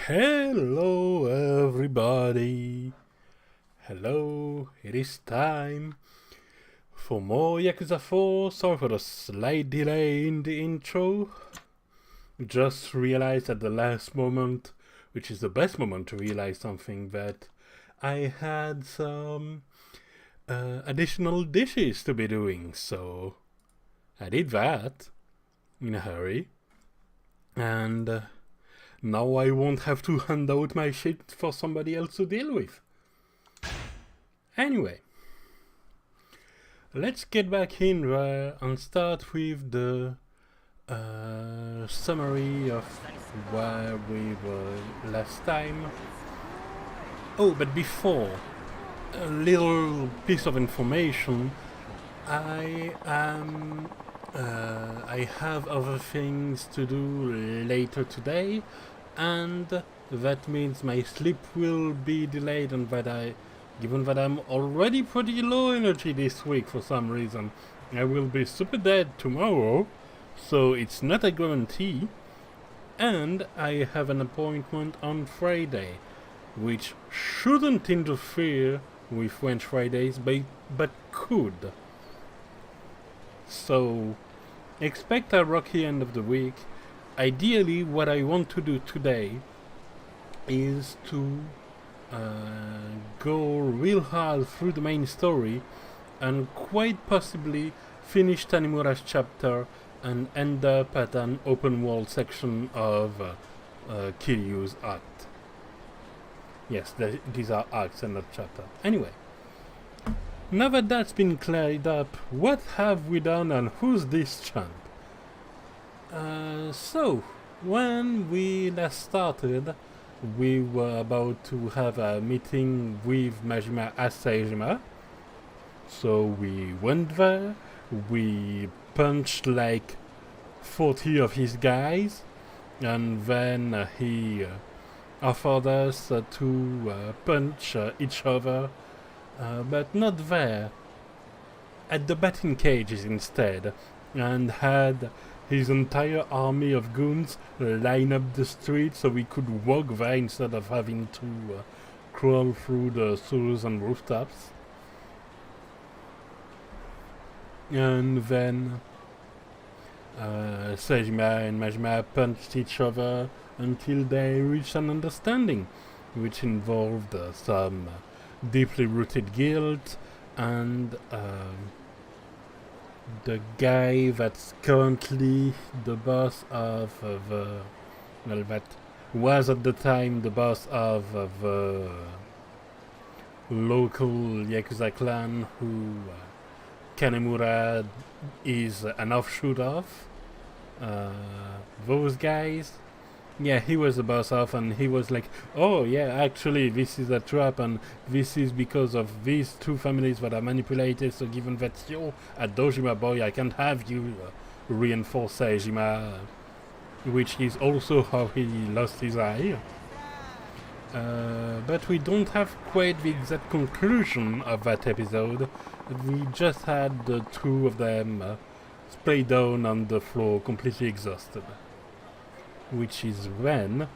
Hello everybody! Hello, it is time for more Yakuza 4. Sorry for the slight delay in the intro. Just realized at the last moment, which is the best moment to realize something, that I had some additional dishes to be doing, so I did that in a hurry. And now I won't have to hand out my shit for somebody else to deal with. Anyway, let's get back in there and start with the summary of where we were last time. Oh, but before, a little piece of information. I have other things to do later today, and that means my sleep will be delayed, and given that I'm already pretty low energy this week for some reason, I will be super dead tomorrow, so it's not a guarantee, and I have an appointment on Friday, which shouldn't interfere with French Fridays, but could. So, expect a rocky end of the week. Ideally, what I want to do today is to go real hard through the main story and quite possibly finish Tanimura's chapter and end up at an open world section of Kiryu's act. Yes, these are acts and not chapter. Anyway, now that that's been cleared up, what have we done and who's this champ? So, when we last started, we were about to have a meeting with Majima at Seijima. So we went there, we punched like 40 of his guys, and then he offered us to punch each other, but not there, at the batting cages instead, and had his entire army of goons line up the street so we could walk there instead of having to crawl through the sewers and rooftops. And then Seijima and Majima punched each other until they reached an understanding, which involved some deeply rooted guilt and the guy that's currently the boss of that was at the time the boss of the local Yakuza clan who Tanimura is an offshoot of. Those guys, yeah, he was the boss of, and he was like, oh yeah, actually this is a trap, and this is because of these two families that are manipulated, so given that you're a Dojima boy, I can't have you reinforce Seijima, which is also how he lost his eye. But we don't have quite the exact conclusion of that episode. We just had the two of them spray down on the floor, completely exhausted. Which is when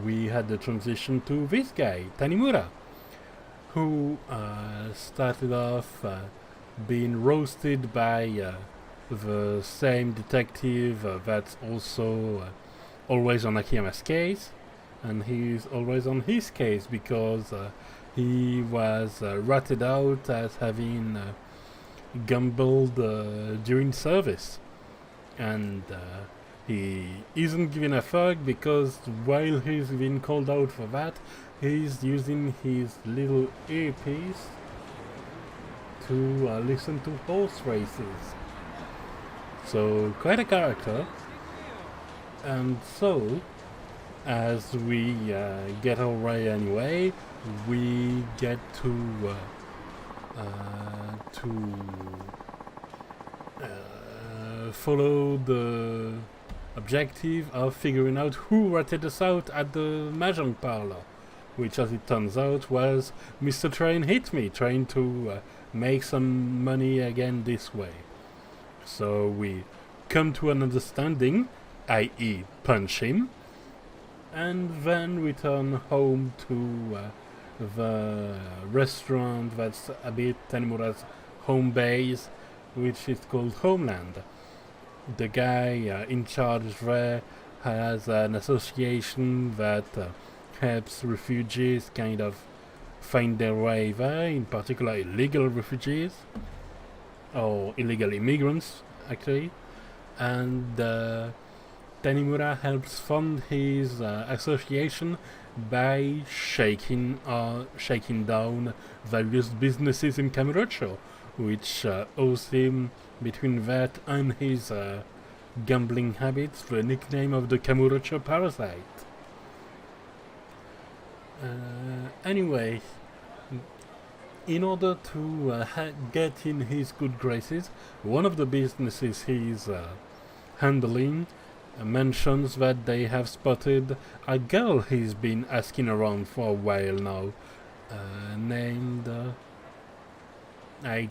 we had the transition to this guy, Tanimura, who started off being roasted by the same detective that's also always on Akiyama's case, and he's always on his case because he was ratted out as having gambled during service, and he isn't giving a fuck because while he's been called out for that, he's using his little earpiece to listen to horse races. So, quite a character. And so, as we get our way anyway, we get to follow the objective of figuring out who ratted us out at the mahjong parlor, which as it turns out was Mr. Train Hit Me, trying to make some money again this way. So we come to an understanding, i.e. punch him, and then return home to the restaurant that's a bit Tanimura's home base, which is called Homeland. The guy in charge there has an association that helps refugees kind of find their way there, in particular illegal refugees, or illegal immigrants actually, and Tanimura helps fund his association by shaking down various businesses in Kamurocho, which owes him, between that and his gambling habits, the nickname of the Kamurocho Parasite. Anyway, in order to get in his good graces, one of the businesses he's handling mentions that they have spotted a girl he's been asking around for a while now, named... I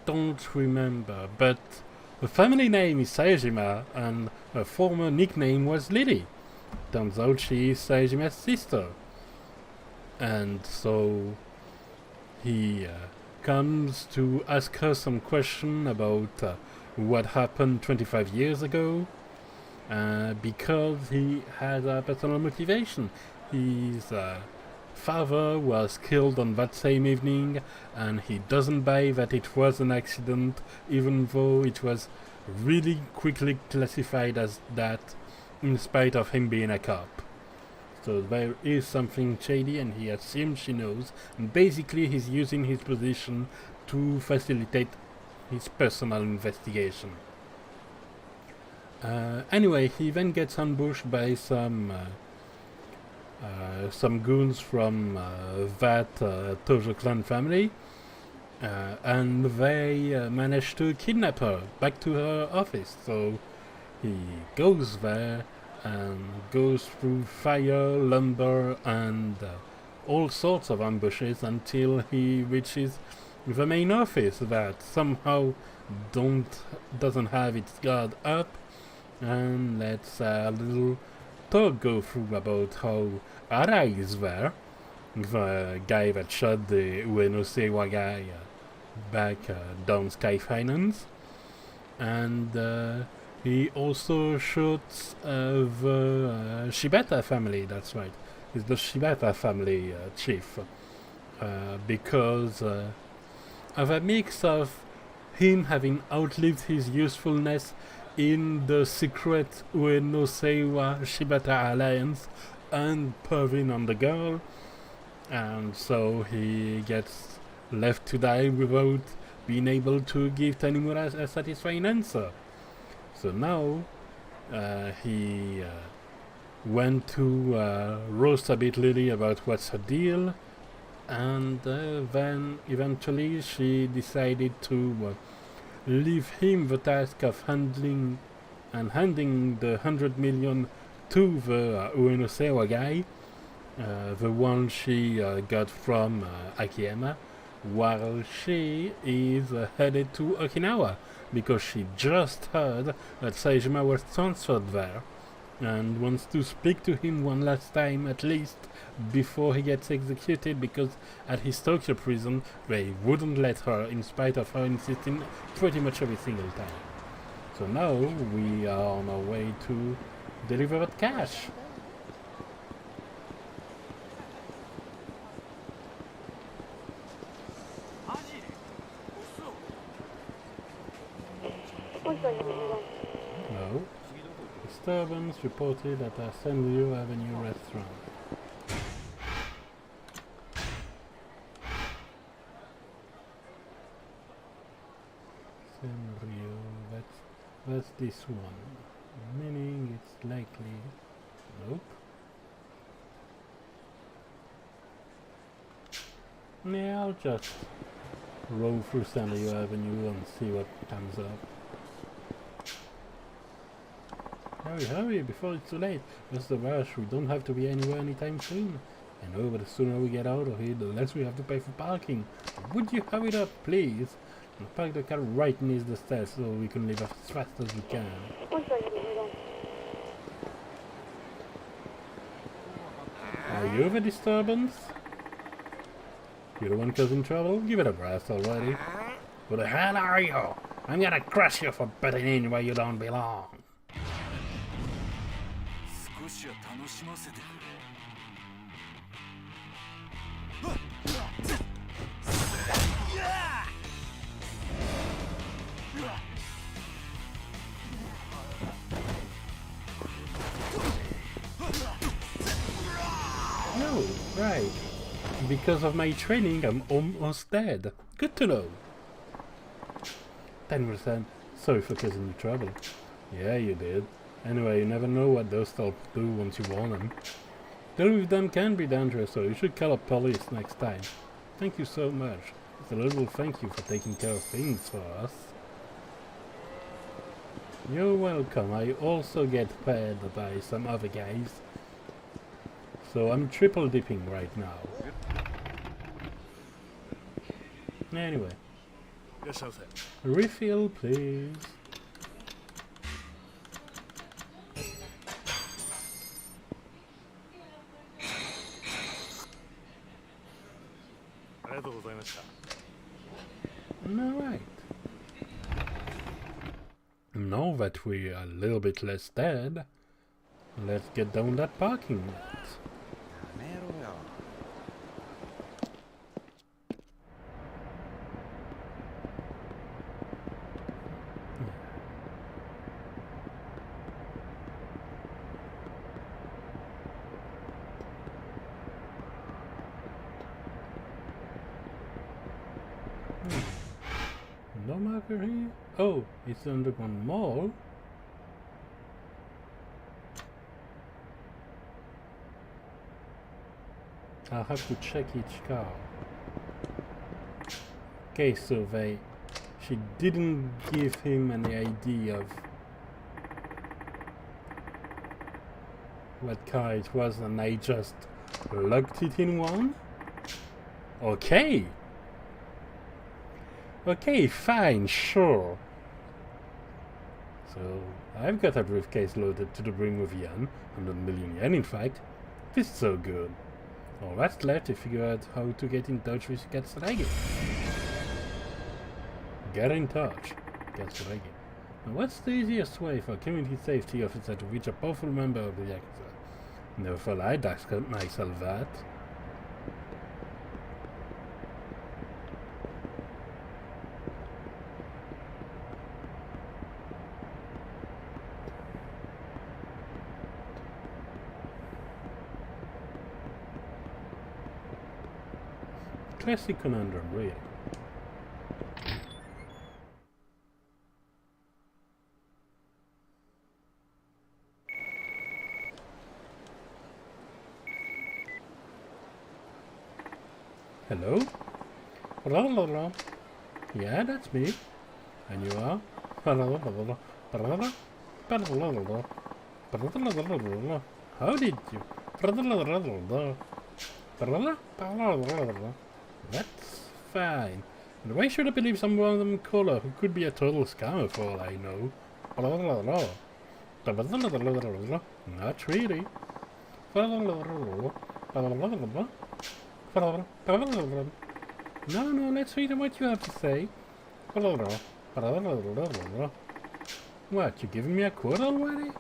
don't remember, but the family name is Saejima, and her former nickname was Lily. Turns out she is Saejima's sister. And so he comes to ask her some question about what happened 25 years ago, because he has a personal motivation. His father was killed on that same evening, and he doesn't buy that it was an accident, even though it was really quickly classified as that, in spite of him being a cop. So there is something shady, and he assumes she knows, and basically he's using his position to facilitate his personal investigation. Anyway, he then gets ambushed by some goons from that Tojo clan family, and they manage to kidnap her back to her office. So he goes there and goes through fire, lumber, and all sorts of ambushes until he reaches the main office that somehow doesn't have its guard up, and lets a little talk go through about how Ara is there, the guy that shot the Ueno Seiwa guy back down Sky Finance, and he also shoots the Shibata family. That's right, he's the Shibata family chief, because of a mix of him having outlived his usefulness in the secret Ueno Seiwa Shibata alliance and perving on the girl, and so he gets left to die without being able to give Tanimura a satisfying answer. So now he went to roast a bit Lily about what's her deal, and then eventually she decided to leave him the task of handing the 100 million to the Ueno Seiwa guy, the one she got from Akiyama, while she is headed to Okinawa, because she just heard that Saejima was transferred there, and wants to speak to him one last time at least before he gets executed, because at his Tokyo prison they wouldn't let her, in spite of her insisting pretty much every single time. So now we are on our way to deliver that cash. No. Disturbance reported at a Senryu Avenue restaurant. Senryu, that's this one. Meaning it's likely... Nope. Yeah, I'll just roll through Senryu Avenue and see what comes up. Hurry, hurry, before it's too late. What's the rush? We don't have to be anywhere anytime soon. I know, but the sooner we get out of here, the less we have to pay for parking. Would you hurry it up, please? And park the car right near the stairs so we can leave as fast as we can. Are you the disturbance? You're the one causing trouble? Give it a rest already. Who the hell are you? I'm gonna crush you for butting in where you don't belong. No, right. Because of my training, I'm almost dead. Good to know. 10%. Sorry for causing you trouble. Yeah, you did. Anyway, you never know what those stuff do once you warn them. Dealing with them can be dangerous, so you should call up police next time. Thank you so much. It's a little thank you for taking care of things for us. You're welcome. I also get paid by some other guys. So I'm triple dipping right now. Anyway. Refill, please. Alright. Now that we're a little bit less dead, let's get down that parking lot. No marker here? Oh, it's the underground mall. I'll have to check each car. Okay, so she didn't give him any idea of what car it was, and I just locked it in one? Okay! Okay, fine, sure. So, I've got a briefcase loaded to the brim with yen, 100 million yen in fact. This is so good. All that's left to figure out how to get in touch with Katsuragi. Get in touch, Katsuragi. Now what's the easiest way for a community safety officer to reach a powerful member of the Yakuza? Never thought I'd ask myself that. Classic conundrum, really. Hello? Yeah, that's me. And you are? How did you? That's fine. And why should I believe some random caller who could be a total scammer for all I know? Not really. No, let's read what you have to say. What, you giving me a quote already?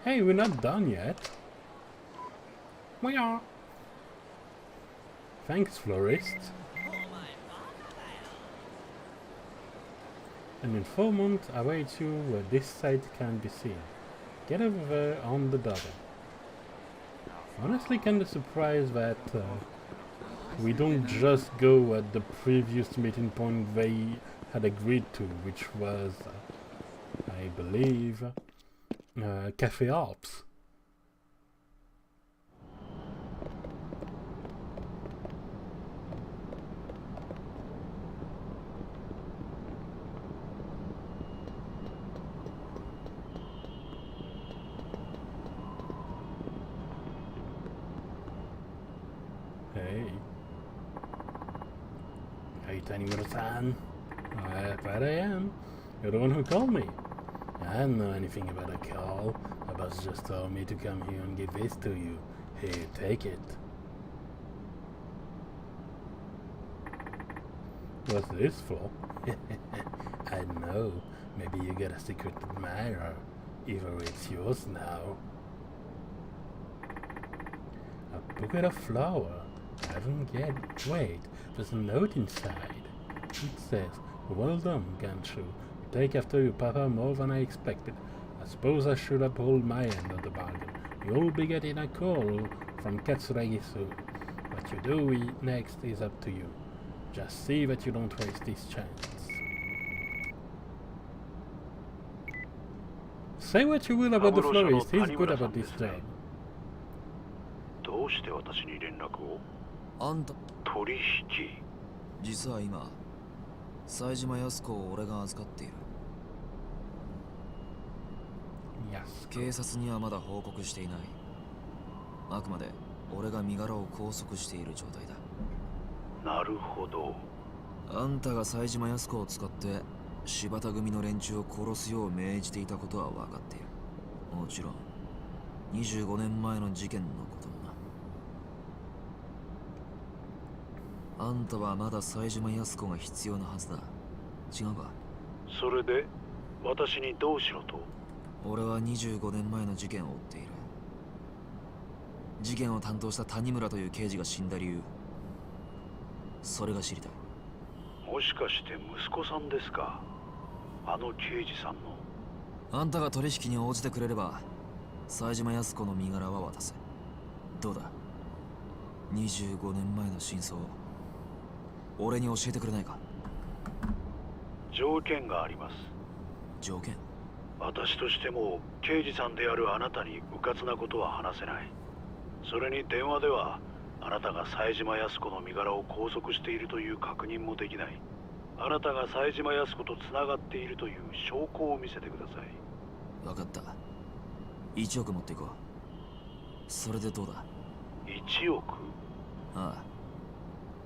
Hey, we're not done yet. We are. Thanks, florist. An informant awaits you where this site can be seen. Get over there on the double. Honestly, kinda surprised that we don't just go at the previous meeting point they had agreed to, which was, I believe, Cafe Alps. Hey, Tanimura-san. But I am. You're the one who called me. I don't know anything about a call. My boss just told me to come here and give this to you. Here, take it. What's this for? I don't know. Maybe you got a secret admirer. Either it's yours now. A bucket of flour. I haven't yet. Wait, there's a note inside. It says, "Well done, Ganshu. You take after your papa more than I expected. I suppose I should uphold my end of the bargain. You'll be getting a call from Katsuragi soon. What you do next is up to you. Just see that you don't waste this chance." Say what you will about the florist, he's good about this job. うして私に連絡を？あんた取引？実は今冴島康子を俺が預かっている。警察にはまだ報告していない。あくまで俺が身柄を拘束している状態だ。なるほど。あんたが冴島康子を使って柴田組の連中を殺すよう命じていたことは分かっている。もちろん25年前の事件のこともな。あんたはまだ冴島康子が必要なはずだ。違うか？それで私にどうしろと？俺は25年前の事件を追っている。事件を担当した谷村という刑事が死んだ理由、それが知りたい。もしかして息子さんですか？あの刑事さんの。あんたが取引に応じてくれれば冴島康子の身柄は渡す。どうだ、25年前の真相を俺に教えてくれないか？条件があります。条件？私としても刑事さんであるあなたに迂闊なことは話せない。それに電話ではあなたが冴島康子の身柄を拘束しているという確認もできない。あなたが冴島康子とつながっているという証拠を見せてください。分かった。1億持っていこう。それでどうだ？1億？あ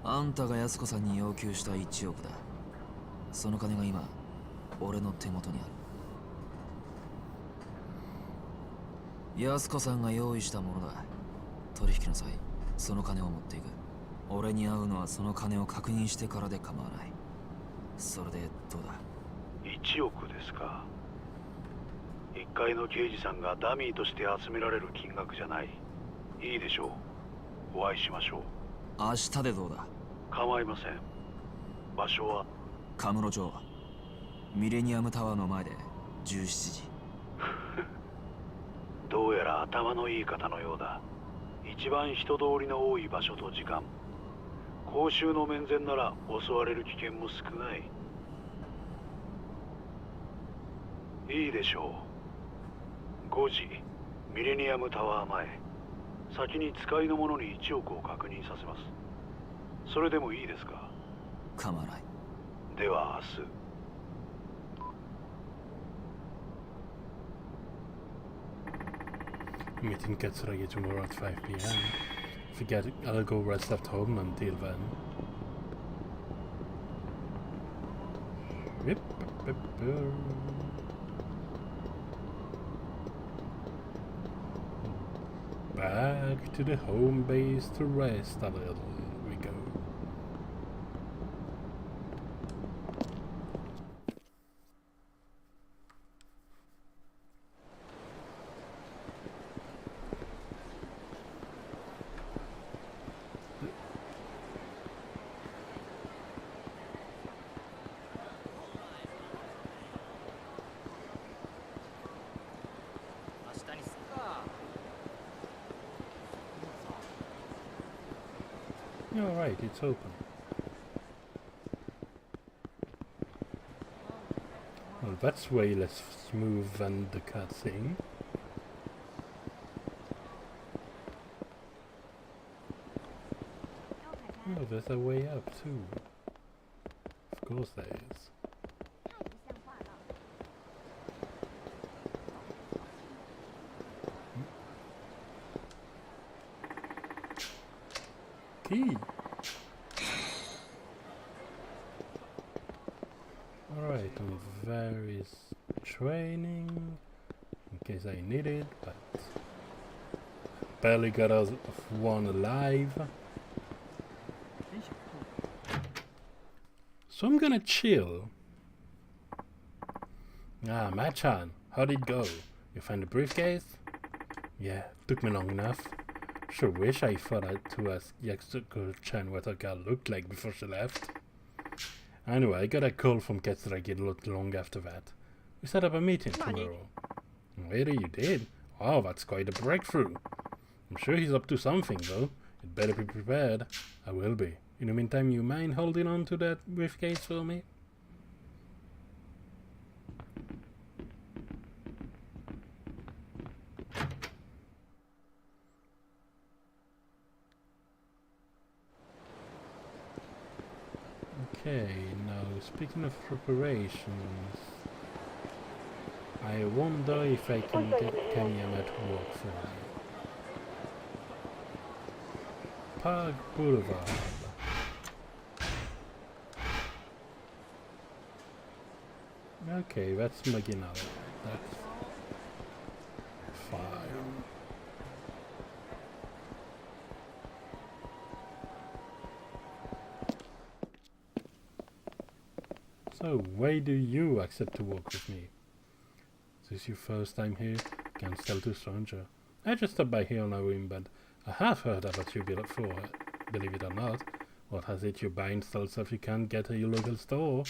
あ、あんたが康子さんに要求した1億だ。その金が今俺の手元にある。康子さんが用意したものだ。取引の際その金を持っていく。俺に会うのはその金を確認してからで構わない。それでどうだ？1億ですか。一階の刑事さんがダミーとして集められる金額じゃない。いいでしょう。お会いしましょう。明日でどうだ？構いません。場所はカムロ町ミレニアムタワーの前で17時。どうやら頭のいい方のようだ。一番人通りの多い場所と時間。公衆の面前なら襲われる危険も少ない。いいでしょう。5時、ミレニアムタワー前。先に使いの者に1億を確認させます。それでもいいですか？構わない。では明日。Meeting gets ready tomorrow at 5 p.m. Forget it, I'll go rest at home until then. Yep. Back to the home base to rest a little. We go. Alright, it's open. Well, that's way less smooth than the cutscene. Oh, there's a way up too. Of course there is. Key! Alright, and there is training, in case I need it, but barely got us one alive. So I'm gonna chill. Ah, Machan, how'd it go? You find the briefcase? Yeah, took me long enough. Sure wish I thought I'd to ask Yakuza-chan what her girl looked like before she left. Anyway, I got a call from Katsuragi not long after that. We set up a meeting tomorrow. Really, you did? Wow, that's quite a breakthrough. I'm sure he's up to something, though. You'd better be prepared. I will be. In the meantime, you mind holding on to that briefcase for me? speaking of preparations, I wonder if I can get Tanimura to work for me. Park Boulevard. Okay, that's Maginal. That's fire. So, why do you accept to work with me? Is this your first time here? Can't tell to stranger. I just stopped by here on a whim, but I have heard about you before, believe it or not. What has it you buy and sell stuff you can't get at your local store?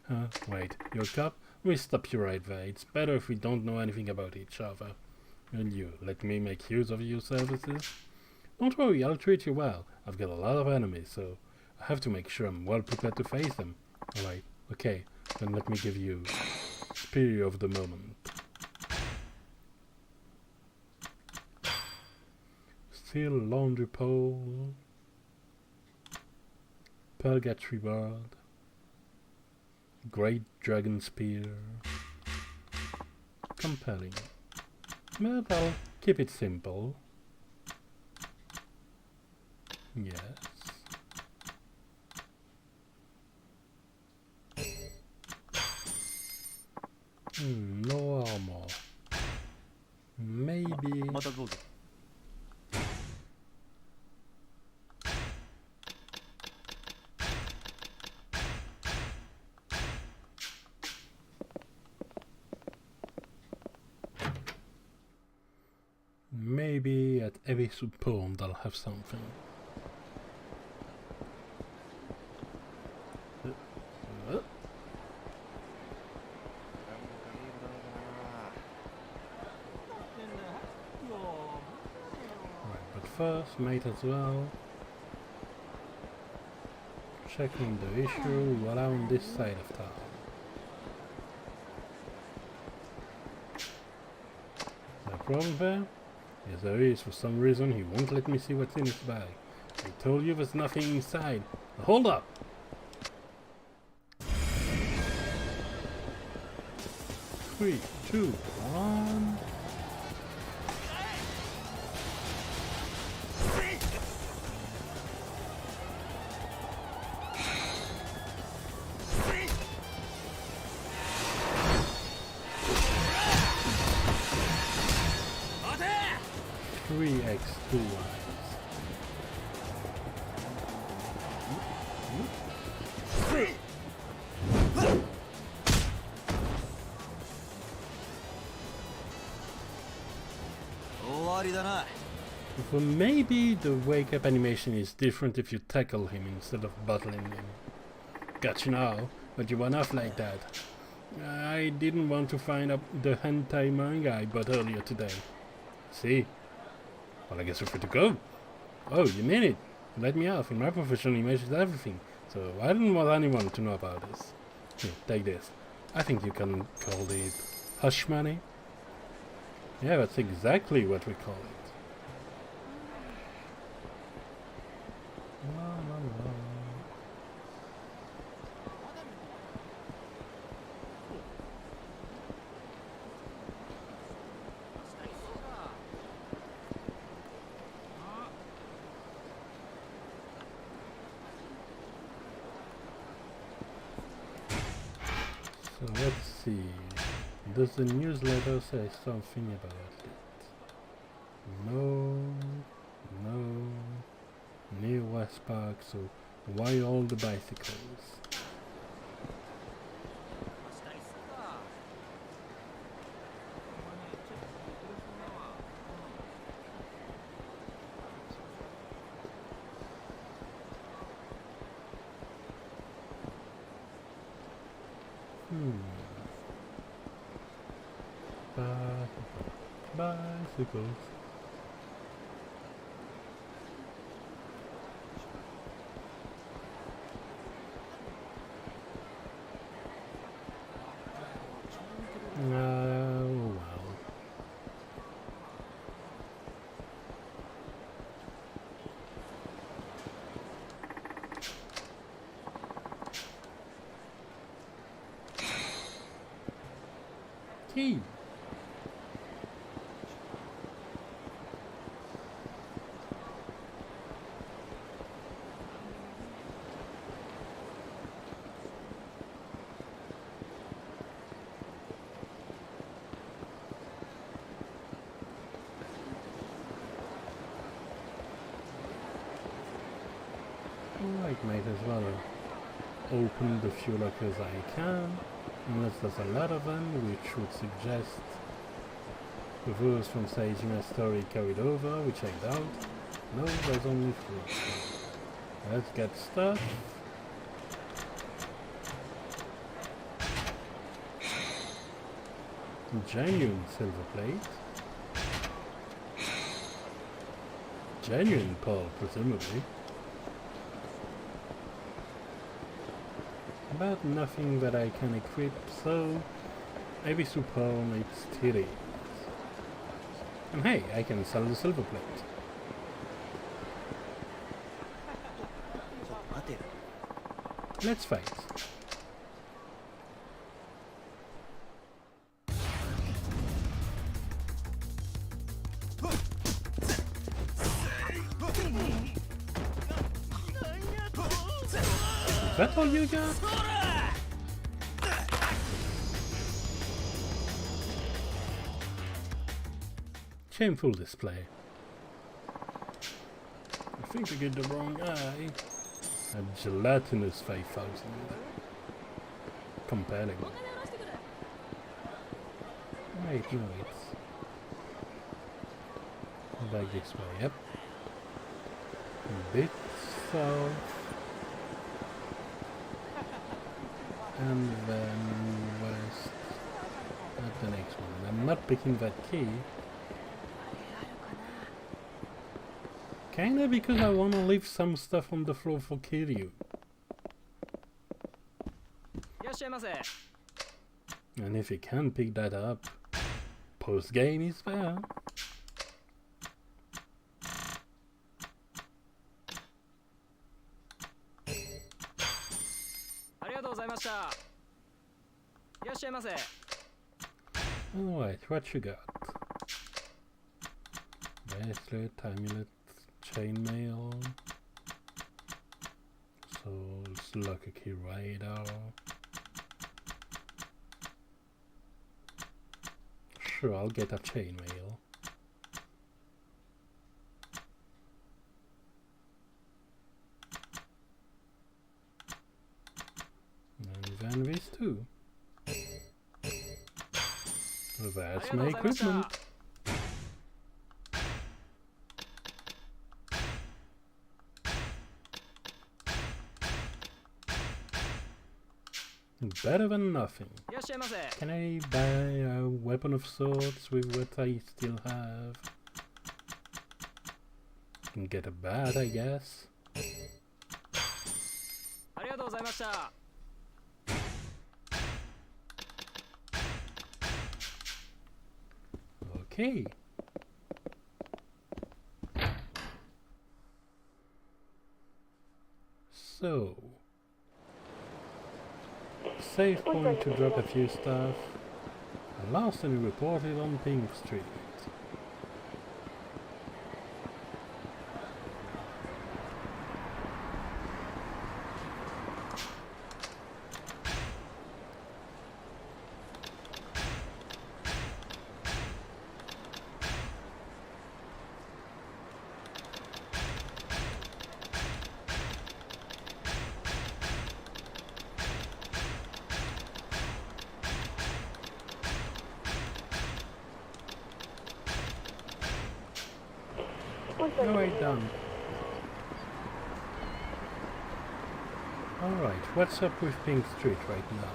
Huh? Wait, you're a cop? We stop you right there. It's better if we don't know anything about each other. Will you let me make use of your services? Don't worry, I'll treat you well. I've got a lot of enemies, so I have to make sure I'm well prepared to face them. Alright, okay, then let me give you Superior of the moment. Steel laundry pole. Purgatory rod. Great dragon spear. Compelling. But I'll keep it simple. Yes. No armor. Maybe. Maybe at every support I'll have something. First, might as well check on the issue around this side of town. The problem there? Yes, there is. For some reason, he won't let me see what's in his bag. I told you there's nothing inside. Now hold up! 3, 2, 1. Well, maybe the wake up animation is different if you tackle him instead of battling him. Got you now, but you went off like that. I didn't want to find out the hentai manga I bought earlier today. See? Well, I guess we're free to go. Oh, you mean it? You let me off. In my profession, image is everything, so I don't want anyone to know about this. Here, take this. I think you can call it hush money. Yeah, that's exactly what we call it. La, la, la. So let's see. Does the newsletter say something about it? No. Near West Park, so why all the bicycles? Bicycles. Oh well. key. Alright, might as well open the few lockers I can, unless there's a lot of them, which would suggest the verse from Seijima's story carried over, which I doubt. No, there's only 3. Let's get stuff. Genuine silver plate. Genuine pearl, presumably. But nothing that I can equip, so maybe super makes titties. And hey, I can sell the silver plate. Let's fight. Is that all you got? Shameful display. I think I get the wrong guy. A gelatinous 5,000. Compelling. Wait, no, it's back this way, yep. A bit south. And then west at the next one. I'm not picking that key. Kinda because I wanna leave some stuff on the floor for Kiryu. And if he can pick that up, post game is fair. Alright, what you got? Bracelet, amulet, chainmail. So it's like a key radar. Sure, I'll get a chainmail. And then these two. That's my equipment. Better than nothing. Can I buy a weapon of sorts with what I still have? Can get a bat, I guess. Okay. So, save point to drop a few stuff. And last time we reported on Pink Street. No, wait, done. Alright, what's up with Pink Street right now?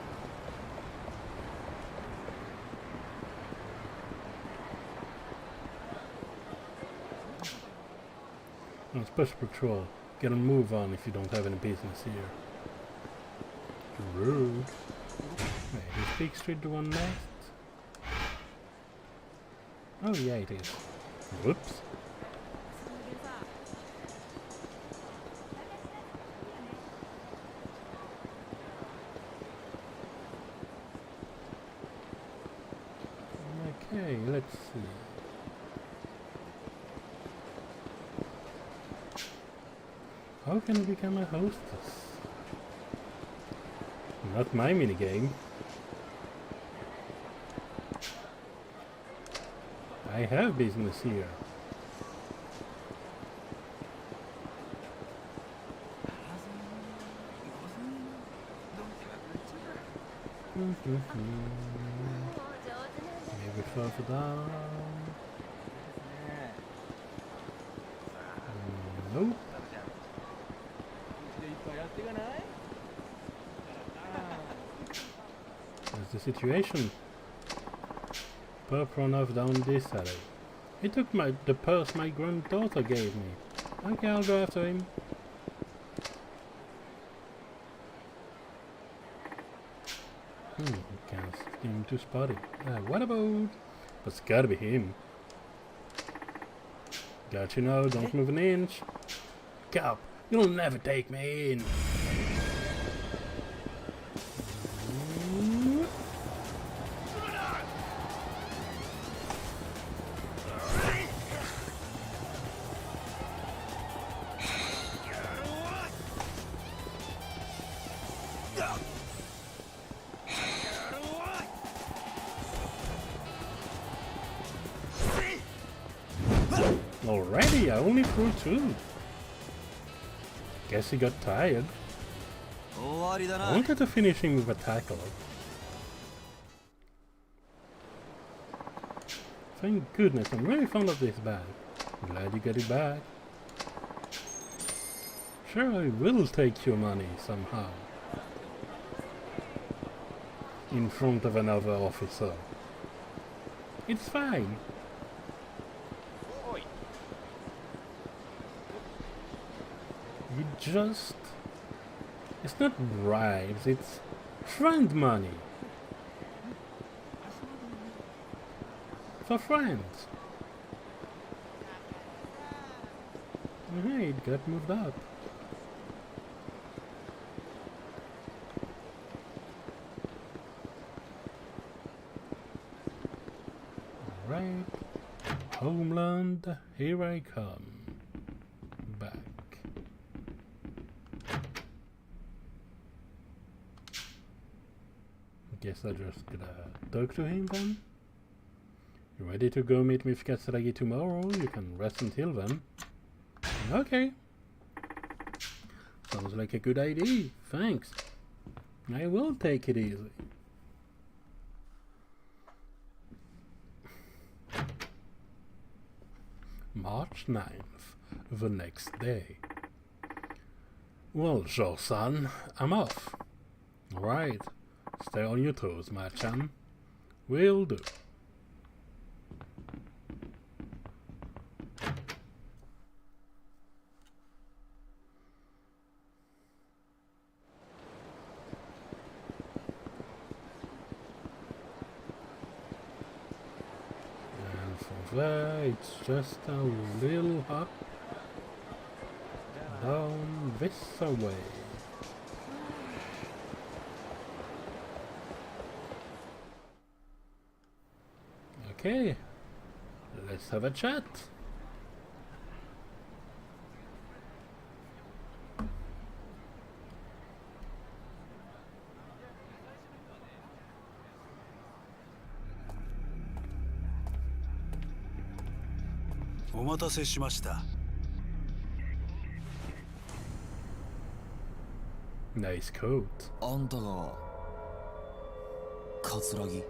Oh, special patrol. Get a move on if you don't have any business here. Rude. Wait, is Pink Street the one next? Oh yeah, it is. Whoops. Okay, let's see. How can I become a hostess? Not my minigame. I have business here. Maybe further down. Nope. What's the situation? Perp run off down this alley. He took the purse my granddaughter gave me. Okay, I'll go after him. Can't seem to spot it. What about? It's gotta be him. Got you now, don't move an inch. Cop, you'll never take me in. Already, I only threw 2. Guess he got tired. I wanted to finish him with a tackle. Thank goodness, I'm very fond of this bag. Glad you got it back. Sure, I will take your money somehow. In front of another officer. It's fine. You just... It's not bribes, it's friend money. For friends. Hey, it got moved up. Alright. Homeland, here I come. Back. Guess I just gotta talk to him then. You ready to go meet with Katsuragi tomorrow? You can rest until then. Okay. Sounds like a good idea. Thanks. I will take it easy. March 9th, the next day. Well, Joe-san, I'm off. Alright. Stay on your toes, my chan. Will do. And from there, it's just a little hop down this way. Okay, let's have a chat. Nice coat. あんたが葛城。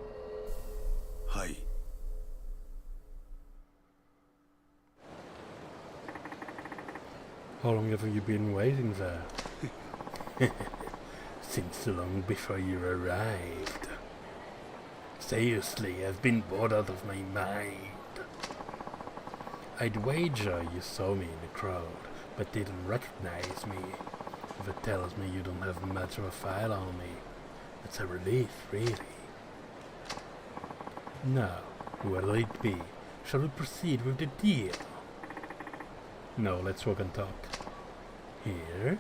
はい。 How long have you been waiting there? Since long before you arrived. Seriously, I've been bored out of my mind. I'd wager you saw me in the crowd, but didn't recognize me. That tells me you don't have much of a file on me. It's a relief, really. Now, what'll it be? Shall we proceed with the deal? No, let's walk and talk. Here?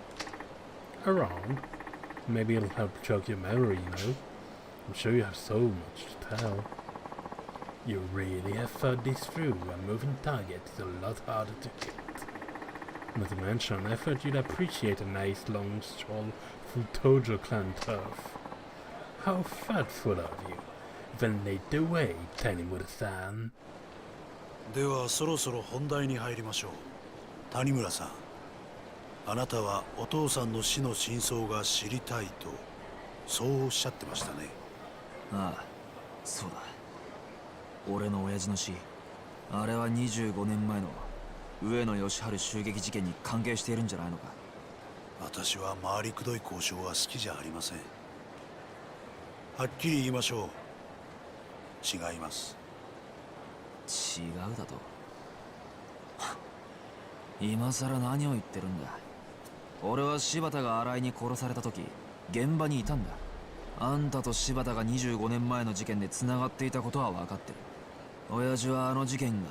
Around? Maybe it'll help jog your memory, you know? I'm sure you have so much to tell. You really have thought this through. A moving target is a lot harder to hit. Not to mention, I thought you'd appreciate a nice long stroll through Tojo clan turf. How thoughtful of you. Then lead the way, Tanimura-san. ではそろそろ本題に入りましょう。谷村さん、あなたはお父さんの死の真相が知りたいとそうおっしゃってましたね。ああ、そうだ。俺の親父の死、あれは25年前の上野義治襲撃事件に関係しているんじゃないのか。私は回りくどい交渉は好きじゃありません。はっきり言いましょう。違います。違うだと。今さら何を言ってるんだ。俺は柴田が新井に殺された時現場にいたんだ。あんたと柴田が25年前の事件で繋がっていたことは分かってる。親父はあの事件が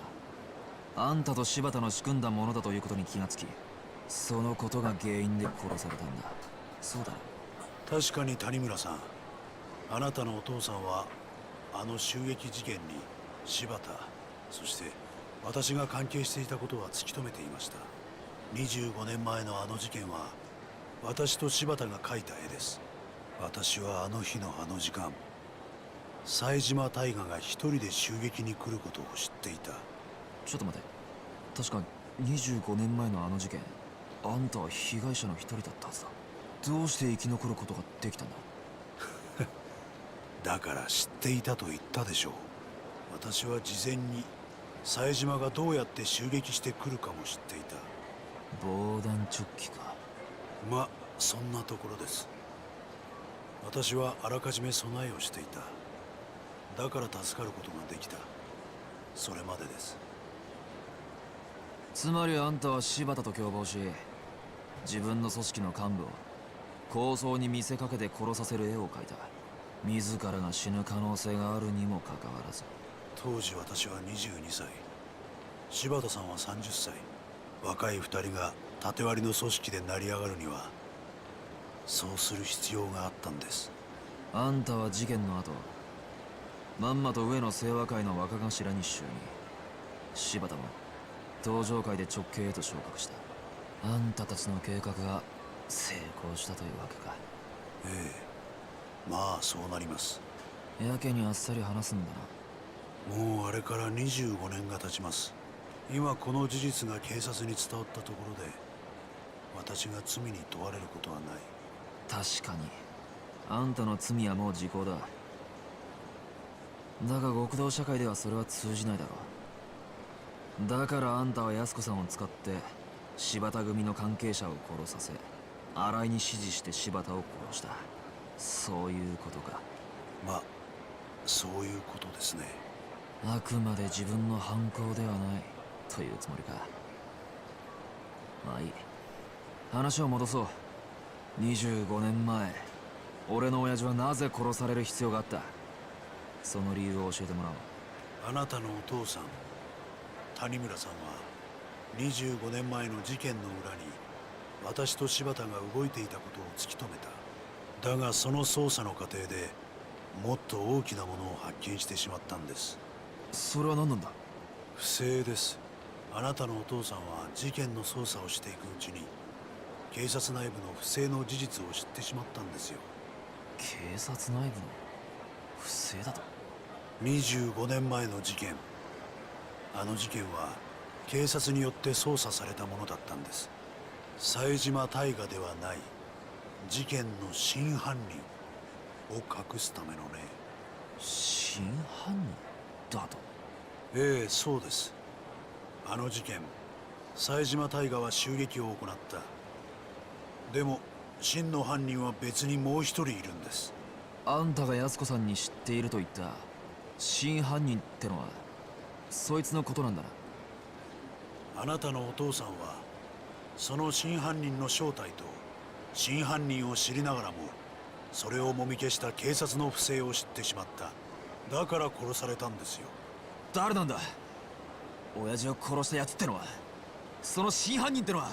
あんたと柴田の仕組んだものだということに気がつき、そのことが原因で殺されたんだ。そうだろ。確かに谷村さん、あなたのお父さんはあの襲撃事件に柴田、そして私が関係していたことは突き止めていました。25年前のあの事件は私と柴田が描いた絵です。私はあの日のあの時間、冴島大河が一人で襲撃に来ることを知っていた。ちょっと待て。確か25年前のあの事件、あんたは被害者の一人だったはずだ。どうして生き残ることができたんだ。だから知っていたと言ったでしょう。私は事前に冴島がどうやって襲撃してくるかも知っていた。防弾チョッキか。ま、そんなところです。私はあらかじめ備えをしていた。だから助かることができた。それまでです。つまりあんたは柴田と共謀し、自分の組織の幹部を抗争に見せかけて殺させる絵を描いた。自らが死ぬ可能性があるにもかかわらず。当時私は22歳、柴田さんは30歳。若い2人が縦割りの組織で成り上がるにはそうする必要があったんです。あんたは事件の後、まんまと上野清和会の若頭に就任。柴田も登場会で直系へと昇格した。あんたたちの計画が成功したというわけか。ええ、まあそうなります。やけにあっさり話すんだな。もうあれから25年が経ちます。今この事実が警察に伝わったところで私が罪に問われることはない。確かにあんたの罪はもう時効だ。だが極道社会ではそれは通じないだろう。だからあんたは安子さんを使って柴田組の関係者を殺させ、新井に指示して柴田を殺した。そういうことか。まあそういうことですね。あくまで自分の犯行ではないというつもりか。まあいい。話を戻そう。25年前、俺の親父はなぜ殺される必要があった。その理由を教えてもらおう。あなたのお父さん谷村さんは25年前の事件の裏に私と柴田が動いていたことを突き止めた。だがその捜査の過程でもっと大きなものを発見してしまったんです。それは何なんだ。不正です。あなたのお父さんは事件の捜査をしていくうちに警察内部の不正の事実を知ってしまったんですよ。警察内部の不正だと。25年前の事件、あの事件は警察によって捜査されたものだったんです。冴島大河ではない事件の真犯人を隠すためのね。真犯人だと。ええ、そうです。あの事件、冴島大河は襲撃を行った。でも真の犯人は別にもう一人いるんです。あんたが安子さんに知っていると言った真犯人ってのはそいつのことなんだな。あなたのお父さんはその真犯人の正体と真犯人を知りながらもそれをもみ消した警察の不正を知ってしまった。だから殺されたんですよ。誰なんだ親父を殺したやつってのは。その真犯人ってのは。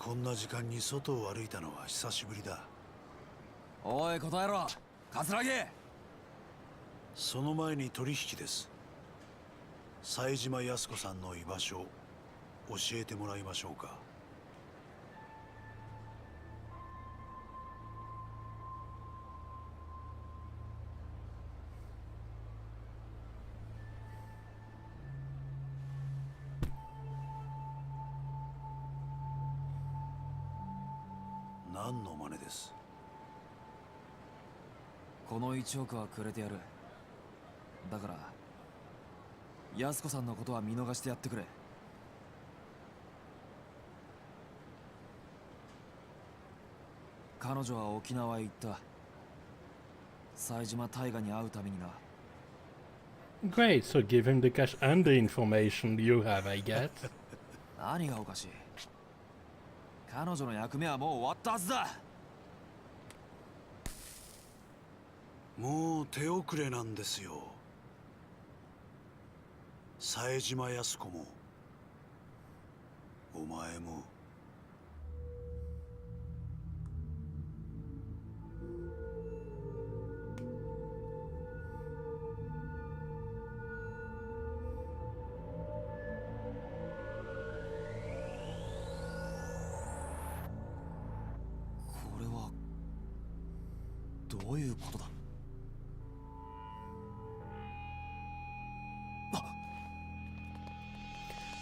こんな時間に外を歩いたのは久しぶりだ。おい答えろ桂木。その前に取引です。冴島康子さんの居場所教えてもらいましょうか。何の真似です？この1億はくれてやる。だから安子さんのことは見逃してやってくれ。彼女は沖縄へ行った。冴島大河に会うためにな。Great, so give him the cash and the information you have, I guess. 何がおかしい。彼女の役目はもう終わったはずだ。もう手遅れなんですよ。冴島康子もお前も。これはどういうことだ。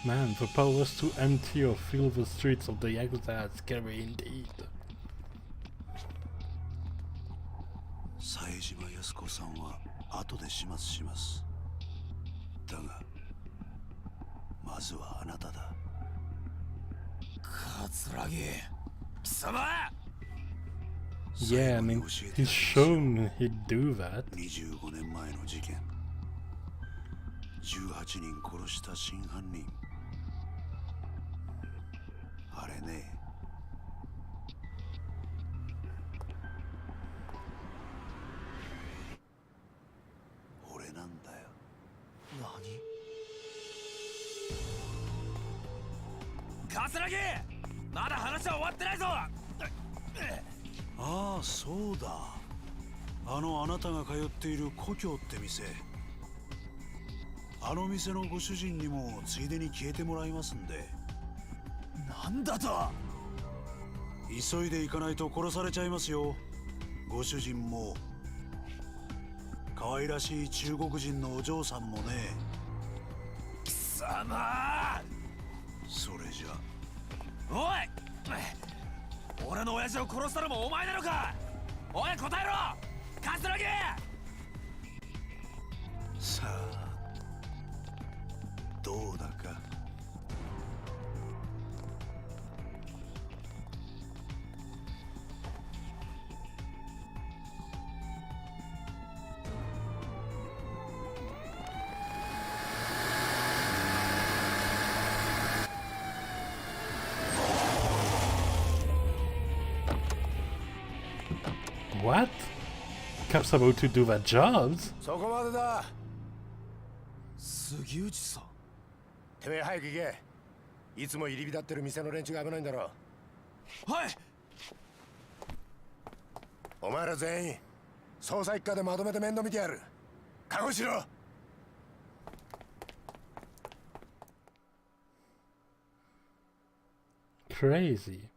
Man, the powers to empty or fill the streets of the Yakuza are scary indeed. 冴島康子さんは後で始末します。だがまずはあなただ。桂木貴様。 Yeah, I mean, he's shown he'd do that. 25年前の事件、18人殺した真犯人、あれね。俺なんだよ。何？桂木、まだ話は終わってないぞ。ああ、そうだ。あなたが通っている故郷って店。あの店のご主人にもついでに消えてもらいますんで。なんだと？急いで行かないと殺されちゃいますよ。ご主人も可愛らしい中国人のお嬢さんもね。貴様。それじゃ。おい、俺の親父を殺したのもお前なのか。おい答えろ桂木。さあどうだか。What? Cap's about to do that jobs? そこまでだ。杉内さん。てめえ早く行け。いつも入り浸ってる店の連中が危ないんだろ。はい。お前ら全員捜査一課でまとめて面倒見てやる。覚悟しろ。Crazy.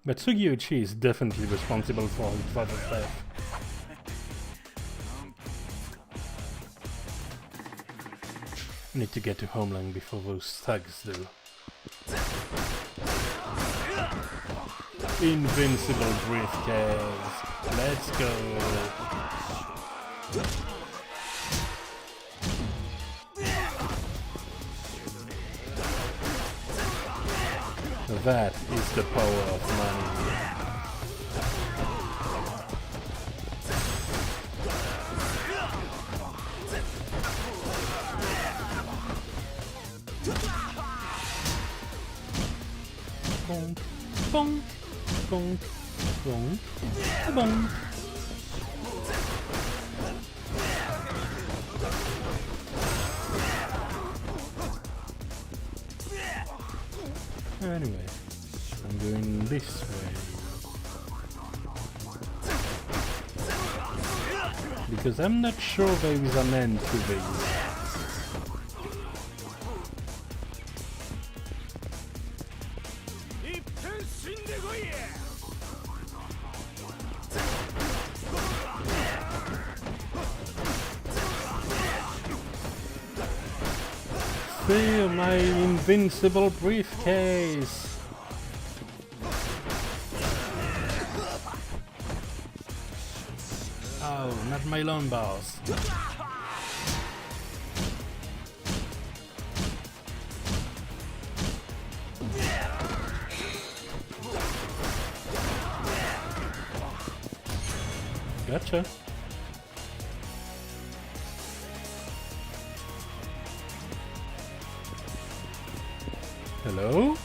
But Sugiuchi is definitely responsible for his father's death. Need to get to Homeland before those thugs do. Invincible briefcase. Let's go. That is the power of money. Bonk, bonk, bonk, bonk, bonk. Anyway, this way. Because I'm not sure there is an end to this. Feel my invincible briefcase! Oh, not my lone boss. Gotcha. Hello?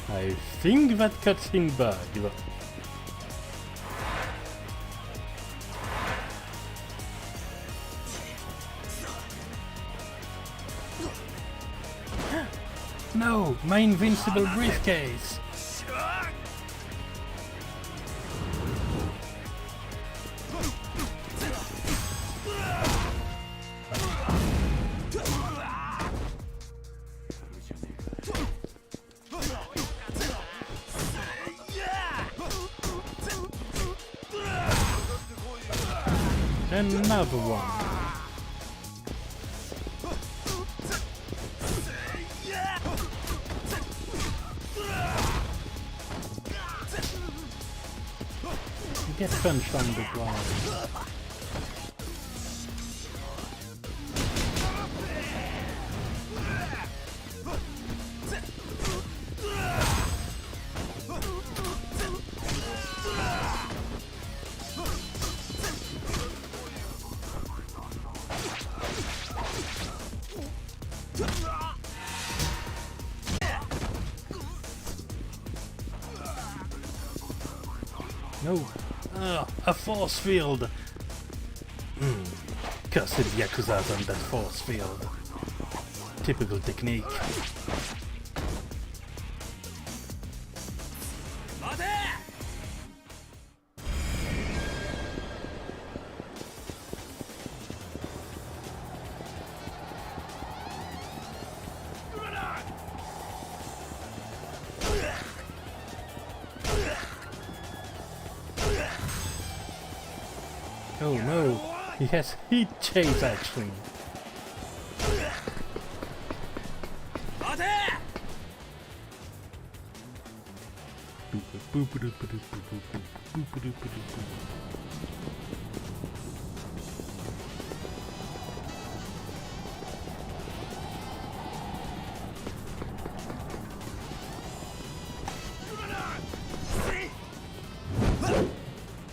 I think that cutscene bugged. No, my invincible briefcase! Another one. Get punched on the ground. No. A force field! Cursed Yakuza's on that force field. Typical technique. Oh no, he has heat chase action.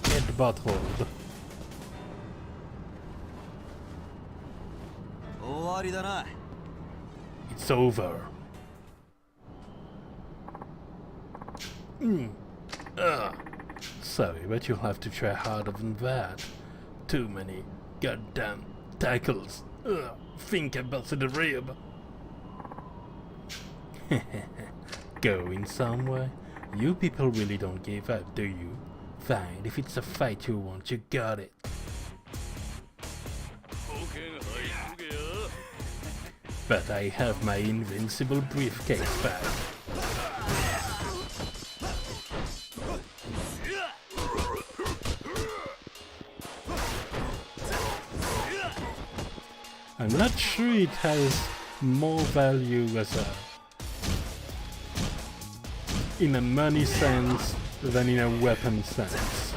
Get butthole. It's over. Sorry, but you'll have to try harder than that. Too many goddamn tackles. Think I busted a rib. Going somewhere? You people really don't give up, do you? Fine, if it's a fight you want, you got it. But I have my invincible briefcase back. I'm not sure it has more value as in a money sense than in a weapon sense.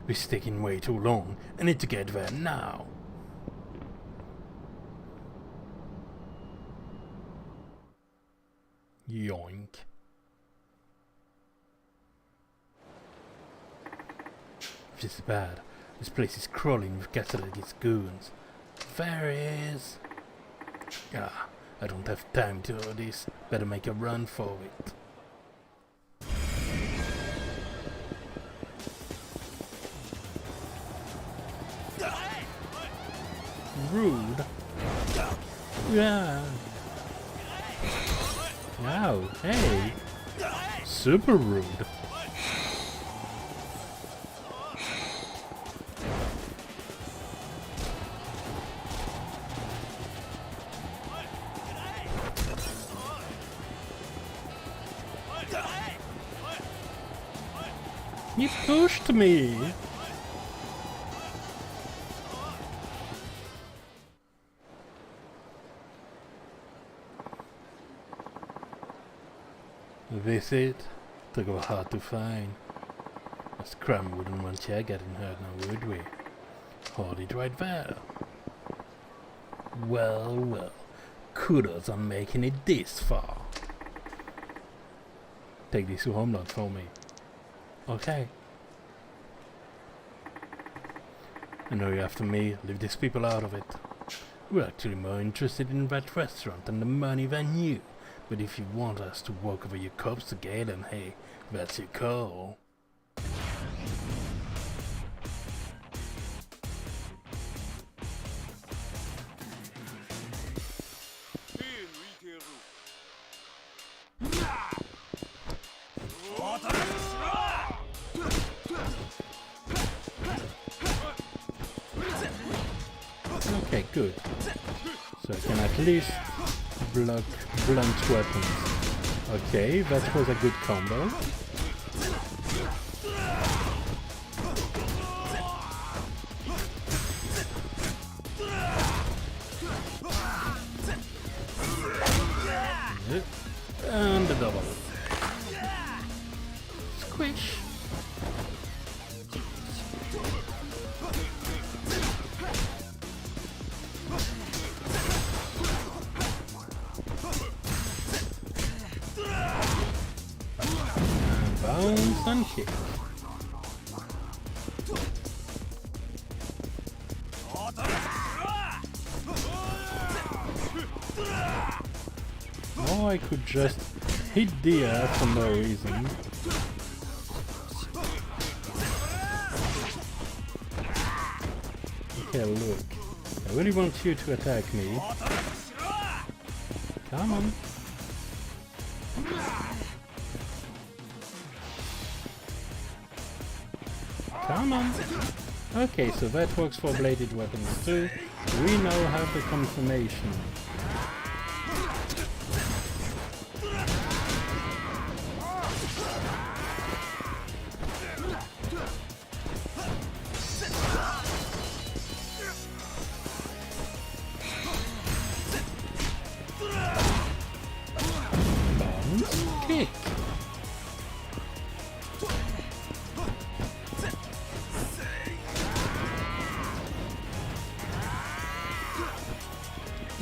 It's taking way too long. I need to get there now. Yoink. This is bad. This place is crawling with catalytic goons. There he is. Ah, I don't have time to do this. Better make a run for it. Rude. Yeah. Wow, hey. Super rude. He pushed me. This it? Took a hard to find. A scrum wouldn't want you getting hurt now, would we? Hold it right there. Well, well. Kudos on making it this far. Take this to Homeland for me. Okay. I know you're after me. Leave these people out of it. We're actually more interested in that restaurant and the money than you. But if you want us to walk over your corpse to Galen, hey, that's your call. Okay, good. So I can at least block blunt weapons. Okay, that was a good combo. And the double. Squish. And bounce and kick. Oh, I could just hit the air for no reason. Okay, look. I really want you to attack me. Come on. Come on. Okay, so that works for bladed weapons too. We now have the confirmation. Bounce, kick.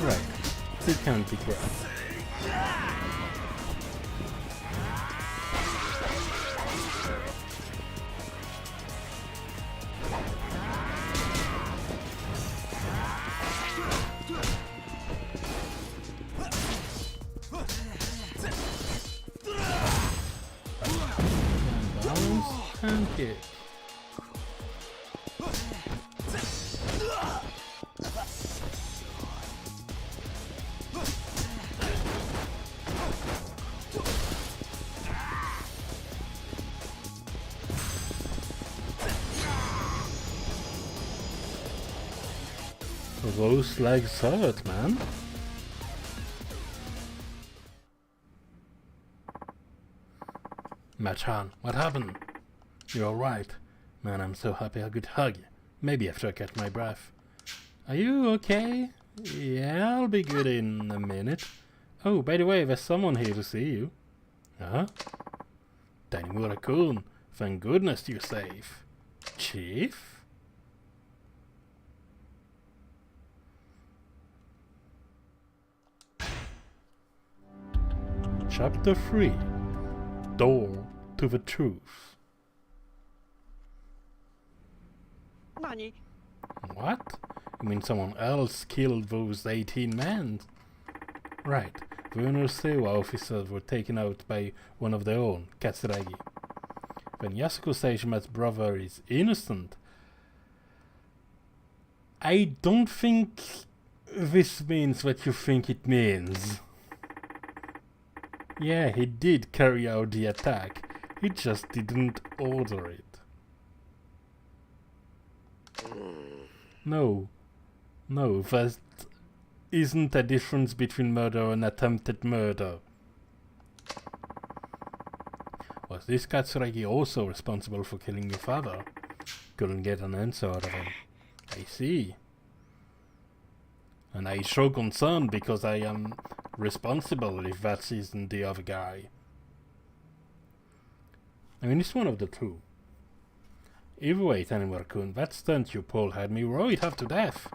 Right, it can't be grabbed. And bounce and kick. Those legs hurt, man. Machan, what happened? You're alright. Man, I'm so happy I could hug you. Maybe after I catch my breath. Are you okay? Yeah, I'll be good in a minute. Oh, by the way, there's someone here to see you. Huh? Tanimura-kun, thank goodness you're safe. Chief? Chapter 3. Door to the Truth. Nani? What? You mean someone else killed those 18 men? Right. The Unosewa officers were taken out by one of their own, Katsuragi. When Yasuko Seijima's brother is innocent, I don't think this means what you think it means. Yeah, he did carry out the attack. He just didn't order it. No, that isn't a difference between murder and attempted murder. Was this Katsuragi also responsible for killing your father? Couldn't get an answer out of him. I see. And I show concern because I am responsible if that isn't the other guy. I mean, it's one of the two. Either way, Tanimura-kun, that stunt you pulled had me worried half to death.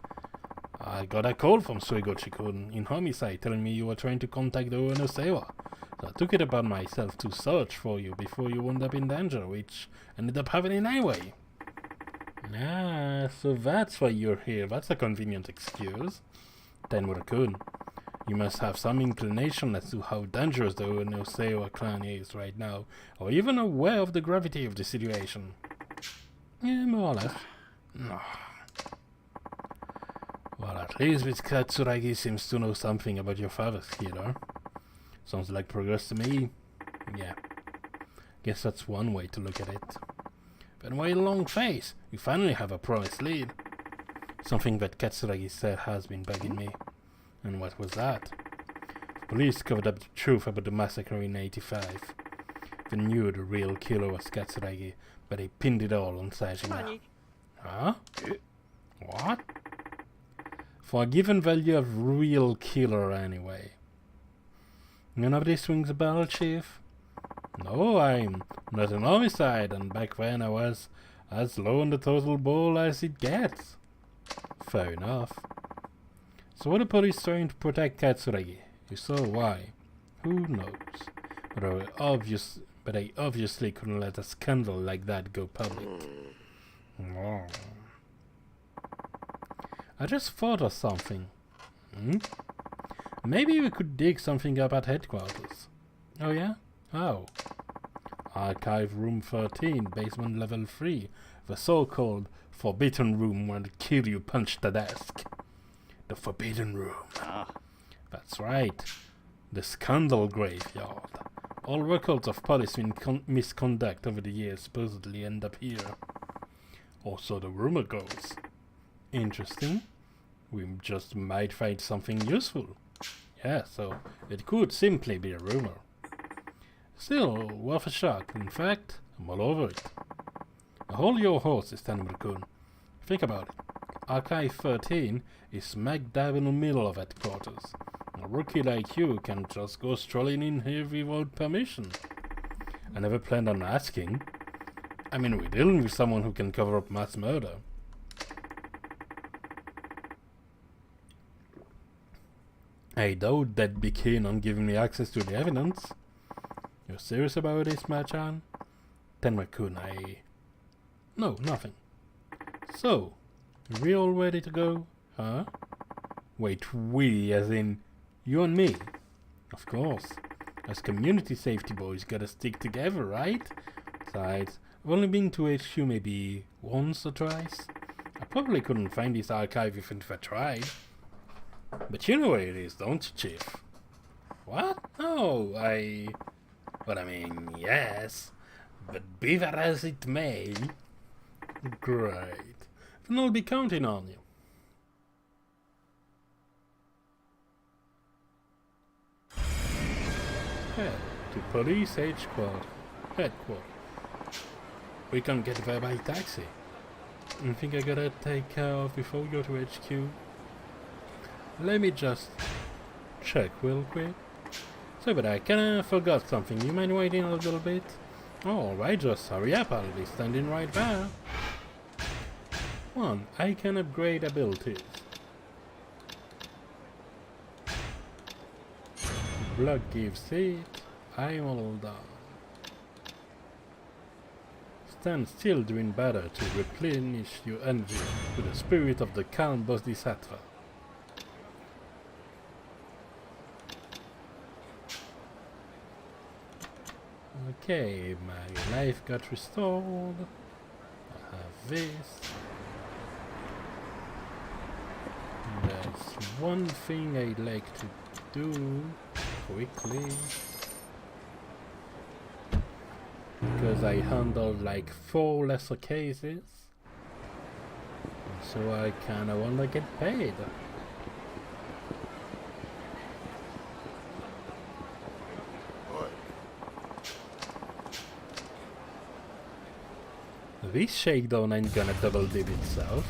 I got a call from Suigochi-kun in homicide telling me you were trying to contact the Uenosewa. So I took it upon myself to search for you before you wound up in danger, which ended up happening anyway. Ah, so that's why you're here. That's a convenient excuse. Tanimura-kun, you must have some inclination as to how dangerous the Uenosewa clan is right now, or even aware of the gravity of the situation. Yeah, more or less. No. Well, at least this Katsuragi seems to know something about your father's killer. Sounds like progress to me. Yeah. Guess that's one way to look at it. But why a long face? You finally have a promised lead. Something that Katsuragi said has been bugging me. And what was that? Police covered up the truth about the massacre in 85. They knew the real killer was Katsuragi, but they pinned it all on Sejima. Huh? What? For a given value of real killer anyway. None of this rings a bell, Chief? No, I'm not an homicide, and back then I was as low on the total ball as it gets. Fair enough. So what are police trying to protect Katsuragi? If so, why? Who knows? But I obviously couldn't let a scandal like that go public. Oh. I just thought of something. Maybe we could dig something up at headquarters. Oh yeah? How? Archive room 13, basement level 3. The so-called forbidden room where Kiryu punched the desk. The forbidden room. That's right. The scandal graveyard. All records of police misconduct over the years supposedly end up here. Or so the rumor goes. Interesting. We just might find something useful. Yeah, so it could simply be a rumor. Still, worth a shot. In fact, I'm all over it. Now hold your horses, Tanimura-kun. Think about it. Archive 13 is smack dab in the middle of headquarters. A rookie like you can just go strolling in here without permission. I never planned on asking. I mean, we're dealing with someone who can cover up mass murder. I doubt they'd be keen on giving me access to the evidence. You're serious about this, Machan? Tenma-kun, No, nothing. So, we all ready to go? Huh? Wait, we as in you and me? Of course. As community safety boys gotta stick together, right? Besides, I've only been to HQ maybe once or twice. I probably couldn't find this archive even if I tried. But you know where it is, don't you, Chief? What? No, Well, I mean, yes. But be that as it may... Great. Then I'll be counting on you. Head to police headquarters. We can get there by taxi. Anything I gotta take care of before we go to HQ? Let me just check real quick. So, but I kinda forgot something. You mind waiting a little bit? Alright, just hurry up. I'll be standing right there. 1. I can upgrade abilities. Blood gives it. I'm all done. Stand still during battle to replenish your energy with the spirit of the calm Bodhisattva. Okay, my life got restored. I have this. And there's one thing I'd like to do quickly. Because I handled like 4 lesser cases. So I kinda wanna get paid. This shakedown ain't gonna double dip itself.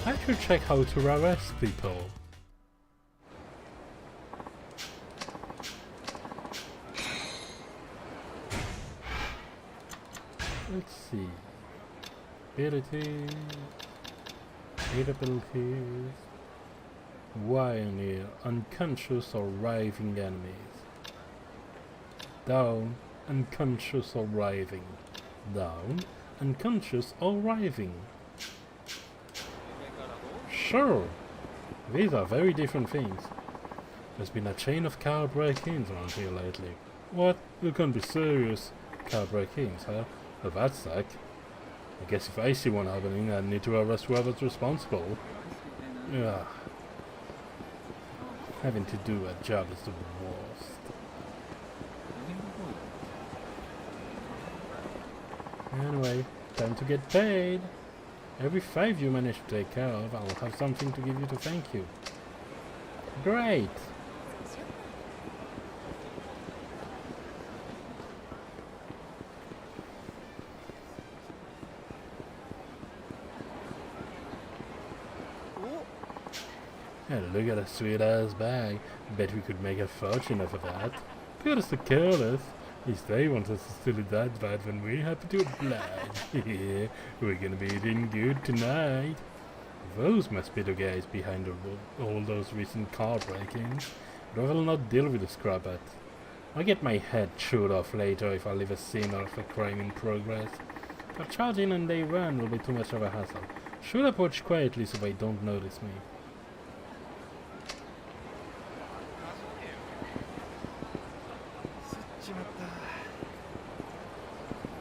I should check how to arrest people. Let's see. Abilities. Abilities. Why near unconscious or writhing enemies? Down, unconscious or writhing. Down, unconscious or writhing. Sure, these are very different things. There's been a chain of car break-ins around here lately. What? You can't be serious. Car break-ins, huh? Well, that's sick. I guess if I see one happening, I need to arrest whoever's responsible. Yeah. Having to do a job is the worst. Anyway, time to get paid. Every 5 you manage to take care of, I'll have something to give you to thank you. Great! Yeah, look at a sweet ass bag. Bet we could make a fortune off of that. Good as the careless. At least they want us to steal it that bad when we happen to oblige. Yeah, we're gonna be eating good tonight. Those must be the guys behind all those recent car break-ins. But I will not deal with the scrubbat. I'll get my head chewed off later if I leave a scene of a crime in progress. But charging on day one will be too much of a hassle. Should approach quietly so they don't notice me.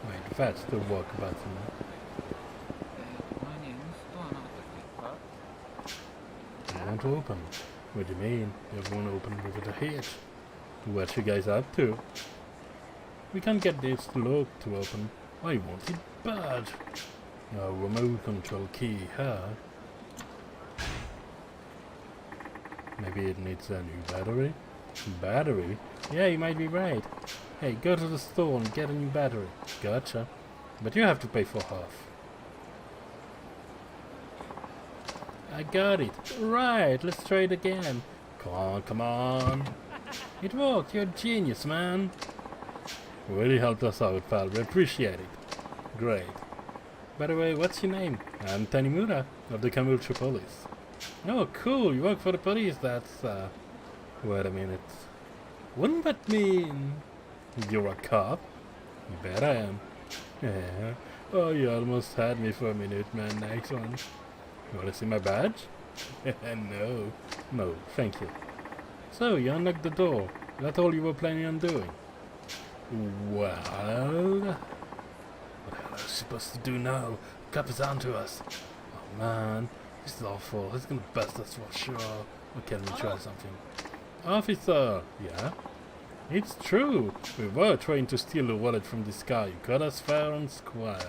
Wait, that's the walk button. I want to open. What do you mean? You won't open with a hit. What you guys up to? We can't get this lock to open. I want it bad. A remote control key, huh? Maybe it needs a new battery? Battery? Yeah, you might be right. Hey, go to the store and get a new battery. Gotcha. But you have to pay for half. I got it. Right, let's try it again. Come on, come on. It worked. You're a genius, man. Really helped us out, pal. We appreciate it. Great. By the way, what's your name? I'm Tanimura of the Kamurocho Police. Oh, cool. You work for the police. That's, wait a minute. Wouldn't that mean you're a cop? You bet I am. Yeah. Oh, you almost had me for a minute, man. Next one. You wanna see my badge? No. No, thank you. So, you unlocked the door. Is that all you were planning on doing? Well... What the hell are we supposed to do now? The cop is onto us. Oh man, this is awful. He's gonna bust us for sure. Okay, let me try something. Officer! Yeah? It's true! We were trying to steal the wallet from this guy. You caught us fair and square.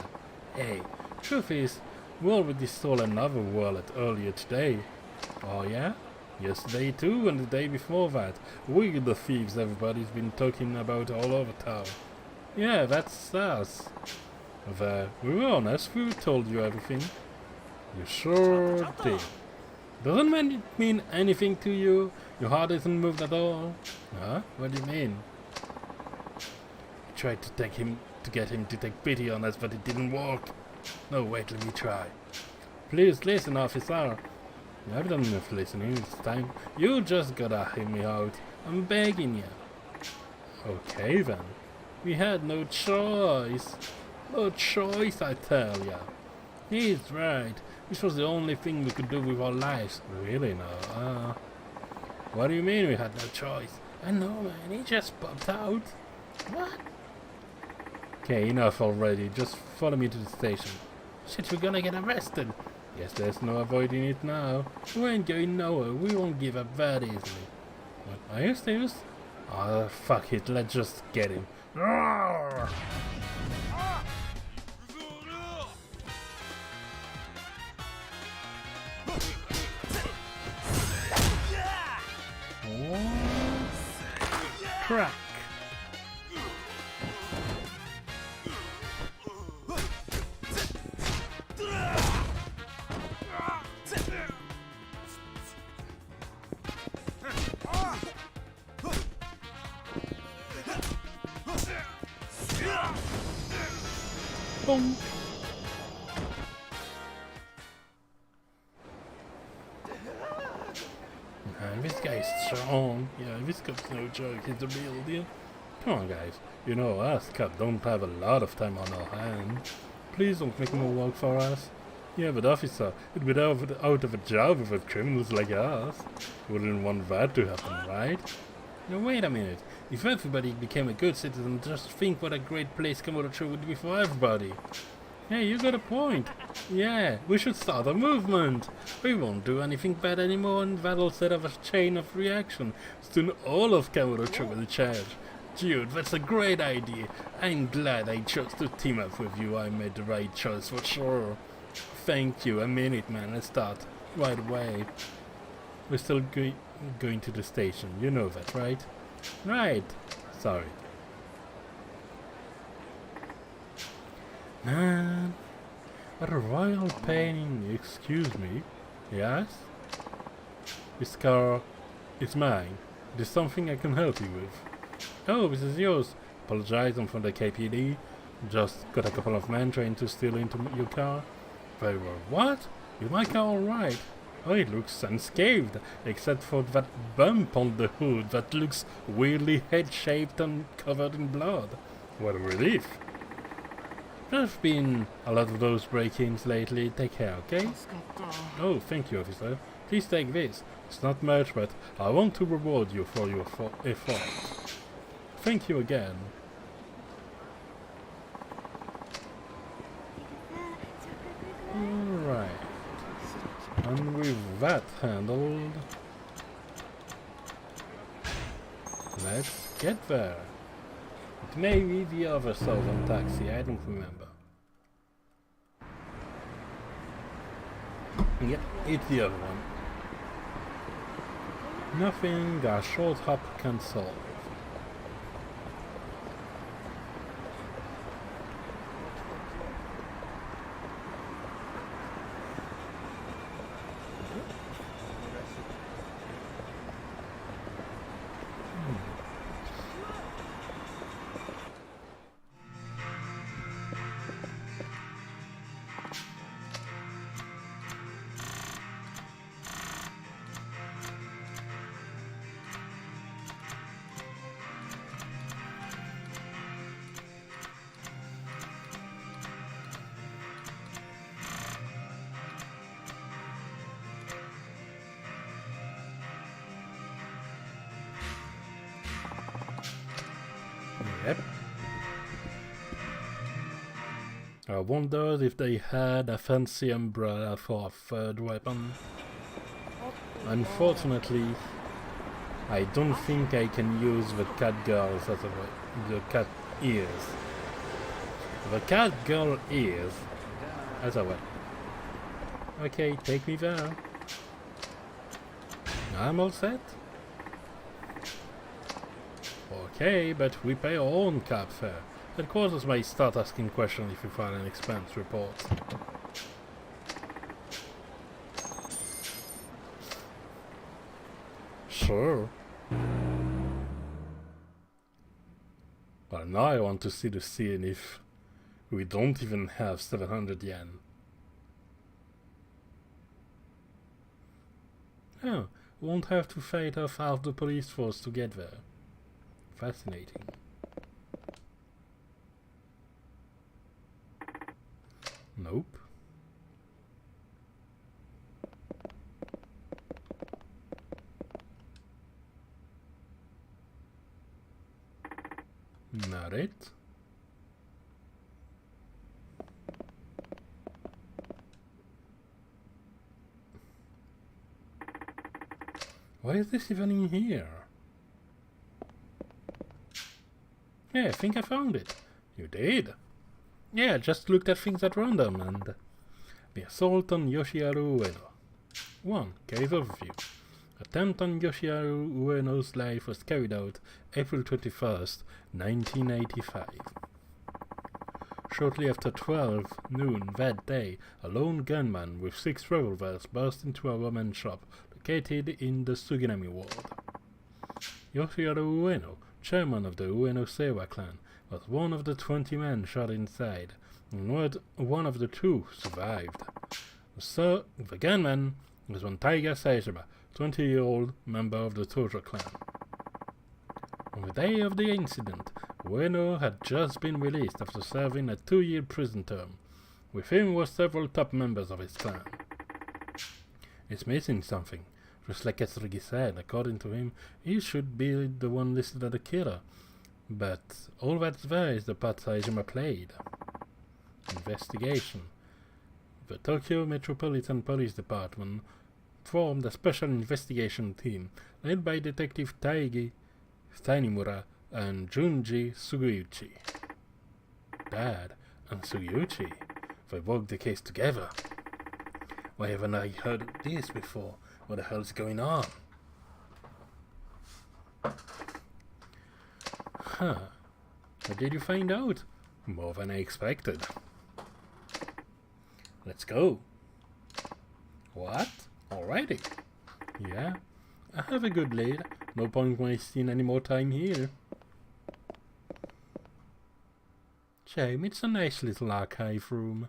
Hey, truth is, we already stole another wallet earlier today. Oh yeah? Yesterday too, and the day before that. We're the thieves everybody's been talking about all over town. Yeah, that's us. We were honest, we told you everything. You sure did. Doesn't it mean anything to you? Your heart isn't moved at all? Huh? What do you mean? I tried to get him to take pity on us, but it didn't work. No, wait, let me try. Please listen, officer. I've done enough listening this time. You just gotta hear me out. I'm begging you. Okay then. We had no choice. No choice, I tell ya. He's right. This was the only thing we could do with our lives. Really now? What do you mean we had no choice? I know, man. He just popped out. What? Okay, enough already. Just follow me to the station. Shit, we're gonna get arrested. Guess there's no avoiding it now. We ain't going nowhere. We won't give up that easily. What? Are you serious? Oh, fuck it. Let's just get him. Roar! Crack. Boom. This guy's strong. Yeah, this cup's no joke. He's a real deal. Come on, guys. You know us Cup don't have a lot of time on our hands. Please don't make more work for us. Yeah, but officer, it'd be out of a job with criminals like us. You wouldn't want that to happen, right? Now wait a minute. If everybody became a good citizen, just think what a great place Kamurocho would be for everybody. Hey, you got a point. Yeah, we should start a movement. We won't do anything bad anymore, and that'll set off a chain of reaction. Soon all of Kamurocho will change. Dude, that's a great idea. I'm glad I chose to team up with you. I made the right choice for sure. Thank you. I mean it, man. Let's start right away. We're still going to the station. You know that, right? Right. Sorry. Man, what a royal pain. Excuse me. Yes? This car is mine. There's something I can help you with. Oh, this is yours. Apologize, I'm from the KPD. Just got a couple of men trying to steal into your car. Very well. What? Is my car alright? Oh, it looks unscathed, except for that bump on the hood that looks weirdly head-shaped and covered in blood. What a relief. There's been a lot of those break-ins lately. Take care, okay? Oh, thank you, officer. Please take this. It's not much, but I want to reward you for your effort. Thank you again. Alright. And with that handled, let's get there. It may be the other southern taxi, I don't remember. Yep, it's the other one. Nothing a short hop can solve. Yep. I wondered if they had a fancy umbrella for a third weapon. Unfortunately, I don't think I can use the cat girls as the cat ears. The cat girl ears as a weapon. Okay, take me there. I'm all set. Okay, but we pay our own cab fare. Headquarters may start asking questions if we file an expense report. Sure. Well, now I want to see the scene if we don't even have 700 yen. Oh, won't have to fight off half the police force to get there. Fascinating. Nope. Not it. Why is this even in here? Yeah, I think I found it. You did? Yeah, I just looked at things at random and... The assault on Yoshiharu Ueno. 1. Case overview. Attempt on Yoshiharu Ueno's life was carried out April 21st, 1985. Shortly after 12 noon that day, a lone gunman with 6 revolvers burst into a ramen shop located in the Suginami ward. Yoshiharu Ueno, chairman of the Ueno Seiwa clan, was one of the 20 men shot inside, and one of the 2 survived. So, the gunman was one Taiga Saejima, 20-year-old member of the Tojo clan. On the day of the incident, Ueno had just been released after serving a 2-year prison term. With him were several top members of his clan. It's missing something. Just like Katsurugi said, according to him, he should be the one listed as the killer. But all that's there is the part Saejima played. Investigation. The Tokyo Metropolitan Police Department formed a special investigation team led by Detective Tanimura and Junji Sugiyuchi. Dad and Sugiyuchi, they worked the case together. Why haven't I heard of this before? What the hell's going on? Huh. What did you find out? More than I expected. Let's go. What? Alrighty. Yeah, I have a good lead. No point wasting any more time here. Shame, it's a nice little archive room.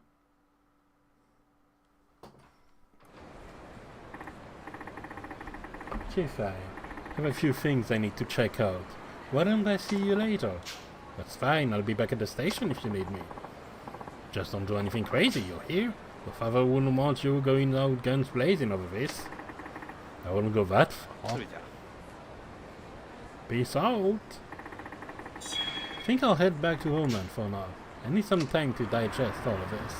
Okay, fine. I have a few things I need to check out. Why don't I see you later? That's fine, I'll be back at the station if you need me. Just don't do anything crazy, you hear? Your father wouldn't want you going out guns blazing over this. I wouldn't go that far. Peace out. I think I'll head back to Homeland for now. I need some time to digest all of this.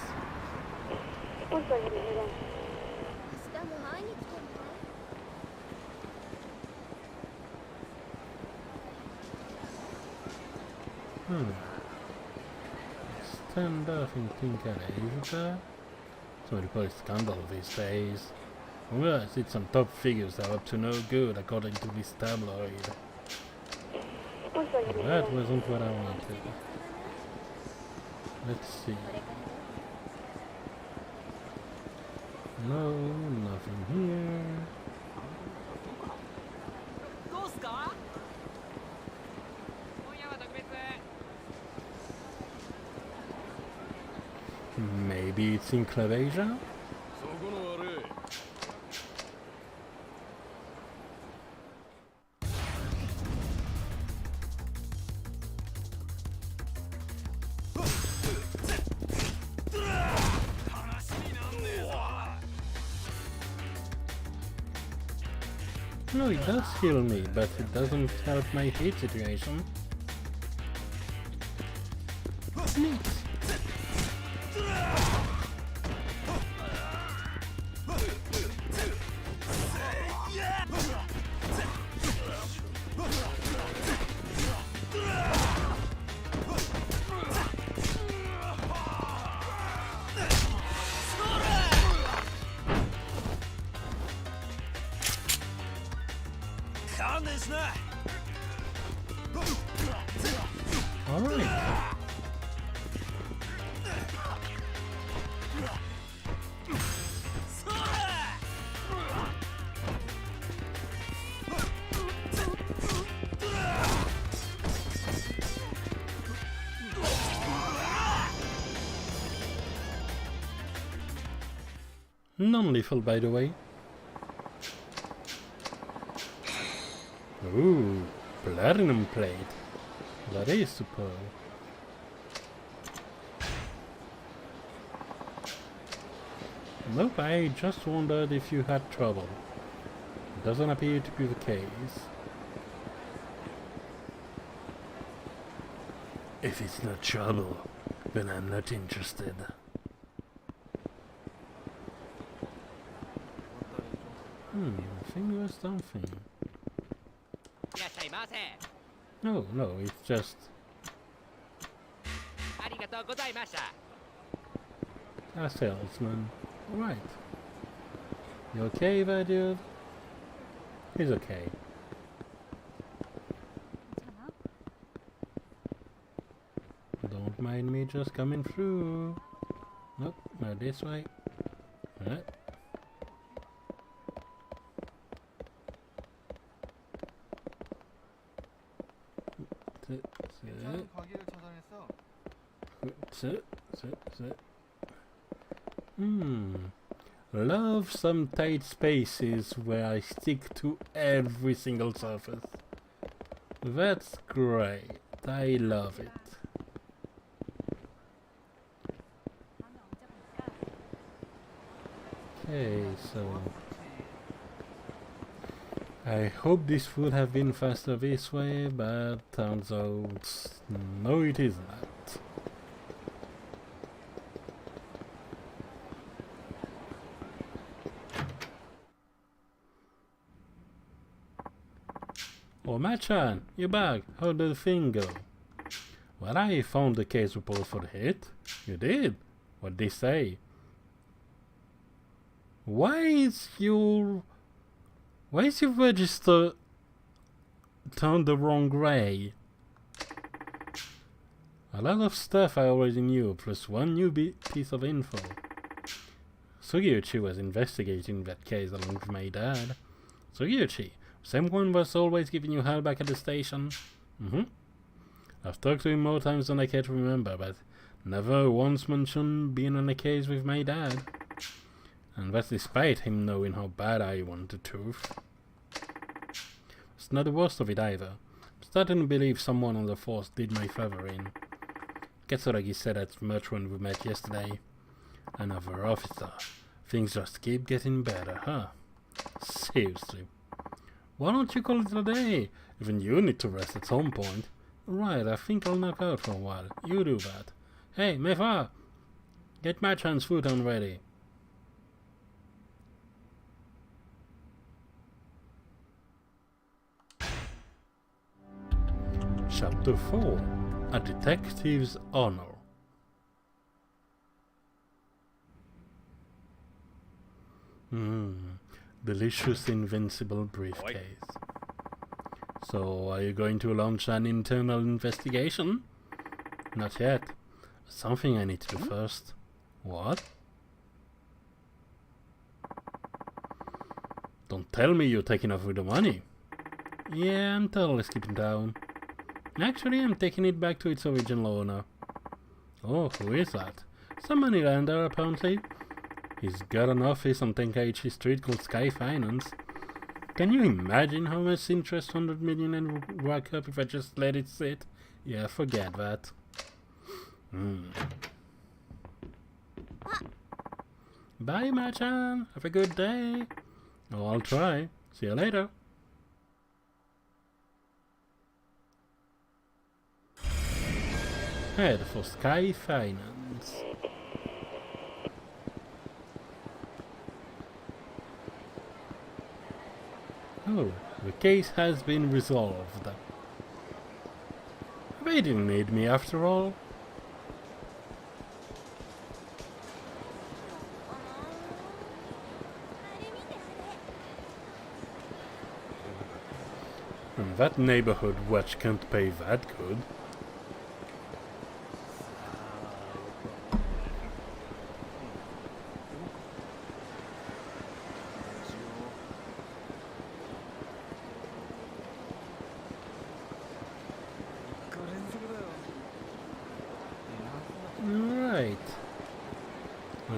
Stand off and think at Asia. Somebody put a scandal these days. Well, I see some top figures are up to no good according to this tabloid. That wasn't what I wanted. Let's see. No, nothing here. Maybe it's in Clavasia? No, it does heal me, but it doesn't help my heat situation. Neat. Alright. Non-lethal, by the way. Ooh, platinum plate. That is superb. Nope, I just wondered if you had trouble. Doesn't appear to be the case. If it's not trouble, then I'm not interested. I think there was something. No, no, it's just... a salesman. Right. You okay there, dude? He's okay. Don't mind me just coming through. Nope, not this way. Alright. Love some tight spaces where I stick to every single surface. That's great. I love it. Okay, so I hope this would have been faster this way, but turns out no, it is not. Oh, Machan, you're back. How did the thing go? Well, I found the case report for the hit. You did? What'd they say? Why is your register turned the wrong way? A lot of stuff I already knew, plus one new piece of info. Sugiuchi was investigating that case along with my dad. Sugiuchi, same one was always giving you hell back at the station? I've talked to him more times than I care to remember, but never once mentioned being on a case with my dad. And that's despite him knowing how bad I want the truth. It's not the worst of it either. I'm starting to believe someone on the force did my father in. Katsuragi said that much when we met yesterday. Another officer. Things just keep getting better, huh? Seriously. Why don't you call it a day? Even you need to rest at some point. Right, I think I'll knock out for a while. You do that. Hey, Mefa! Get Machan's futon ready. Chapter 4. A Detective's Honor. Delicious invincible briefcase. So, are you going to launch an internal investigation? Not yet. Something I need to do first. What? Don't tell me you're taking off with the money. Yeah, I'm totally skipping town. Actually, I'm taking it back to its original owner. Oh, who is that? Some moneylender, apparently. He's got an office on Tenkaichi Street called Sky Finance. Can you imagine how much interest 100 million would rack up if I just let it sit? Yeah, forget that. Bye, Machan. Have a good day. Oh, I'll try. See you later. Head for Sky Finance. Oh, the case has been resolved. They didn't need me after all. And that neighborhood watch can't pay that good.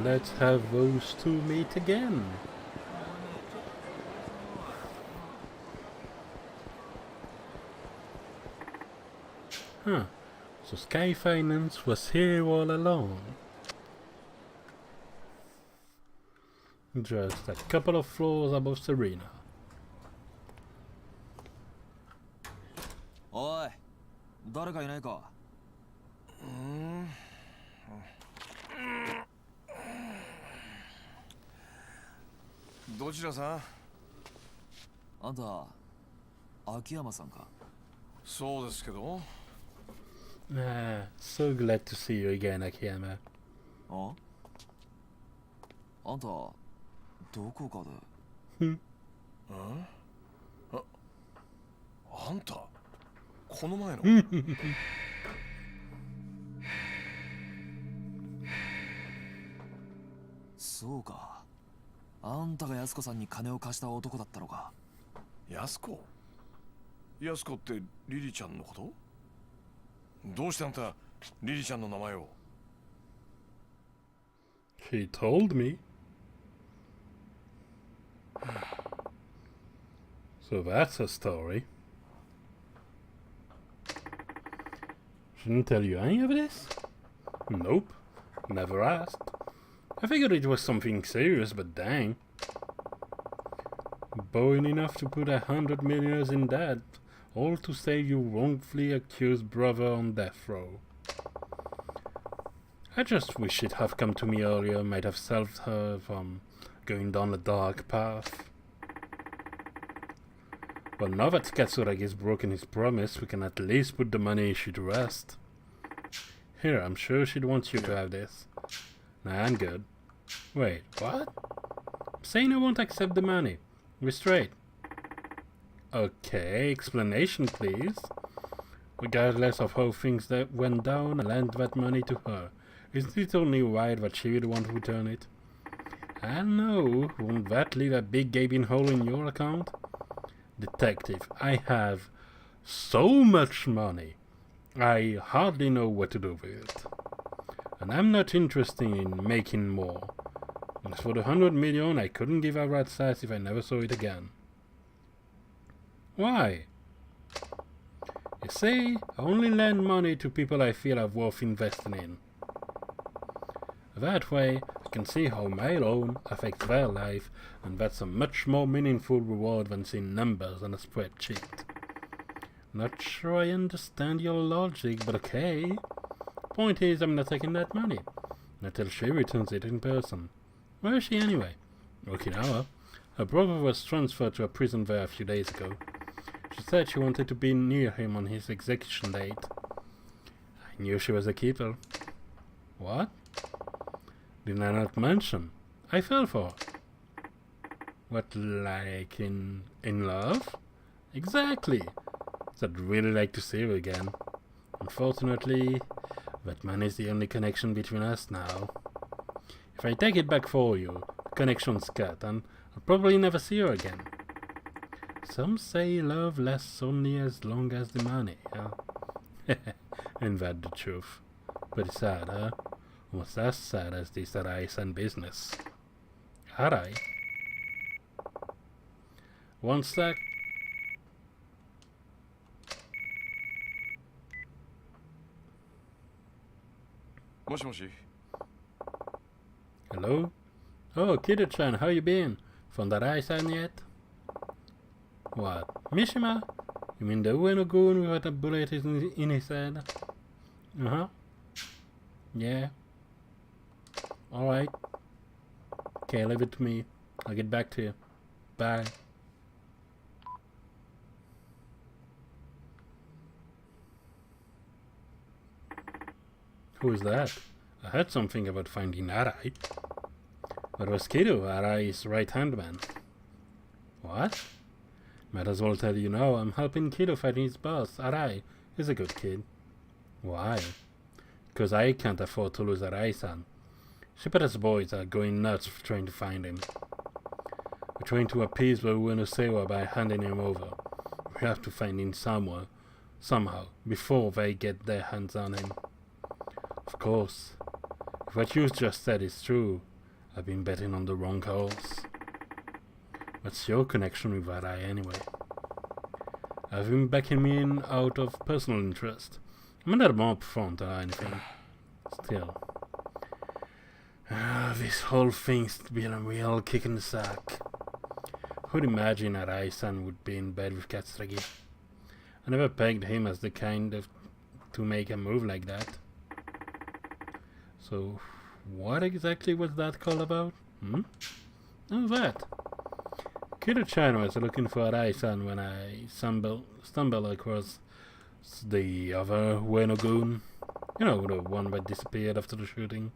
let's have those two meet again. Huh. So Sky Finance was here all along. Just a couple of floors above Serena. おい、誰かいないか。どちらさん？あんた、秋山さんか。そうですけど。Ah, so glad to see you again, Akiyama. あんた、どこかで。あんた、この前の。そうか。あんたが安子さんに金を貸した男だったのか。安子？安子ってリリちゃんのこと？どうしてあんたリリちゃんの名前を？ She told me. So that's a story. Shouldn't tell you any of this? Nope. Never asked. I figured it was something serious, but dang. Boring enough to put 100 million in debt, all to save your wrongfully accused brother on death row. I just wish she'd have come to me earlier, might have saved her from going down a dark path. Well, now that Katsuragi has broken his promise, we can at least put the money issue to rest. Here, I'm sure she'd want you to have this. Nah, I'm good. Wait, what? I'm saying I won't accept the money. We're straight. Okay, explanation please. Regardless of how things that went down, I lent that money to her. Isn't it only right that she would want to return it? I know, won't that leave a big gaping hole in your account? Detective, I have so much money. I hardly know what to do with it. And I'm not interested in making more. As for the 100 million, I couldn't give a rat's ass if I never saw it again. Why? You see, I only lend money to people I feel are worth investing in. That way, I can see how my loan affects their life, and that's a much more meaningful reward than seeing numbers on a spreadsheet. Not sure I understand your logic, but okay. Point is, I'm not taking that money until she returns it in person. Where is she anyway? Okinawa. Her brother was transferred to a prison there a few days ago. She said she wanted to be near him on his execution date. I knew she was a keeper. What? Did I not mention? I fell for her. What, like in love? Exactly. So I'd really like to see her again. Unfortunately, that man is the only connection between us now. If I take it back for you, the connection's cut, and I'll probably never see her again. Some say love lasts only as long as the money, huh? Ain't that the truth? Pretty sad, huh? Almost as sad as this Arai-san business. Arai? One sec. Moshi. Hello? Oh, Kido-chan, how you been? Found Arai-san yet? What? Mishima? You mean the Ueno-gun without a bullet in his head? Uh-huh. Yeah. Alright. Okay, leave it to me. I'll get back to you. Bye. Who is that? I heard something about finding Arai. But was Kido, Arai's right-hand man? What? Might as well tell you now, I'm helping Kido fight his boss, Arai. He's a good kid. Why? Because I can't afford to lose Arai-san. Shipper's boys are going nuts trying to find him. We're trying to appease the Ueno-sewa by handing him over. We have to find him somewhere, somehow, before they get their hands on him. Of course, if what you just said is true, I've been betting on the wrong horse. What's your connection with Arai anyway? I've been backing me in out of personal interest. I'm not a mob front or anything. Still. This whole thing's been a real kick in the sack. Who'd imagine Arai-san would be in bed with Katsuragi? I never pegged him as the kind of to make a move like that. So, what exactly was that call about? Oh, that. Kiryu-chan was looking for Arai-san when I stumbled across the other Ueno-gun. You know, the one that disappeared after the shooting.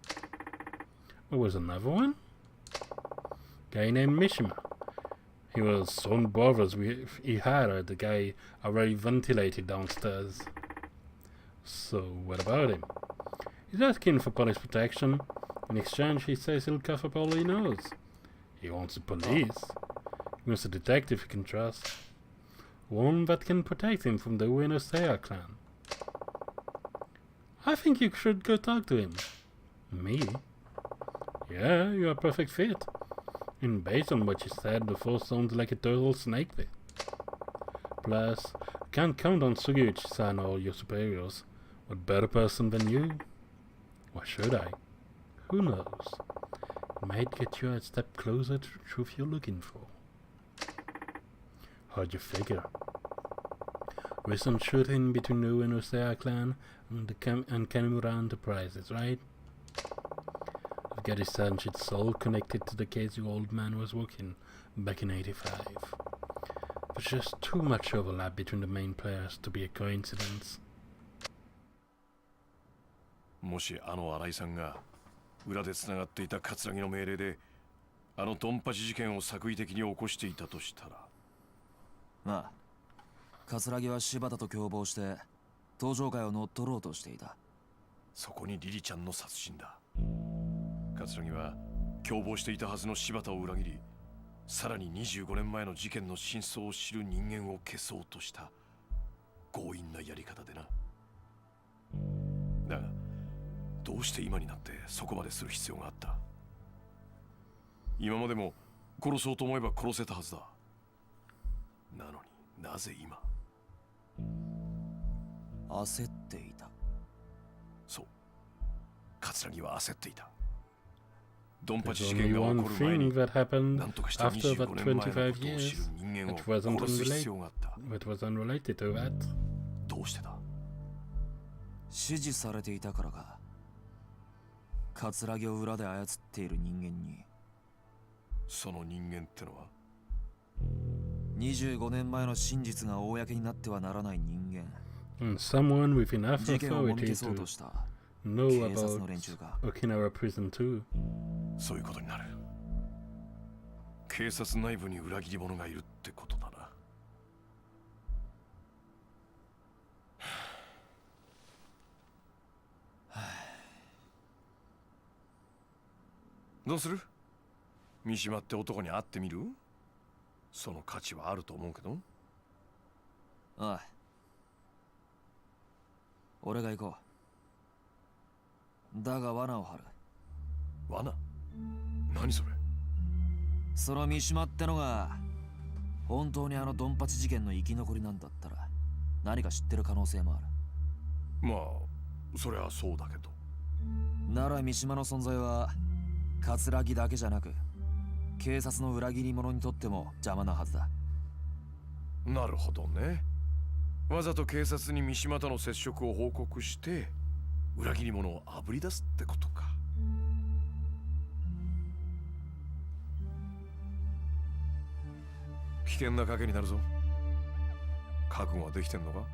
There was another one? Guy named Mishima. He was so bothered with Ihara, the guy already ventilated downstairs. So, what about him? He's asking for police protection. In exchange, he says he'll cough up all he knows. He wants the police. He wants a detective he can trust. One that can protect him from the Ueno clan. I think you should go talk to him. Me? Yeah, you're a perfect fit. And based on what you said, the force sounds like a total snake pit. Plus, I can't count on Sugiuchi-san or your superiors. What better person than you? Why should I? Who knows? It might get you a step closer to the truth you're looking for. How'd you figure? Recent shooting between the Ueno clan and the Tanimura Enterprises, right? I've got a sense it's all connected to the case your old man was working back in 85. There's just too much overlap between the main players to be a coincidence. もしあの新井さんが裏でつながっていた葛城の命令であのドンパチ事件を作為的に起こしていたとしたら、まあ葛城は柴田と共謀して登場会を乗っ取ろうとしていた。そこにリリちゃんの殺人だ。葛城は共謀していたはずの柴田を裏切り、さらに25年前の事件の真相を知る人間を消そうとした強引なやり方でな。だがどうして今になってそこまでする必要があった？今までも殺そうと思えば殺せたはずだ。なのになぜ今？焦っていた。そう、葛城は焦っていた。ドンパチ There's 事 only 件が起 one こる前 thing に that happened 何とかして after 25 that 年前のことを 25知る years 人間 that を wasn't 殺す必要があった。 that was unrelated to that. どうしてだ？指示されていたからか。葛城を裏で操っている人間に。その人間ってのは25年前の真実が公になってはならない人間。And someone with enough 事件をもみ authority 消そうと to した know 警察の about 連中か。 Okinawa prison too. そういうことになる。警察内部に裏切り者がいるってことだな。どうする？三島って男に会ってみる？その価値はあると思うけど。ああ、俺が行こう。だが罠を張る。罠？何それ？その三島ってのが本当にあのドンパチ事件の生き残りなんだったら何か知ってる可能性もある。まあそりゃそうだけど。なら三島の存在は葛城だけじゃなく警察の裏切り者にとっても邪魔なはずだ。なるほどね。わざと警察に三島との接触を報告して裏切り者をあぶり出すってことか。危険な賭けになるぞ。覚悟はできてんのか？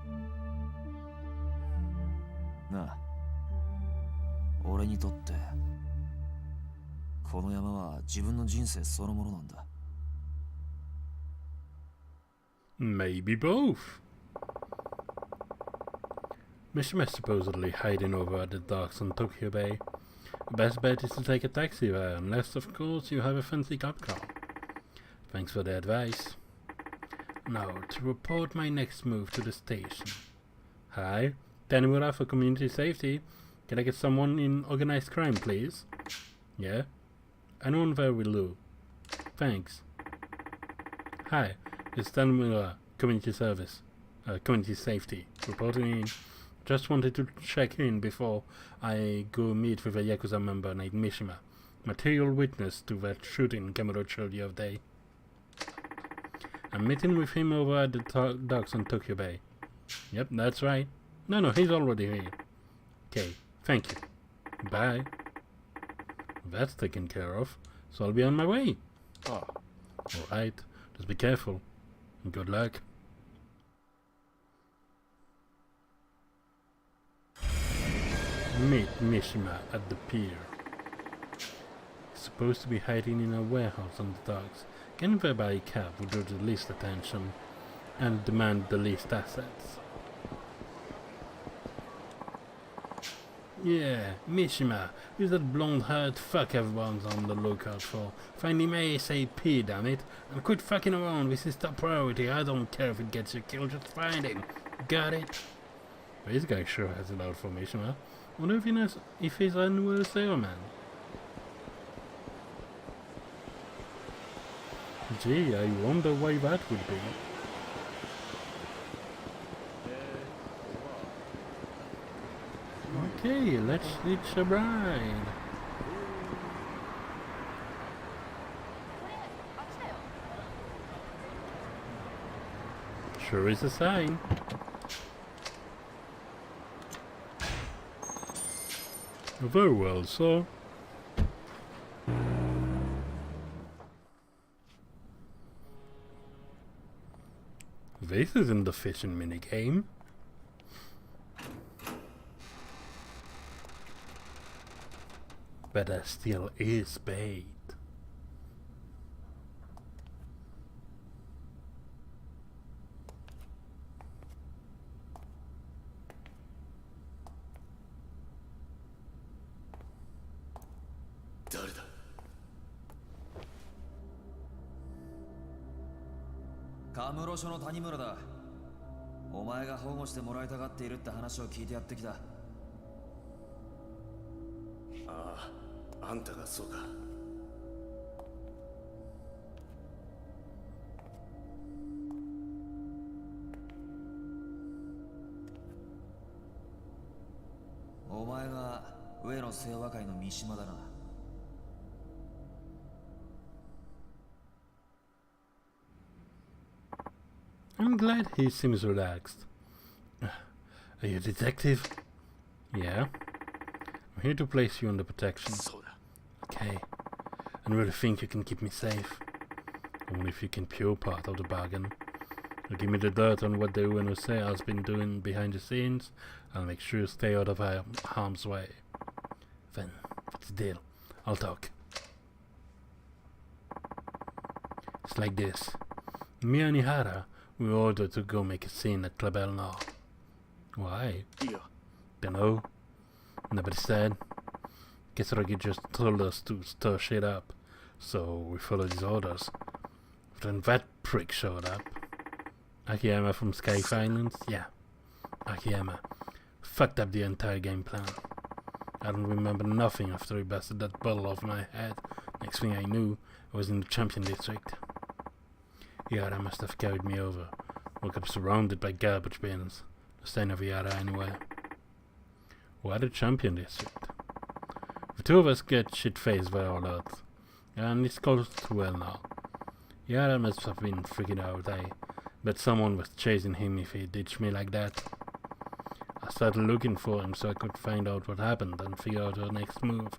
なあ、俺にとってこの山は自分の人生そのものなんだ。Maybe both. Mishima is supposedly hiding over at the docks on Tokyo Bay. The best bet is to take a taxi there, unless of course you have a fancy cop car. Thanks for the advice. Now, to report my next move to the station. Hi, Tanimura for community safety. Can I get someone in organized crime, please? Yeah? Anyone there will do. Thanks. Hi, it's Tanimura, Community Service. Community Safety. Reporting in. Just wanted to check in before I go meet with a Yakuza member named Mishima. Material witness to that shooting Kamuro showed the other day. I'm meeting with him over at the docks on Tokyo Bay. Yep, that's right. No, he's already here. Okay, thank you. Bye. That's taken care of, so I'll be on my way. Ah, Alright, just be careful. And good luck. Meet Mishima at the pier. He's supposed to be hiding in a warehouse on the docks. Getting there by cab would draw the least attention and demand the least assets. Yeah, Mishima, who's that blonde-haired fuck everyone's on the lookout for? Find him ASAP, damn it, and quit fucking around. This is top priority. I don't care if it gets you killed, just find him. Got it? This guy sure has it out for Mishima. Wonder if he knows if he's a new sailorman. Gee, I wonder why that would be. Okay, let's hitch a ride. Sure is a sign. Very well, sir. This isn't the fishing minigame. But there still is bait.カムロ署の谷村だ。お前が保護してもらいたがっているって話を聞いてやってきた。ああ、あんたがそうか。お前が上野清和会の三島だな。I'm glad he seems relaxed. Are you a detective? Yeah. I'm here to place you under protection. Okay. And really think you can keep me safe. Only if you can pure part of the bargain. You give me the dirt on what the UNOC has been doing behind the scenes. I'll make sure you stay out of harm's way. Then, what's the deal? I'll talk. It's like this. Me and Ihara, we were ordered to go make a scene at Club El Nor. Why? Yeah. Dunno. Nobody said. Guess Rogi just told us to stir shit up. So we followed his orders. Then that prick showed up. Akiyama from Sky Finance? Yeah. Akiyama. Fucked up the entire game plan. I don't remember nothing after he busted that bottle off my head. Next thing I knew, I was in the Champion District. Yara must have carried me over. Woke up surrounded by garbage bins. The sign of Yara anyway. Why the Champion District? The two of us get shit-faced by all odds. And it's close to well now. Yara must have been freaking out. I bet someone was chasing him if he ditched me like that. I started looking for him so I could find out what happened and figure out our next move.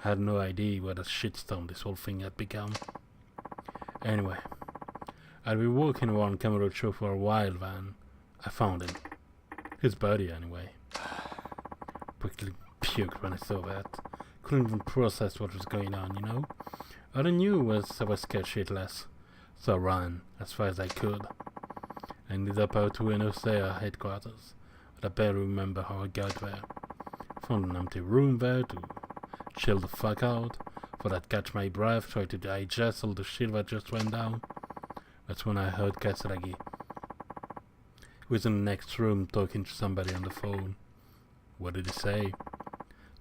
I had no idea what a shitstorm this whole thing had become. Anyway. I'd been walking around Kamurocho for a while when I found him. His body, anyway. Quickly puked when I saw that. Couldn't even process what was going on, you know? All I knew was I was scared shitless. So I ran as far as I could. I ended up out to Inosea headquarters, but I barely remember how I got there. Found an empty room there to chill the fuck out. Thought I'd catch my breath, try to digest all the shit that just went down. That's when I heard Kasaragi. He was in the next room talking to somebody on the phone. What did he say?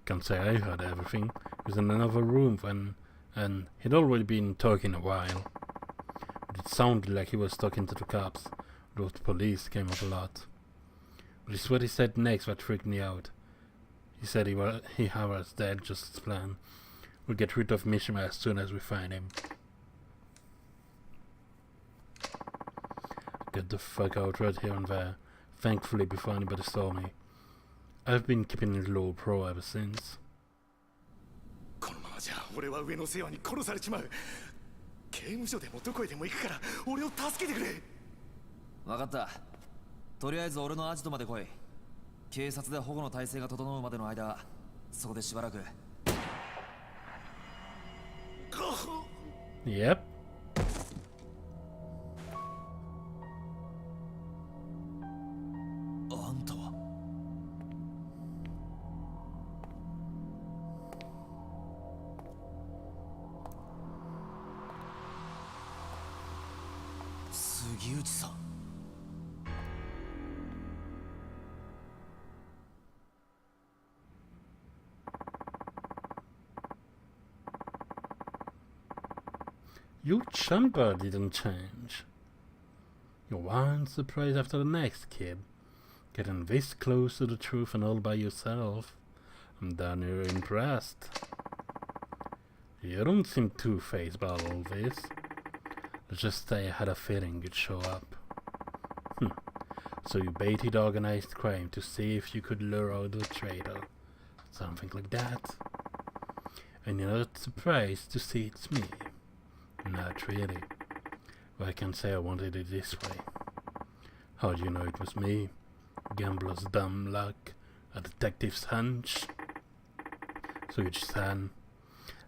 Can't say I heard everything. He was in another room when and he'd already been talking a while. But it sounded like he was talking to the cops, though the police came up a lot. But it's what he said next that freaked me out. He said he was dead, just as planned. We'll get rid of Mishima as soon as we find him. Get the fuck out right here and there, thankfully before anybody saw me. I've been keeping it low pro ever since. このままじゃ俺は上の世話に殺されちまう。刑務所でもどこへでも行くから俺を助けてくれ。分かった。とりあえず俺のアジトまで来い。警察で保護の体制が整うまでの間、そこでしばらく。Yep. Your chamber didn't change. You're one surprise after the next, kid. Getting this close to the truth and all by yourself. I'm darn near impressed. You don't seem too phased by all this. Let's just say I had a feeling you'd show up. So you baited organized crime to see if you could lure out the traitor. Something like that. And you're not surprised to see it's me. Not really. But I can say I wanted it this way. How do you know it was me? Gambler's dumb luck? A detective's hunch? Suichi-san,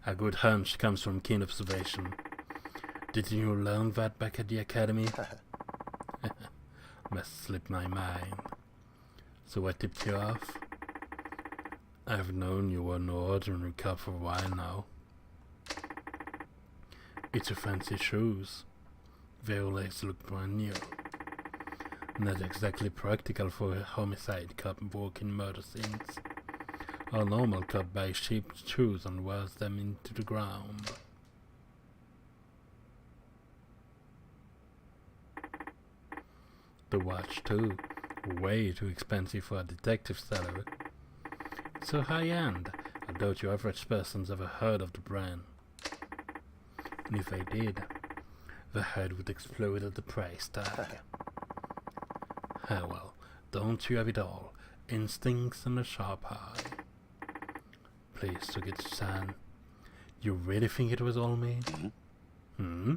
a good hunch comes from keen observation. Didn't you learn that back at the academy? Must slip my mind. So what tipped you off? I've known you were no ordinary cop for a while now. It's your fancy shoes. They always look brand new. Not exactly practical for a homicide cop walking murder scenes. A normal cop buys cheap shoes and wears them into the ground. The watch too. Way too expensive for a detective salary. So high-end, I doubt your average person's ever heard of the brand. And if they did, the head would explode at the price tag. Ah well, don't you have it all? Instincts and a sharp eye. Please, Sugichi-san, you really think it was all me? You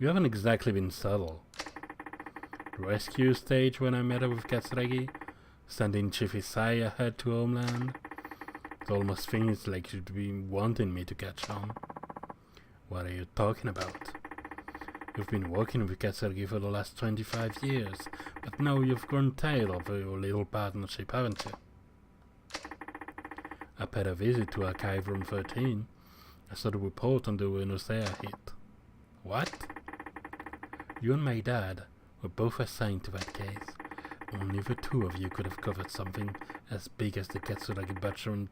haven't exactly been subtle. The rescue stage when I met up with Katsuragi, sending Chief Isai ahead to Homeland, it almost feels like you'd be wanting me to catch on. What are you talking about? You've been working with Katsuragi for the last 25 years, but now you've grown tired of your little partnership, haven't you? I paid a visit to Archive Room 13. I saw the report on the Buenos Aires hit. What? You and my dad were both assigned to that case. Only the two of you could have covered something as big as the Katsuragi butchering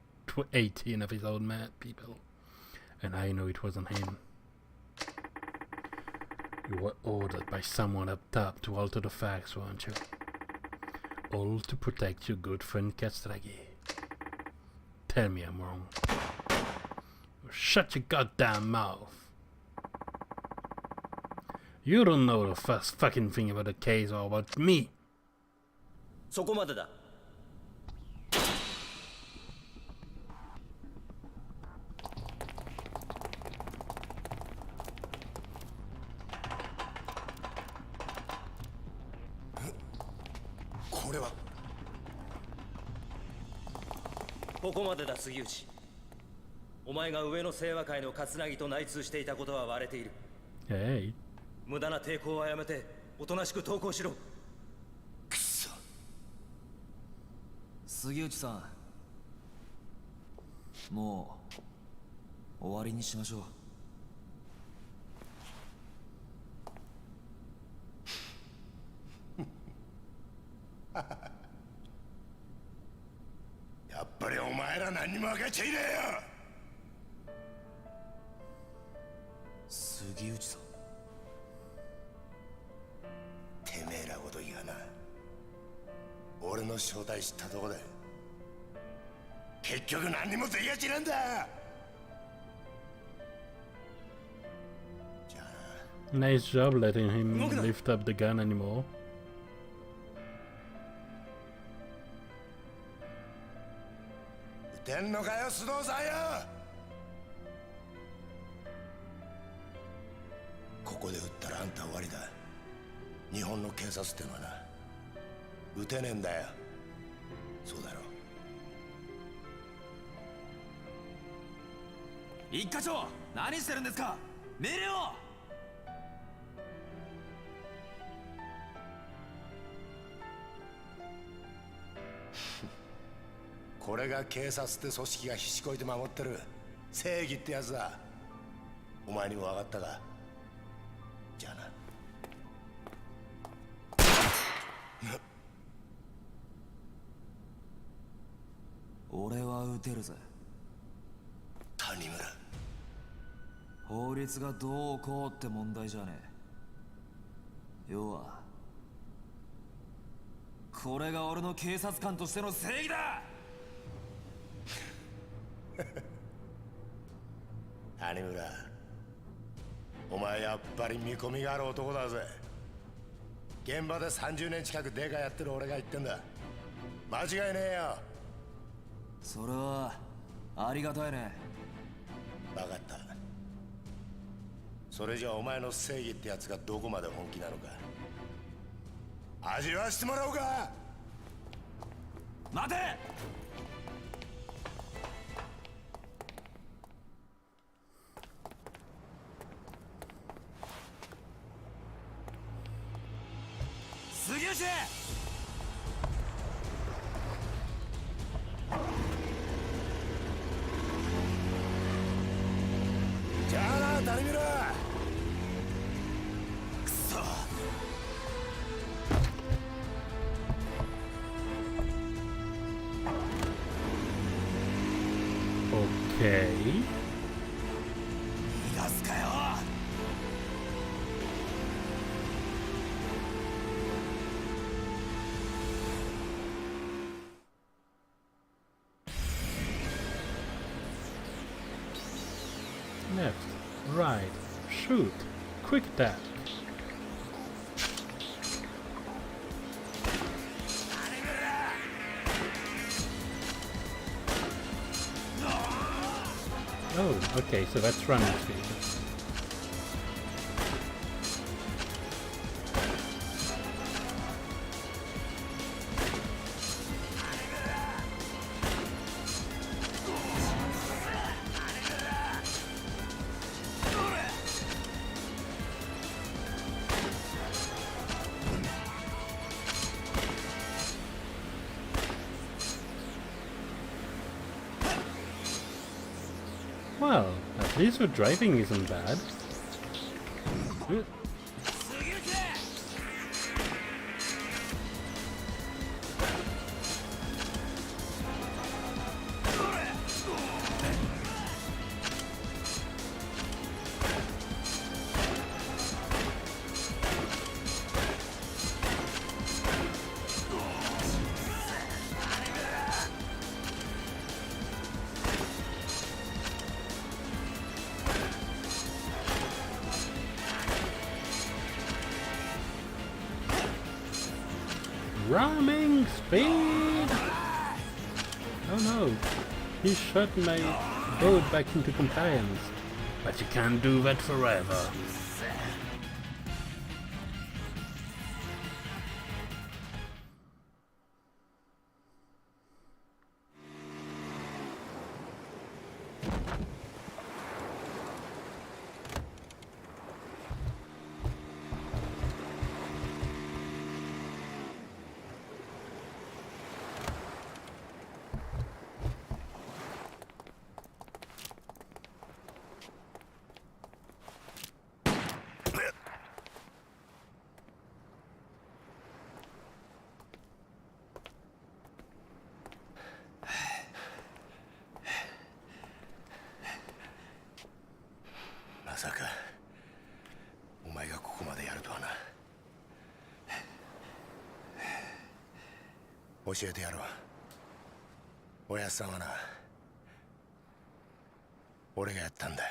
18 of his own mad people. And I know it wasn't him. You were ordered by someone up top to alter the facts, weren't you? All to protect your good friend Katsuragi. Tell me I'm wrong. Shut your goddamn mouth. You don't know the first fucking thing about the case or about me. そこまでだ。これはここまでだ杉内。お前が上の清和会の桂木と内通していたことは割れている。Hey. 無駄な抵抗はやめておとなしく投降しろ。くそ。杉内さん、もう終わりにしましょう。やっぱりお前ら何も分かっちゃいねえよ。杉内さん。てめえらごときがな、俺の正体知ったとこで結局何にもできやしなんだ。じゃあ Nice job letting him lift up the gun anymore. 撃てんのかよ、須藤さんよ。ここで撃ったらあんた終わりだ。日本の警察ってのはな、撃てねえんだよ。そうだろ。一課長、何してるんですか。命令を。これが警察って組織がひしこいて守ってる正義ってやつだ。お前にも分かったか。じゃあな。俺は撃てるぜ。谷村。法律がどうこうって問題じゃねえ。要はこれが俺の警察官としての正義だ。谷村、お前やっぱり見込みがある男だぜ。現場で30年近くデカやってる俺が言ってんだ。間違いねえよ。それはありがたいね。分かった。それじゃあお前の正義ってやつがどこまで本気なのか味わわしてもらおうか。待て。杉内。じゃあな、谷村。くそ。Okay. 逃がすかよ。Left, right, shoot, quick attack. Oh, okay, so that's running speed. Well, at least your driving isn't bad. Ramming speed! Oh no, he shot my boat back into compliance. But you can't do that forever. 教えてやろう。おやっさんはな、俺がやったんだよ。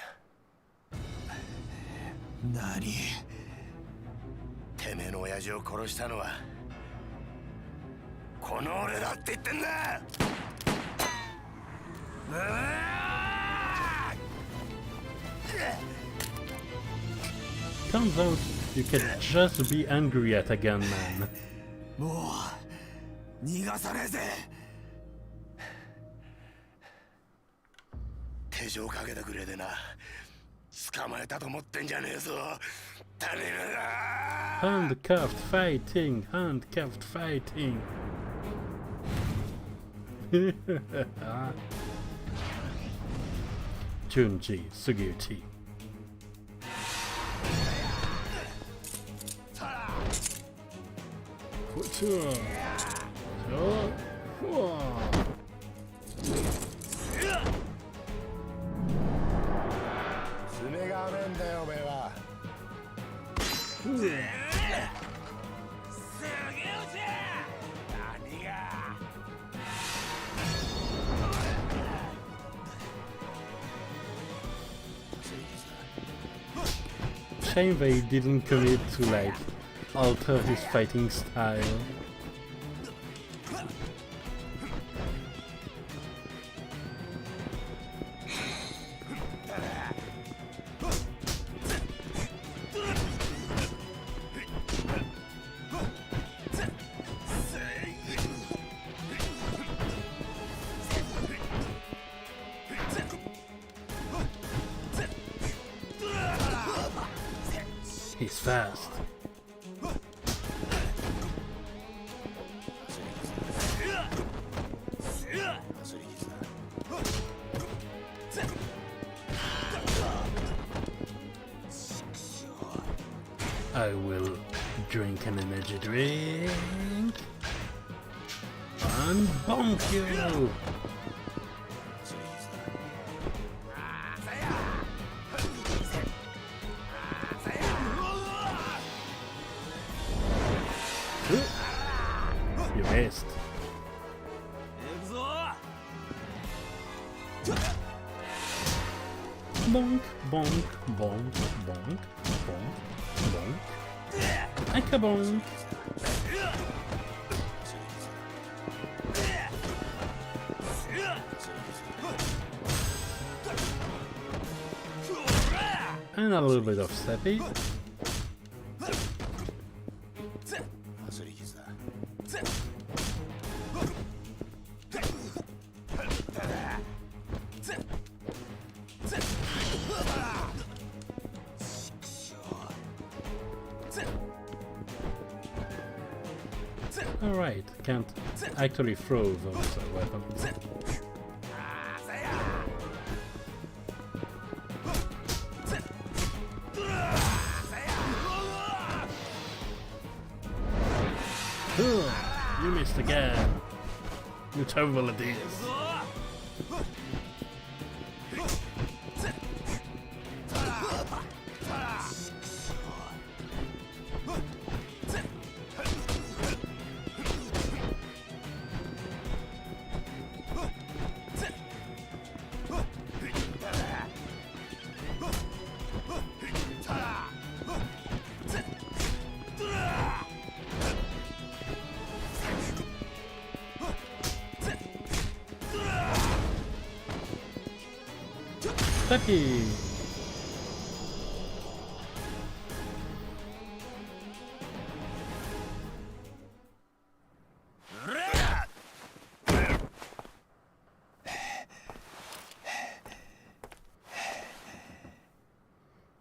何？てめえの親父を殺したのはこの俺だって言ってんだ。Turns out you can just be angry at a gunman. もう逃がさねえぜ。手錠かけてくれでな、捕まえたと思ってんじゃねえぞ、種村。 Handcuffed fighting, handcuffed fighting. Junji Suguchi. Oh. 爪が甘えんだよおめえは。何が。Shame they didn't commit to like alter his fighting style. He's fast. I will drink an energy drink and bonk you. You missed. Bonk, bonk, bonk, bonk, bonk, bonk. Aka bonk. And a little bit of steppy. Alright, can't actually throw those weapons. You missed again. You're terrible at this. Stucky.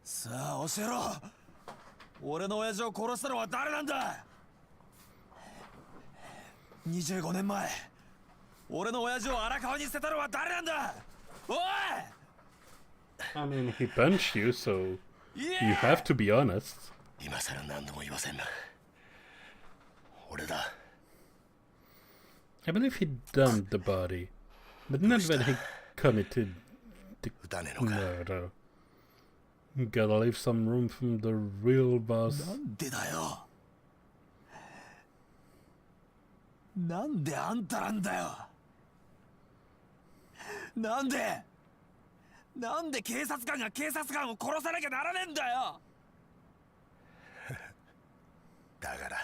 Sa, 教えろ。俺の親父を殺したのは誰なんだ。25年前、俺の親父を荒川に捨てたのは誰なんだ。おい。I mean, he punched you, so you have to be honest. 今さら何度も言わせんな。俺だ。I believe he dumped the body, but not when he committed the 撃たねえのか。 murder. Gotta leave some room from the real boss. なんでだよ。なんであんたなんだよ。なんで警察官が警察官を殺さなきゃならねえんだよ。だから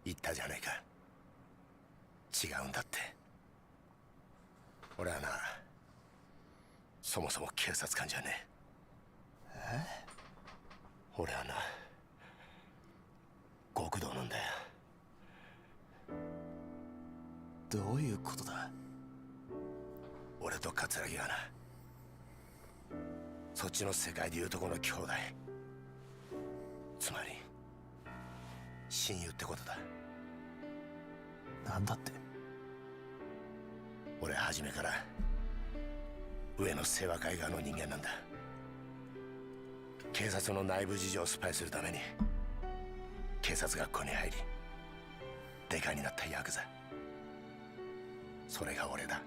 言ったじゃねえか、違うんだって。俺はな、そもそも警察官じゃねえ。俺はな、極道なんだよ。どういうことだ。俺と桂木はな、そっちの世界でいうとこの兄弟、つまり親友ってことだ。なんだって。俺は初めから上の清和会側の人間なんだ。警察の内部事情をスパイするために警察学校に入りデカになったヤクザ、それが俺だ。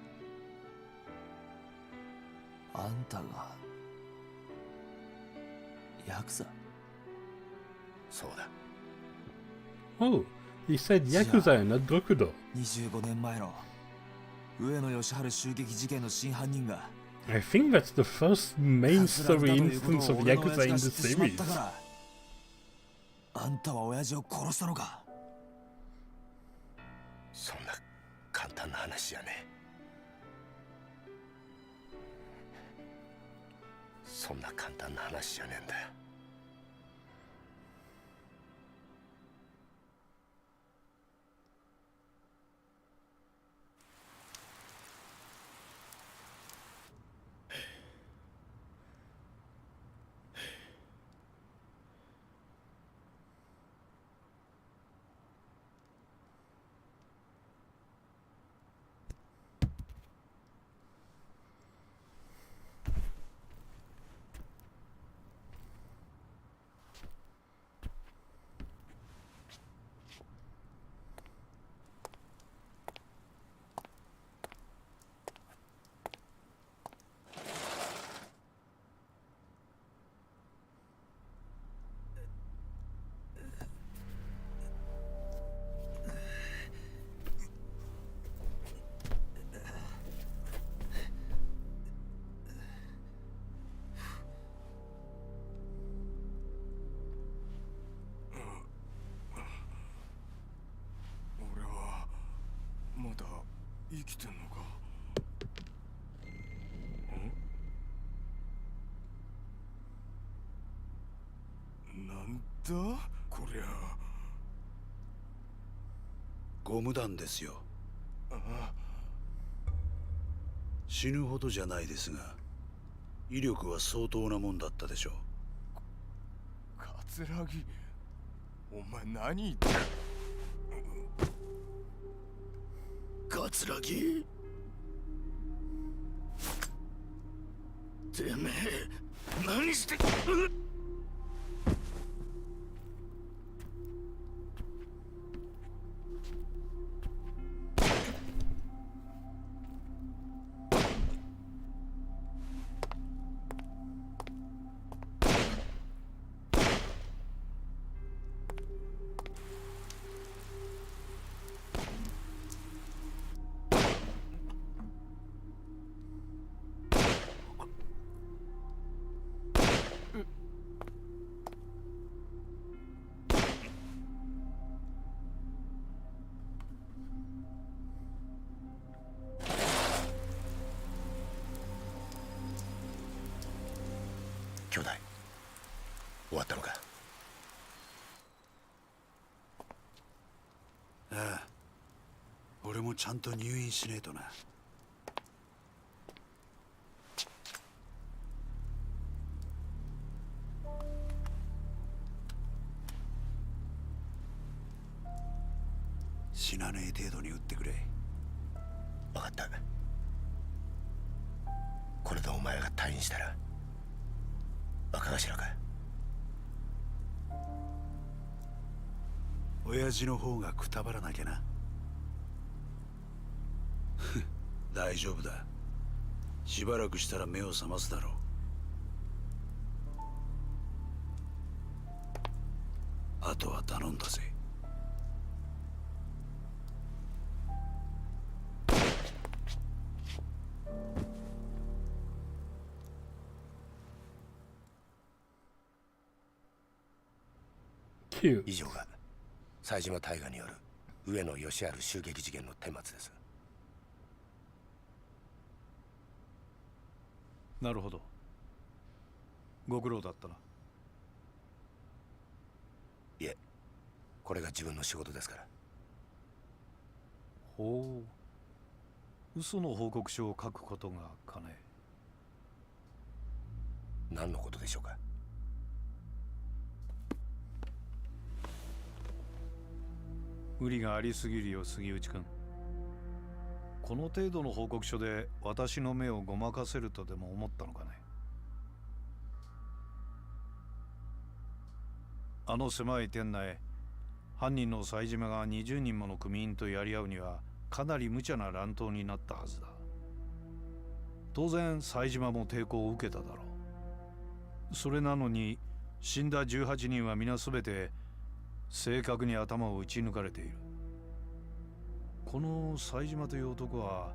あんたがヤクザ。そうだ。 Oh, he said Yakuza and not Dokudo. 25年前の上野義治襲撃事件の真犯人が I think that's the first main story instance of Yakuza in the series. あんたは親父を殺したのか。そんな簡単な話じゃねえ。そんな簡単な話じゃねえんだよ。まだ生きてんのか。なんだこりゃ。ゴム弾ですよ。死ぬほどじゃないですが威力は相当なもんだったでしょう。桂木、お前何言って。桂木、てめえ何して。兄弟、終わったのか。ああ、俺もちゃんと入院しねえとな。死なねえ程度に撃ってくれ。分かった。これでお前が退院したら若頭か。親父の方がくたばらなきゃな。大丈夫だ。しばらくしたら目を覚ますだろう。あとは頼んだぜ。Cute. 以上が冴島大河による上野義治襲撃事件の顛末です。なるほど。ご苦労だったな。いえ、これが自分の仕事ですから。ほう。嘘の報告書を書くことがかね。何のことでしょうか。無理がありすぎるよ、杉内君。この程度の報告書で私の目をごまかせるとでも思ったのかね。あの狭い店内、犯人の冴島が20人もの組員とやり合うにはかなり無茶な乱闘になったはずだ。当然冴島も抵抗を受けただろう。それなのに死んだ18人は皆全て正確に頭を撃ち抜かれている。この冴島という男は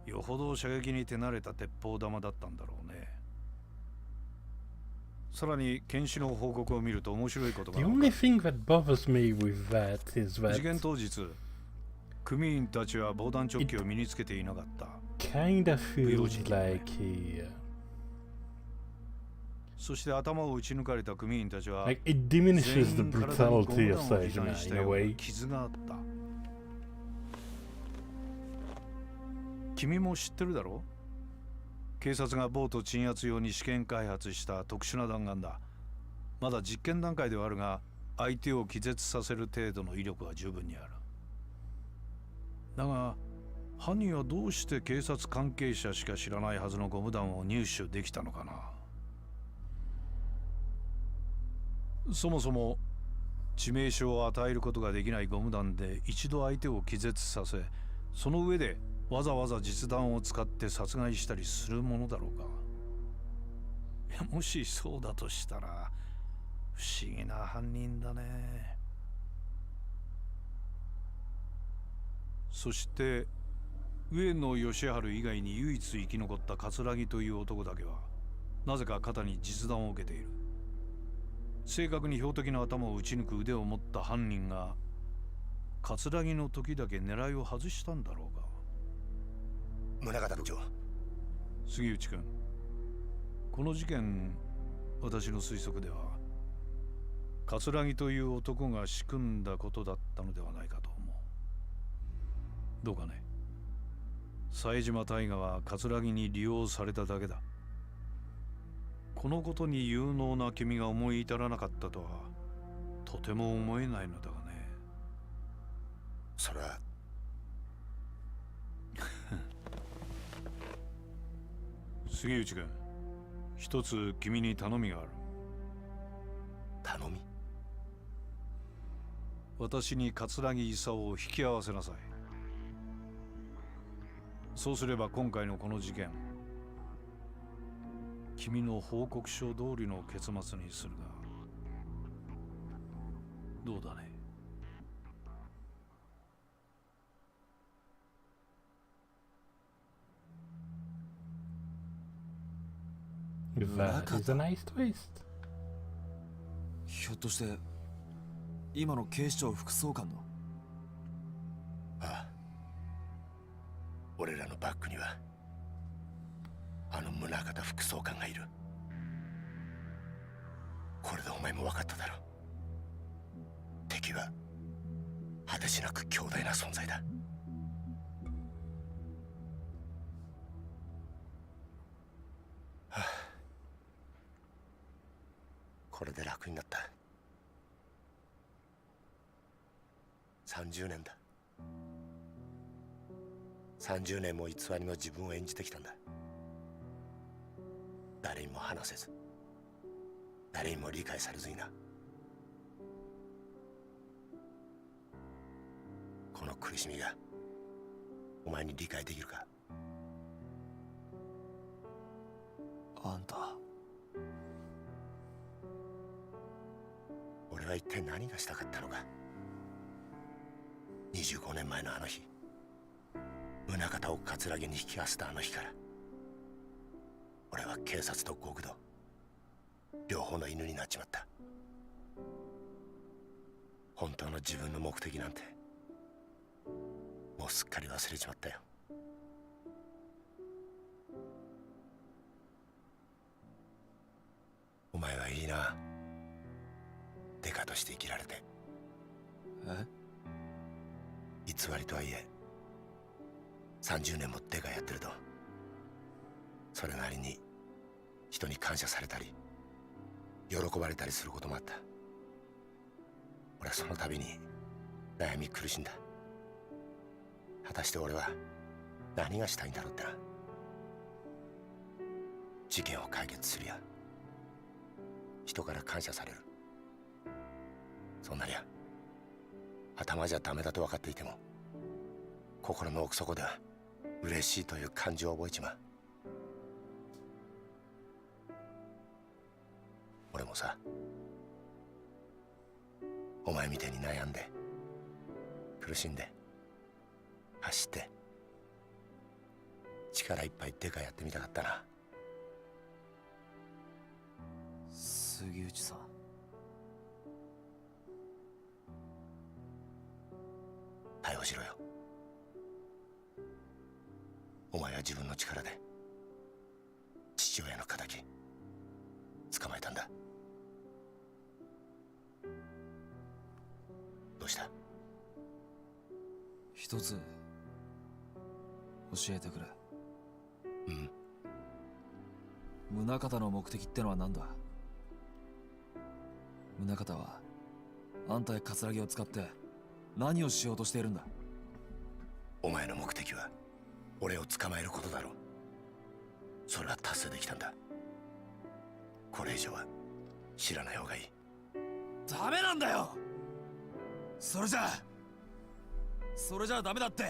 よほど射撃に手慣れた鉄砲玉だったんだろうね。さらに検視の報告を見ると面白いことが The 分か only る。 thing that bothers me with that is 事 that 件当日組員たちは防弾チョッキを身につけていなかった。 kinda feels like he, そして頭を撃ち抜かれた組員たちは like it diminishes 全 the 員体に brutality ゴ of ム弾を被 Saejima 弾した in a ような way. 傷があった。君も知ってるだろう。警察がボート鎮圧用に試験開発した特殊な弾丸だ。まだ実験段階ではあるが、相手を気絶させる程度の威力は十分にある。だが犯人はどうして警察関係者しか知らないはずのゴム弾を入手できたのかな。そもそも致命傷を与えることができないゴム弾で一度相手を気絶させ、その上でわざわざ実弾を使って殺害したりするものだろうか。いや、もしそうだとしたら不思議な犯人だね。そして上野義治以外に唯一生き残った桂木という男だけはなぜか肩に実弾を受けている。正確に標的の頭を撃ち抜く腕を持った犯人が桂木の時だけ狙いを外したんだろうか。宗像部長、杉内君、この事件、私の推測では桂木という男が仕組んだことだったのではないかと思う。どうかね。冴島大河は桂木に利用されただけだ。このことに有能な君が思い至らなかったとはとても思えないのだがね。それは杉内君、一つ君に頼みがある。頼み？私に桂木勲を引き合わせなさい。そうすれば今回のこの事件、君の報告書通りの結末にするがどうだね。That is a nice twist. ひょっとして今の警視庁副総監の。ああ、俺らのバックにはあの宗像副総監がいる。これでお前も分かっただろう。敵は果てしなく強大な存在だ。はあ、これで楽になった。30年だ。30年も偽りの自分を演じてきたんだ。誰にも話せず、誰にも理解されずにな。この苦しみがお前に理解できるか？あんた、俺は一体何がしたかったのか。25年前のあの日、宗像を桂木に引き合わせたあの日から、俺は警察と極道両方の犬になっちまった。本当の自分の目的なんてもうすっかり忘れちまったよ。お前はいいな、デカとして生きられて。偽りとはいえ30年もデカやってると、それなりに人に感謝されたり喜ばれたりすることもあった。俺はその度に悩み苦しんだ。果たして俺は何がしたいんだろうってな。事件を解決するや人から感謝される、そんなにゃ頭じゃダメだと分かっていても心の奥底では嬉しいという感情を覚えちまう。俺もさ、お前みたいに悩んで苦しんで走って力いっぱいデカやってみたかったな。杉内さん、逮捕しろよ。お前は自分の力で父親の敵捕まえたんだ。どうした？一つ教えてくれ。宗方の目的ってのは何だ？宗方はあんたや葛を使って何をしようとしているんだ？お前の目的は俺を捕まえることだろう。それは達成できたんだ。これ以上は知らない方がいい。ダメなんだよ。それじゃダメだって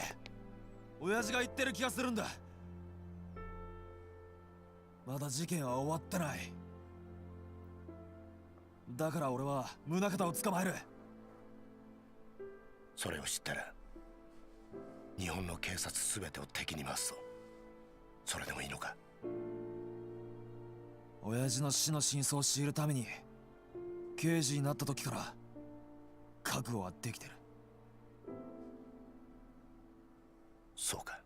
親父が言ってる気がするんだ。まだ事件は終わってない。だから俺は宗方を捕まえる。それを知ったら日本の警察全てを敵に回すぞ。それでもいいのか？親父の死の真相を知るために刑事になった時から覚悟はできてる。そうか。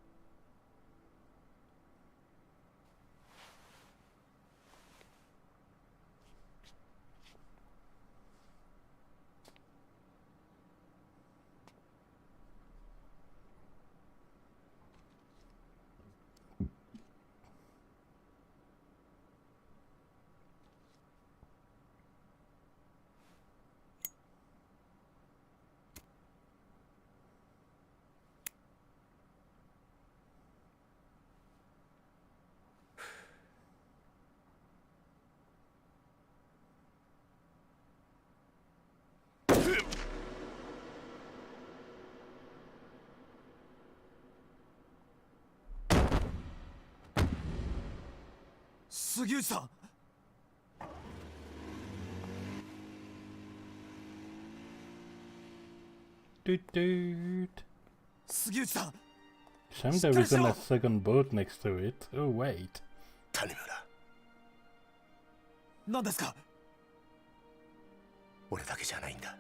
杉内さん。杉内さん。Shame there isn't a second boat next to it. Oh wait. 谷村、何ですか？俺だけじゃないんだ。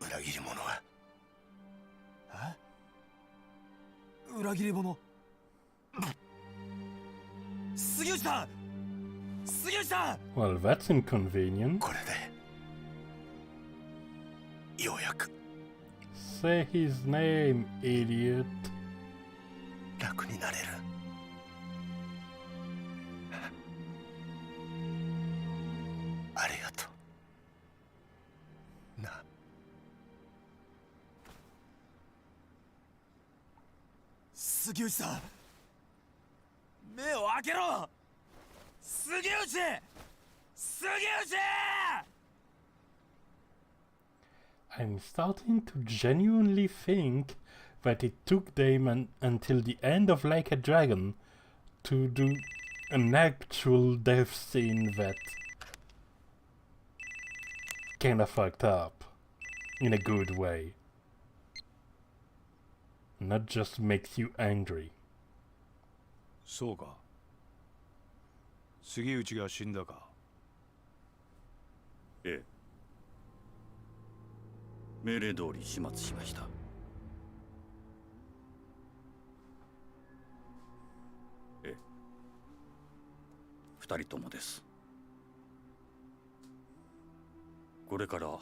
裏切り者は。裏切り者。杉内さん。杉内さん。Well, that's inconvenient. これでようやく Say his name, idiot. 楽になれる。ありがとうな。杉内さん、目を開けろ。杉内。杉内。I'm starting to genuinely think that it took them until the end of Like a Dragon to do an actual death scene that kinda fucked up in a good way. Not just makes you angry. そうか。杉内が死んだか。ええ。命令通り始末しました。ええ、二人ともです。これから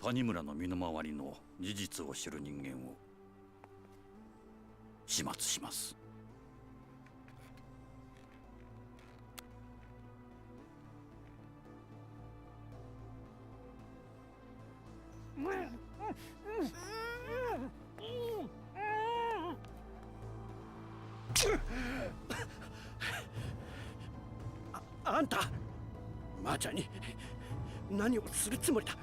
谷村の身の回りの事実を知る人間を始末します。あんた、マーちゃんに何をするつもりだ。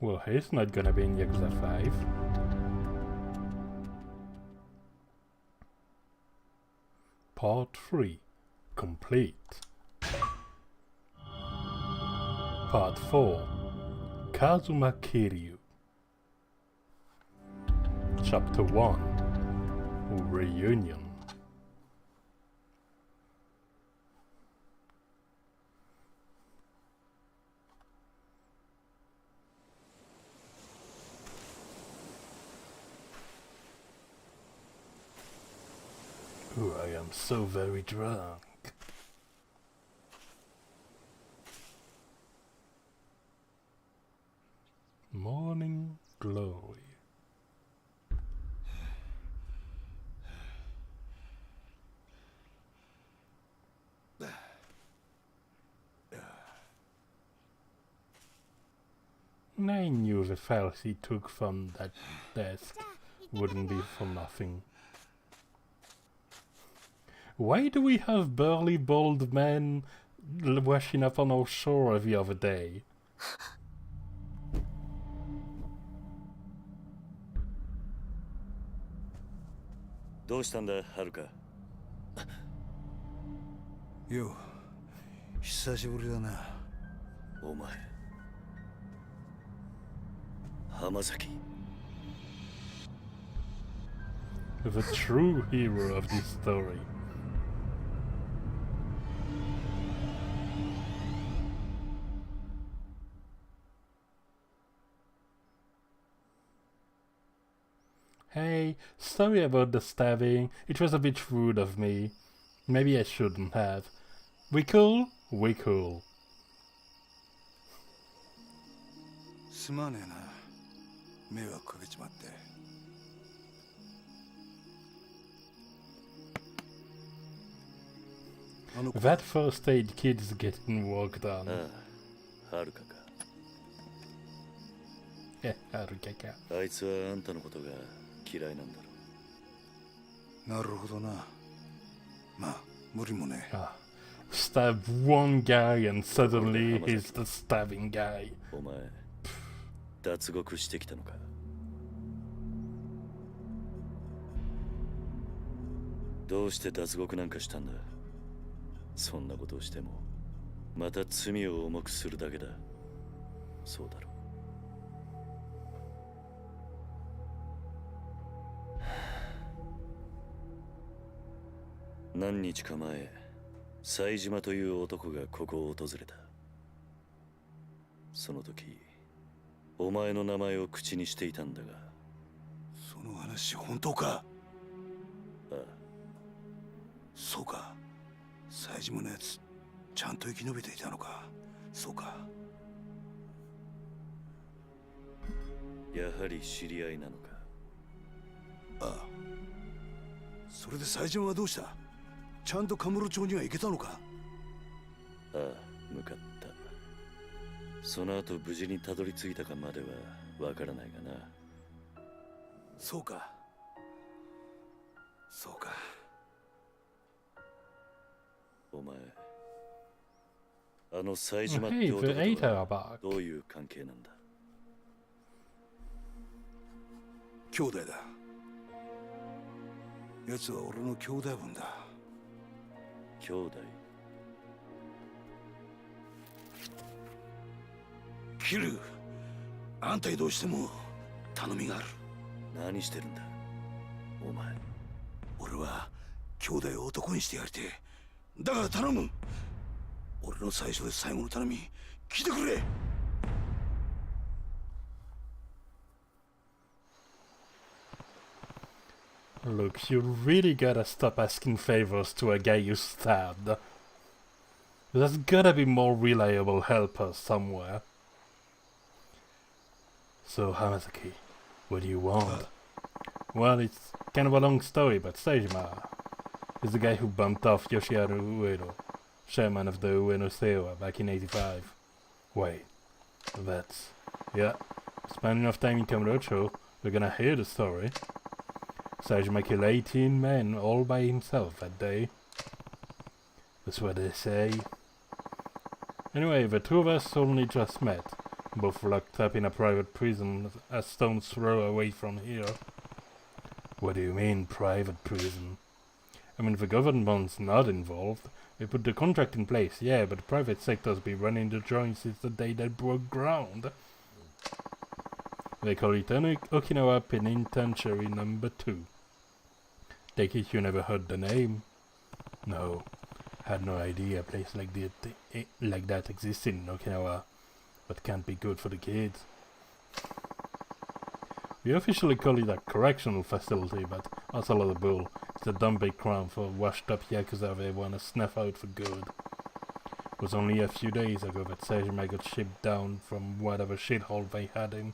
Well, he's not gonna be in Yakuza 5. Part 3 complete. Part 4 Kazuma Kiryu. Chapter 1 Reunion. Oh, I am so very drunk. Morning glory. I knew the files he took from that desk wouldn't be for nothing. Why do we have burly bald men washing up on our shore every other day? どうしたんだ、はるか。よう、久しぶりだな。お前、浜崎。The true hero of this story. Hey, sorry about the stabbing. It was a bit rude of me. Maybe I shouldn't have. We cool? We cool. すまねえな。迷惑かけちまって。That first aid kit is getting worked on. ああ、はるかか。はるかか。あいつはあんたのことが嫌いなんだろ。なるほどな。まあ、無理もね。Stab one guy and suddenly he's the stabbing guy. お前、脱獄してきたのか。どうして脱獄なんかしたんだ。そんなことをしてもまた罪を重くするだけだ。そうだろう。何日か前、冴島という男がここを訪れた。その時お前の名前を口にしていたんだが。その話本当か。ああ、そうか。冴島のやつちゃんと生き延びていたのか。そうか。やはり知り合いなのか。ああ。それで冴島はどうした。ちゃんとカムロ町には行けたのか。ああ、向かった。その後無事にたどり着いたかまではわからないがな。そうか。そうか。お前、あの冴島って男とはどういう関係なんだ。兄弟だ。奴は俺の兄弟分だ。兄弟？キル、あんたにどうしても頼みがある。何してるんだ。お前。俺は兄弟を男にしてやりてえ。だから頼む。俺の最初で最後の頼み聞いてくれ。Look, you really gotta stop asking favors to a guy you stabbed. There's gotta be more reliable helpers somewhere. So, Hamasaki, what do you want? Well, it's kind of a long story, but Seijima is the guy who bumped off Yoshiharu Ueno, chairman of the Ueno Seiwa back in '85. Wait, that's... yeah, spend enough time in Kamurocho, we're gonna hear the story. Seijima killed 18 men all by himself that day. That's what they say. Anyway, the two of us only just met, both locked up in a private prison a stone's throw away from here. What do you mean, private prison? I mean, the government's not involved. They put the contract in place, yeah, but the private sector's been running the joint since the day they broke ground. They call it Okinawa Penitentiary number 2. Take it you never heard the name? No, had no idea a place like that existed in Okinawa, but can't be good for the kids. We officially call it a correctional facility, but that's a lot of bull. It's a dumb big crown for washed up Yakuza they wanna snuff out for good. It was only a few days ago that Seijima got shipped down from whatever shithole they had him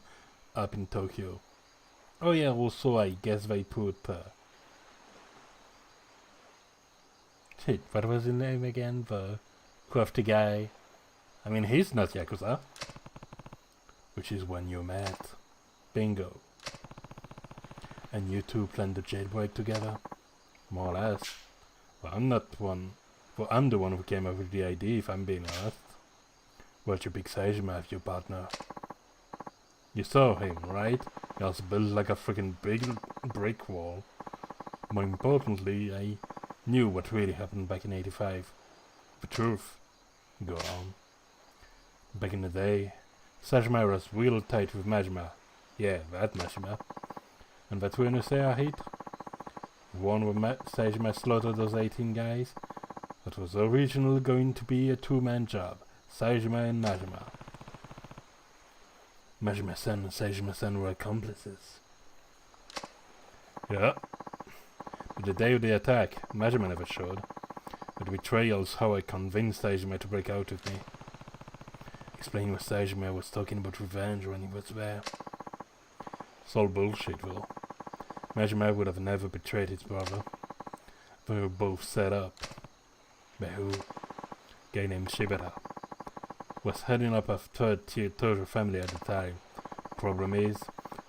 up in Tokyo. Oh yeah, also I guess they put... shit, what was his name again? The crafty guy. I mean, he's not Yakuza. Which is when you met. Bingo. And you two planned the jailbreak together? More or less. Well, I'm not one... well, I'm the one who came up with the idea, if I'm being honest. Where's your big Seijima of your partner? You saw him, right? He was built like a freaking big brick wall. More importantly, I knew what really happened back in '85. The truth. Go on. Back in the day, Seijima was real tight with Majima. Yeah, that Majima. And that Ueno Seiwa hit? The one where Seijima slaughtered those 18 guys? That was originally going to be a two-man job. Seijima and Majima. Majima-san and Seijima-san were accomplices. Yeah. But the day of the attack, Majima never showed. The betrayal's how I convinced Seijima to break out with me. Explaining what Seijima was talking about revenge when he was there. It's all bullshit, though. Majima would have never betrayed his brother. They were both set up. By who? A guy named Shibata. Was heading up a third-tier Tojo family at the time. Problem is,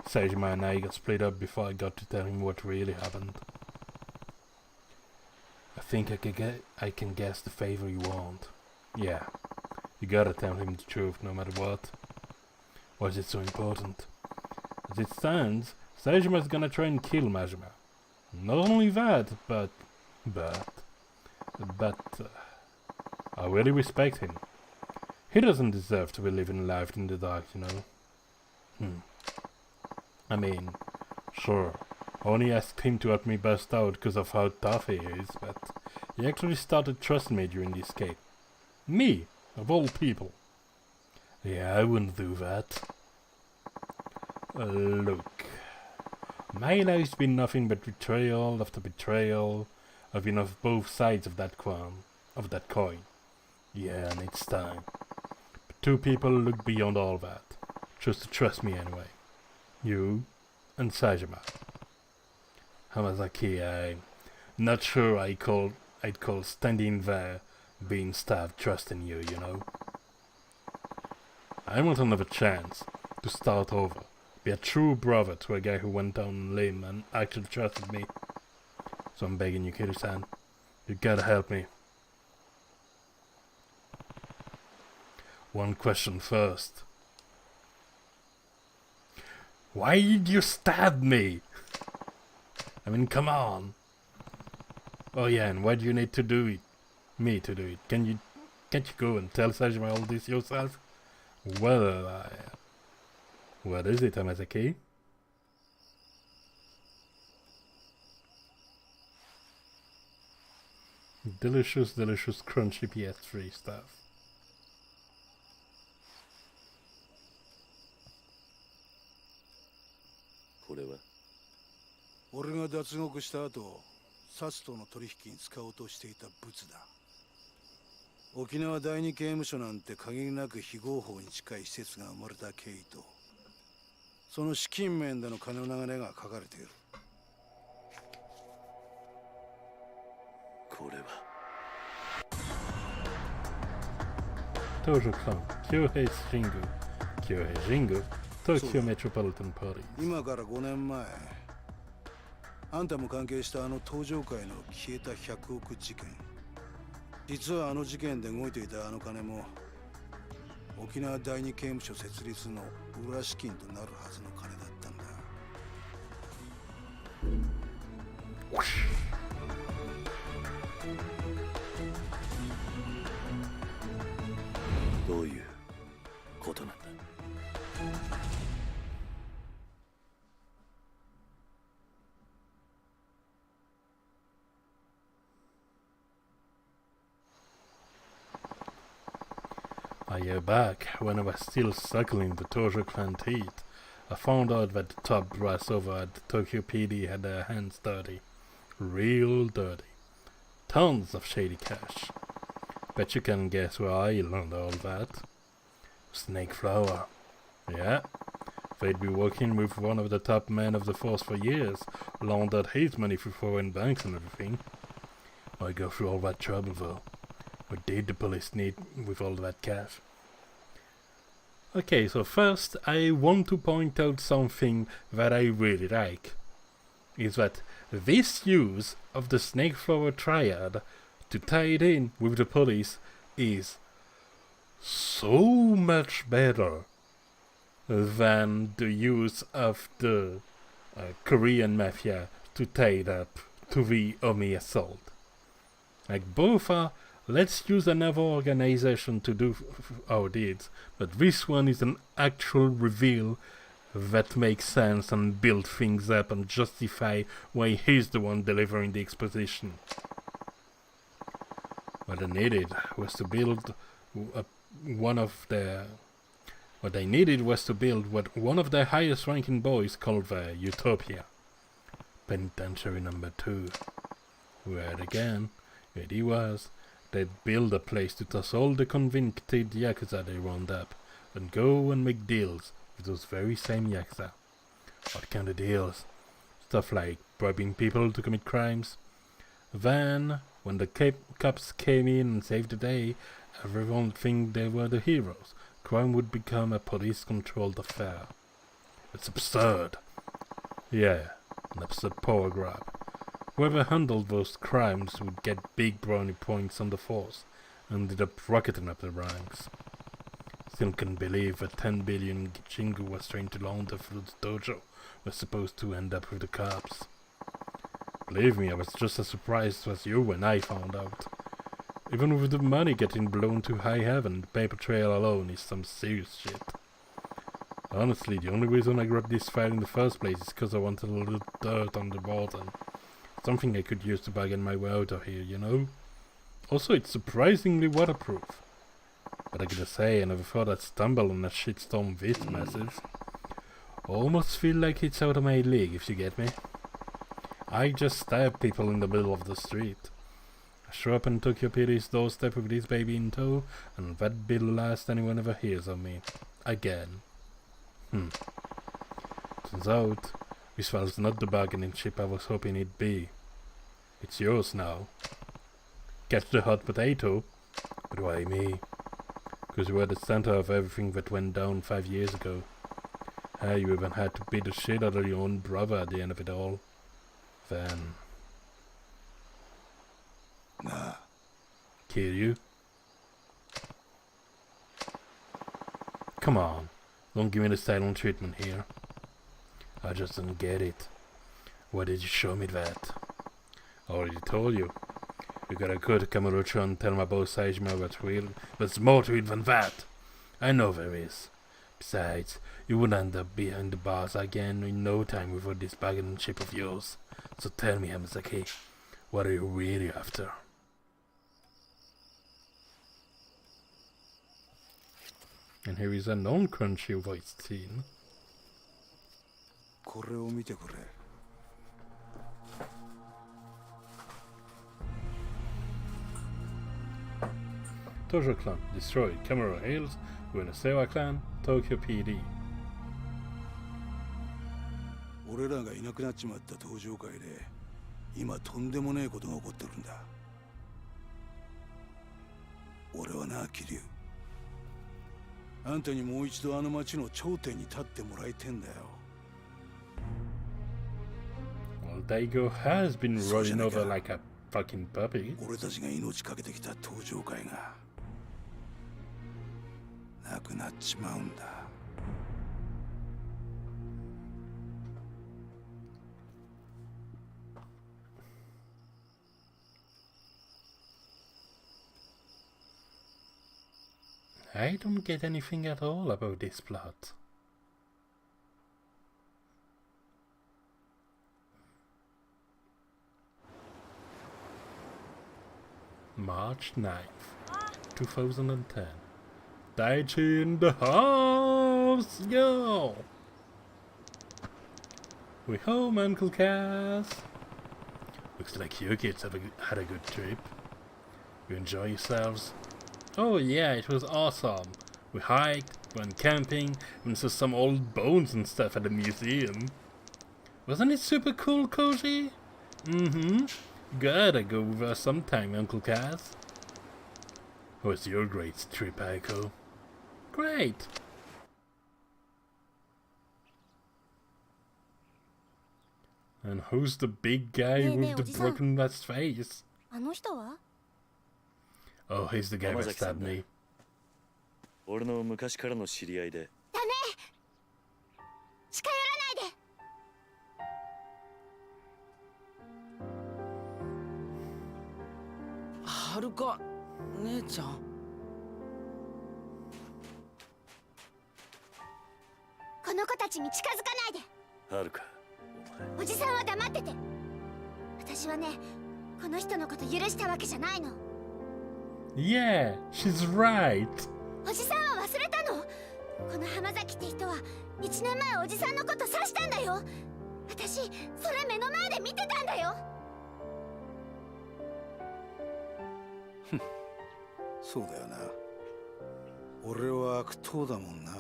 Seijima and I got split up before I got to tell him what really happened. I think I can guess the favor you want. Yeah, you gotta tell him the truth no matter what. Why is it so important? As it stands, Seijima's gonna try and kill Majima. Not only that, but I really respect him. He doesn't deserve to be living life in the dark, you know. I mean, sure, I only asked him to help me bust out because of how tough he is, but he actually started trusting me during the escape. Me, of all people. Yeah, I wouldn't do that. Look, my life's been nothing but betrayal after betrayal. I've been of both sides of that coin. Yeah, and it's time. But two people look beyond all that. Choose to trust me anyway. You and Seijima. Hamasaki, I'm not sure I'd call standing there, being stabbed, trusting you, you know. I want another chance to start over. Be a true brother to a guy who went down on a limb and actually trusted me. So I'm begging you, Kiryu-san. You gotta help me. One question first. Why did you stab me? I mean, come on. Oh yeah, and why do you need to do it? Me to do it? Can't you go and tell Seijima all this yourself? Well, what is it, Hamasaki? Delicious, delicious, crunchy PS3 stuff. これは俺が脱獄した後、サツとの取引に使おうとしていたブツだ。沖縄第二刑務所なんて限りなく非合法に近い施設が生まれた経緯と、その資金面での金の流れが書かれている。これはTojo Clan, Kyohei Shingu, Kyohei Jingu, Tokyo Metropolitan Police. 今から5年前、あんたも関係したあの登場界の消えた100億事件。実はあの事件で動いていたあの金も、沖縄第二刑務所設立の裏資金となるはずの金だったんだ。どういうことなんだ。A year back, when I was still suckling the Tojo Clan teeth, I found out that the top brass over at the Tokyo PD had their hands dirty. Real dirty. Tons of shady cash. Bet you can guess where I learned all that. Snake Flower. Yeah. They'd be working with one of the top men of the force for years, laundered his money through foreign banks and everything. Why go through all that trouble though? What did the police need with all that cash? Okay, so first I want to point out something that I really like. Is that this use of the Snake Flower Triad to tie it in with the police is so much better than the use of the Korean mafia to tie it up to the Omi assault. Like both are, let's use another organization to do our deeds, but this one is an actual reveal that makes sense and build things up and justify why he's the one delivering the exposition. What they needed was to build what they needed was to build what one of their highest ranking boys called the Utopia. Penitentiary number 2. Right again, here he was. They'd build a place to toss all the convicted Yakuza they round up, and go and make deals with those very same Yakuza. What kind of deals? Stuff like bribing people to commit crimes. Then, when the cops came in and saved the day, everyone would think they were the heroes. Crime would become a police-controlled affair. It's absurd. Yeah, an absurd power grab. Whoever handled those crimes would get big brownie points on the force, and ended up rocketing up the ranks. Still can't believe that 10 billion Jingu was trying to launder through the dojo was supposed to end up with the cops. Believe me, I was just as surprised as you when I found out. Even with the money getting blown to high heaven, the paper trail alone is some serious shit. Honestly, the only reason I grabbed this file in the first place is because I wanted a little dirt on the bottom. Something I could use to bargain my way out of here, you know? Also, it's surprisingly waterproof. But I gotta say, I never thought I'd stumble on a shitstorm this massive. Almost feel like it's out of my league, if you get me. I just stab people in the middle of the street. I show up on Tokyo PD's doorstep with this baby in tow, and that'd be the last anyone ever hears of me. Again. Turns out, this was not the bargaining chip I was hoping it'd be. It's yours now. Catch the hot potato? But why me? Because you were the center of everything that went down 5 years ago. You even had to beat the shit out of your own brother at the end of it all. Then... Nah. Kiryu? Come on, don't give me the silent treatment here. I just don't get it. Why did you show me that? I already told you. You gotta go to Kamurocho and tell my boss Saejima what's real. There's more to it than that. I know there is. Besides, you would end up behind the bars again in no time without this bargaining chip of yours. So tell me, Hamazaki, what are you really after? And here is a non-crunchy voiced scene. これを見てくれ。Tojo Clan destroyed Camera Hills with a Sewa Clan, Tokyo PD. 俺らがいなくなっちまった登場会で今とんでもねえことが起こってるんだ。俺はな、桐生。あんたにもう一度あの町の頂点に立ってもらいてんだよ。Well, Daigo has been running over like a fucking puppy. 俺たちが命かけてきた登場会がなくなっちまうんだ。I don't get anything at all about this plot. March 9th, 2010. Daichi in the house! Yo! We home, Uncle Cass! Looks like you kids have had a good trip. You enjoy yourselves? Oh yeah, it was awesome. We hiked, went camping, and saw some old bones and stuff at the museum. Wasn't it super cool, Koji? Mm-hmm. Gotta go with us sometime, Uncle Cass. How was your great trip, Aiko? Great! And who's the big guy with the broken glass face? あの人は? Oh, he's the guy that stabbed me. 俺の昔からの知り合いで。ダメ！近寄らないで！はるか姉ちゃん。この子たちに近づかないで。はるか、おじさんは黙ってて。私はね、この人のこと許したわけじゃないの。Yeah, she's right. おじさんは忘れたの？この浜崎って人は1年前おじさんのこと刺したんだよ。私、それ目の前で見てたんだよ。そうだよな。俺は悪党だもんな。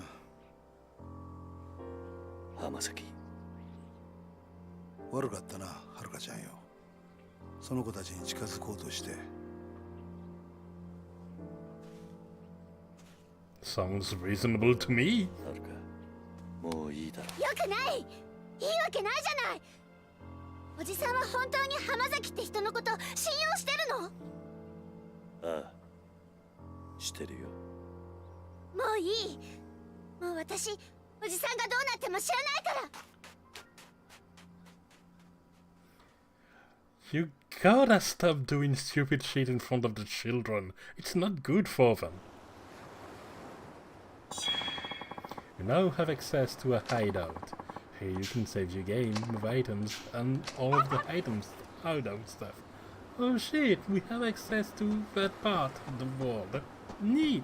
浜崎。悪かったな、はるかちゃんよ。その子たちに近づこうとして。Sounds reasonable to me. はるか、もういいだろ。よくない。いいわけないじゃない。おじさんは本当に浜崎って人のこと信用してるの？ああ、してるよ。もういい。もう私、おじさんがどうなっても知らないから。You gotta stop doing stupid shit in front of the children. It's not good for them. You now have access to a hideout. Here you can save your game with items and all of the items hideout stuff. Oh shit, we have access to that part of the world. Neat!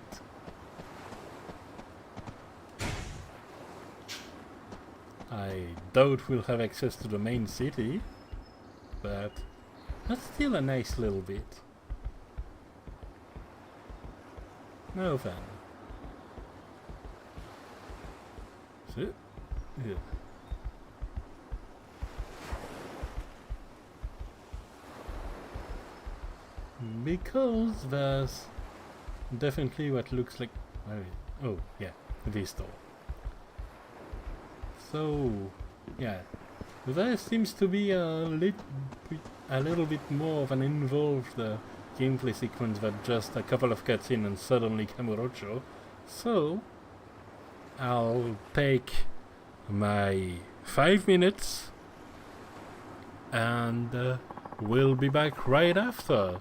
I doubt we'll have access to the main city, but that's still a nice little bit. No then. So, yeah. Because there's definitely what looks like... Oh, yeah, this door. So, yeah, there seems to be a little bit more of an involved gameplay sequence than just a couple of cutscenes and suddenly Kamurocho. So, I'll take my 5 minutes and we'll be back right after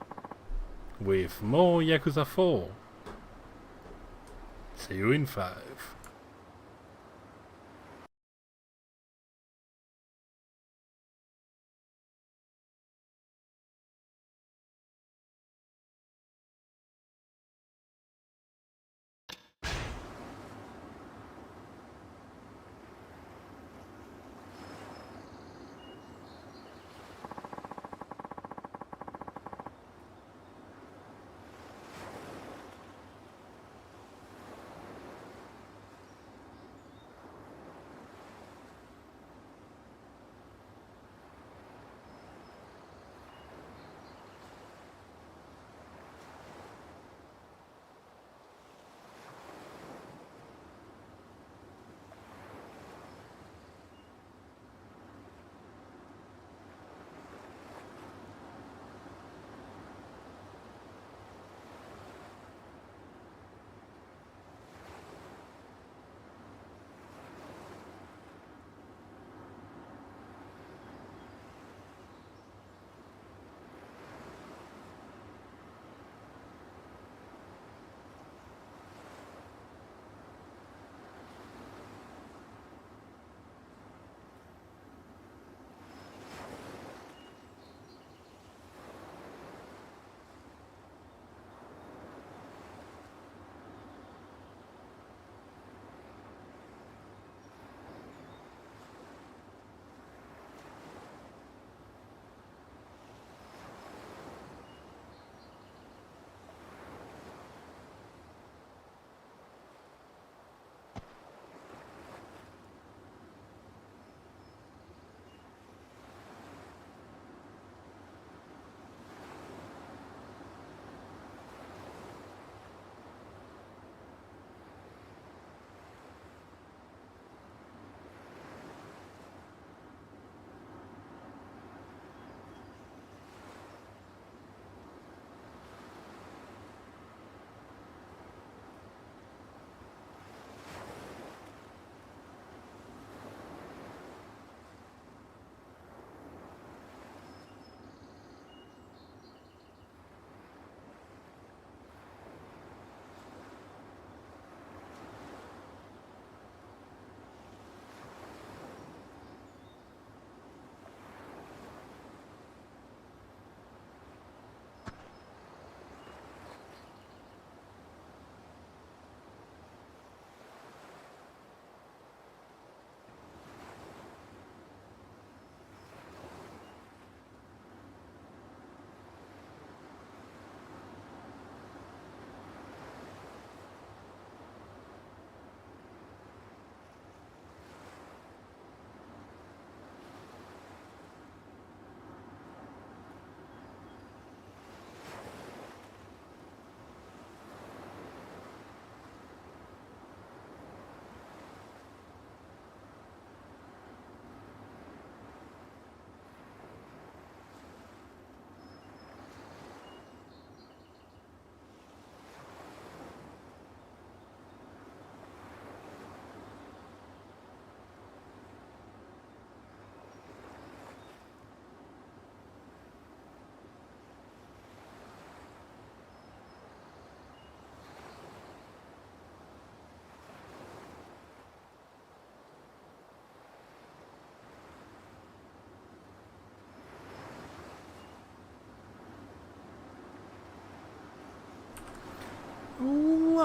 with more Yakuza 4. See you in 5.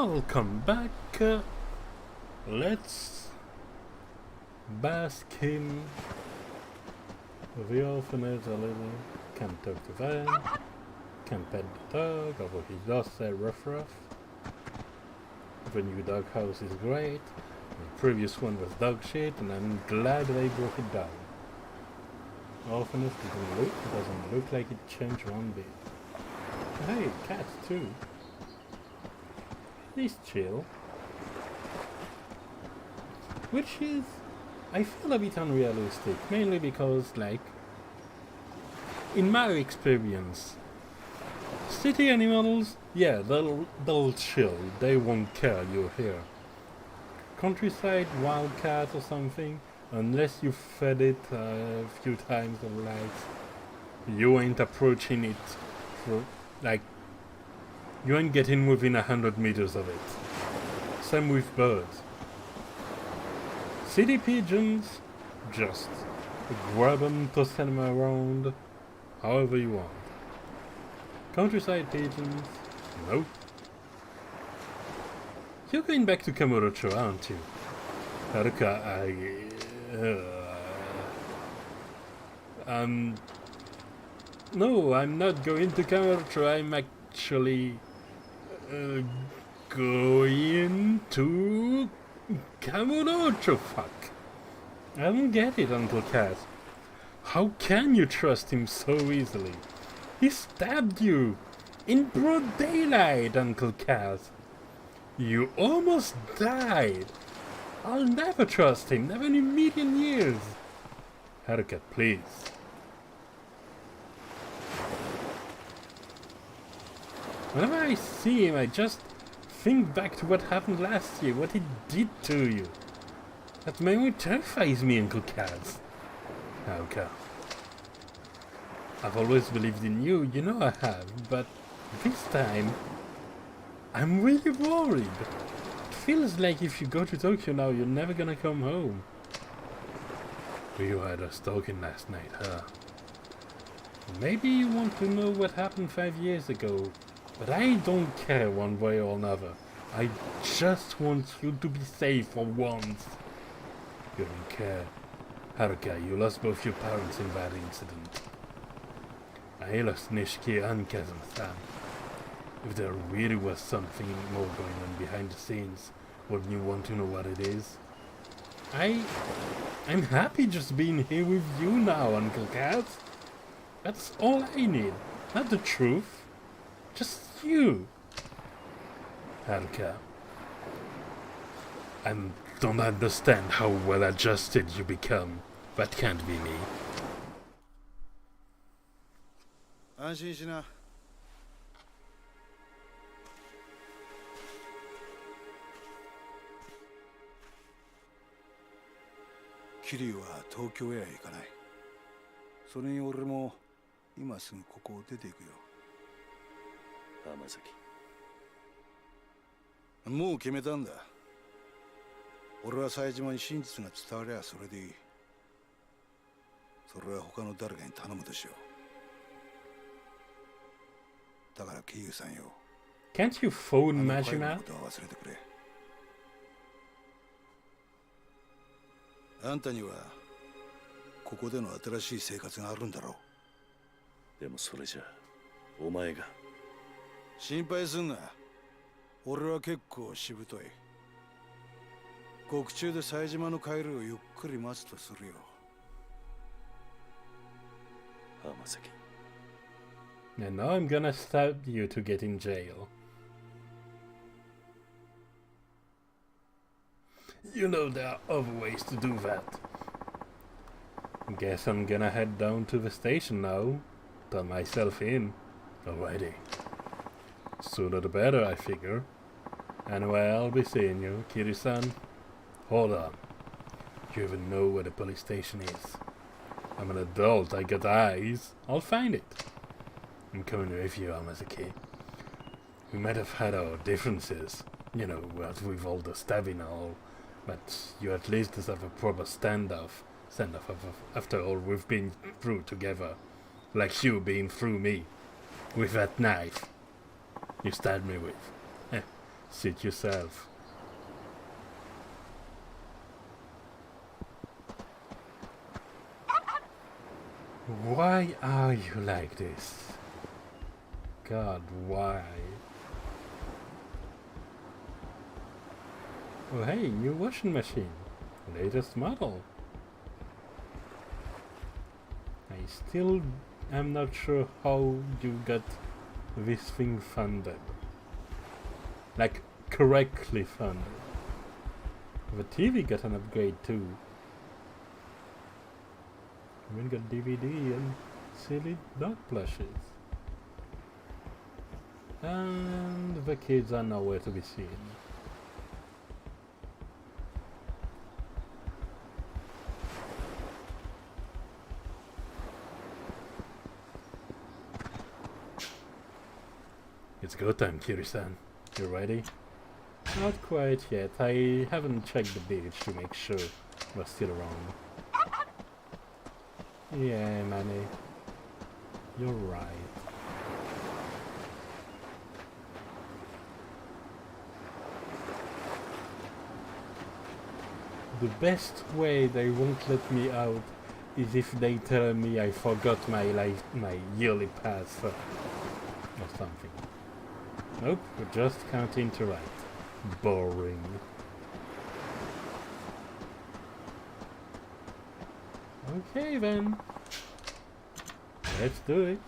Welcome back. Let's bask in the orphanage a little. Can talk to Van. Can pet the dog, although he does say rough. The new doghouse is great. The previous one was dog shit, and I'm glad they broke it down. Orphanage doesn't look like it changed one bit. Hey, cats too. He's chill. Which is, I feel a bit unrealistic, mainly because, like, in my experience, city animals, yeah, they'll chill, they won't care you're here. Countryside, wild cat or something, unless you fed it a few times or like, you ain't approaching it for, like, you ain't getting within 100 meters of it. Same with birds. City pigeons, just grab them, toss them around, however you want. Countryside pigeons, nope. You're going back to Kamurocho, aren't you? Haruka, no, I'm not going to Kamurocho, I'm actually going to Kamurocho, fuck. I don't get it, Uncle Kaz. How can you trust him so easily? He stabbed you in broad daylight, Uncle Kaz. You almost died. I'll never trust him, never in a million years. Haruka, please. Whenever I see him, I just think back to what happened last year, what he did to you. That memory terrifies me, Uncle Kaz. Haruka. I've always believed in you, you know I have, but this time, I'm really worried. It feels like if you go to Tokyo now, you're never gonna come home. We had us talking last night, huh? Maybe you want to know what happened 5 years ago, but I don't care one way or another. I just want you to be safe for once. You don't care. Haruka, you lost both your parents in that incident. I lost Nishiki and Kazuma-san. If there really was something more going on behind the scenes, wouldn't you want to know what it is? I'm happy just being here with you now, Uncle Kaz. That's all I need. Not the truth. Just you. Haruka. I don't understand how well adjusted you become. That can't be me. 安心しな。桐生は東京へは行かない。それに俺も今すぐここを出ていくよ。浜崎。もう決めたんだ。俺は冴島に真実が伝わりゃそれでいい。それは他の誰かに頼むとしよう。だから桐生さんよ。Can't you phone Majima? ことは忘れてくれ。あんたにはここでの新しい生活があるんだろう。でもそれじゃお前が。心配すんな。俺は結構しぶとい。獄中で冴島の帰るをゆっくり待つとするよ。浜崎。And now I'm gonna stab you to get in jail. You know there are other ways to do that. Guess I'm gonna head down to the station now. Turn myself in. Alrighty. Sooner the better, I figure. Anyway, I'll be seeing you, Kiryu-san. Hold on. You even know where the police station is. I'm an adult, I got eyes. I'll find it. I'm coming with you, Amazaki. We might have had our differences, you know, what with all the stabbing and all, but you at least deserve a proper standoff. After all we've been through together. Like you being through me. With that knife you stabbed me with. Suit yourself. Why are you like this? God, why? Oh hey, new washing machine. Latest model. I still am not sure how you got this thing funded. Like, correctly funded. The TV got an upgrade too. We got DVD and silly dog plushes. And the kids are nowhere to be seen. It's go time, Kiryu-san. You ready? Not quite yet. I haven't checked the beach to make sure we're still around. Yeah, Manny. You're right. The best way they won't let me out is if they tell me I forgot my yearly pass or something. Nope, we just can't interact. Boring. Okay then. Let's do it.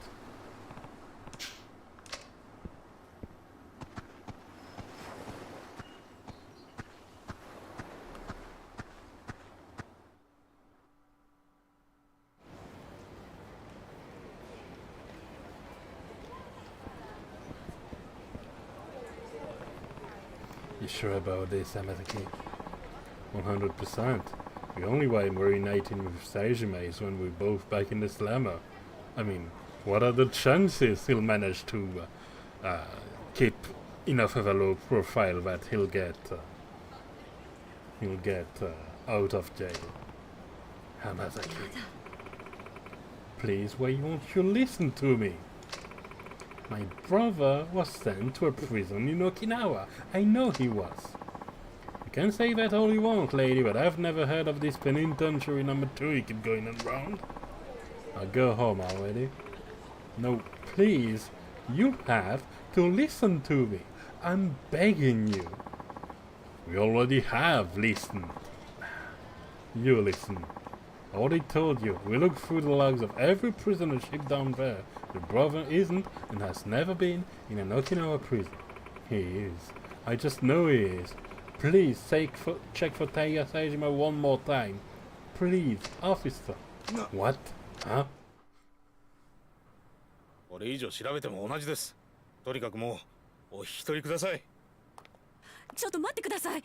You sure about this, Amataki? 100%. The only way I'm reuniting with Saejima is when we're both back in the slammer. I mean, what are the chances he'll manage to keep enough of a low profile that he'll get out of jail? Hamazaki, please, why won't you listen to me? My brother was sent to a prison in Okinawa. I know he was. You can say that all you want, lady, but I've never heard of this penitentiary number 2 you keep going around. Now go home already. No, please, you have to listen to me. I'm begging you. We already have listened. You listen. I already told you, we looked through the logs of every prisoner ship down there. Your brother isn't and has never been in an Okinawa prison. He is. I just know he is. Please check for Taiga Saejima one more time. Please, officer. No. What? Huh? これ以上調べても同じです。とにかくもうお引き取りください。ちょっと待ってください。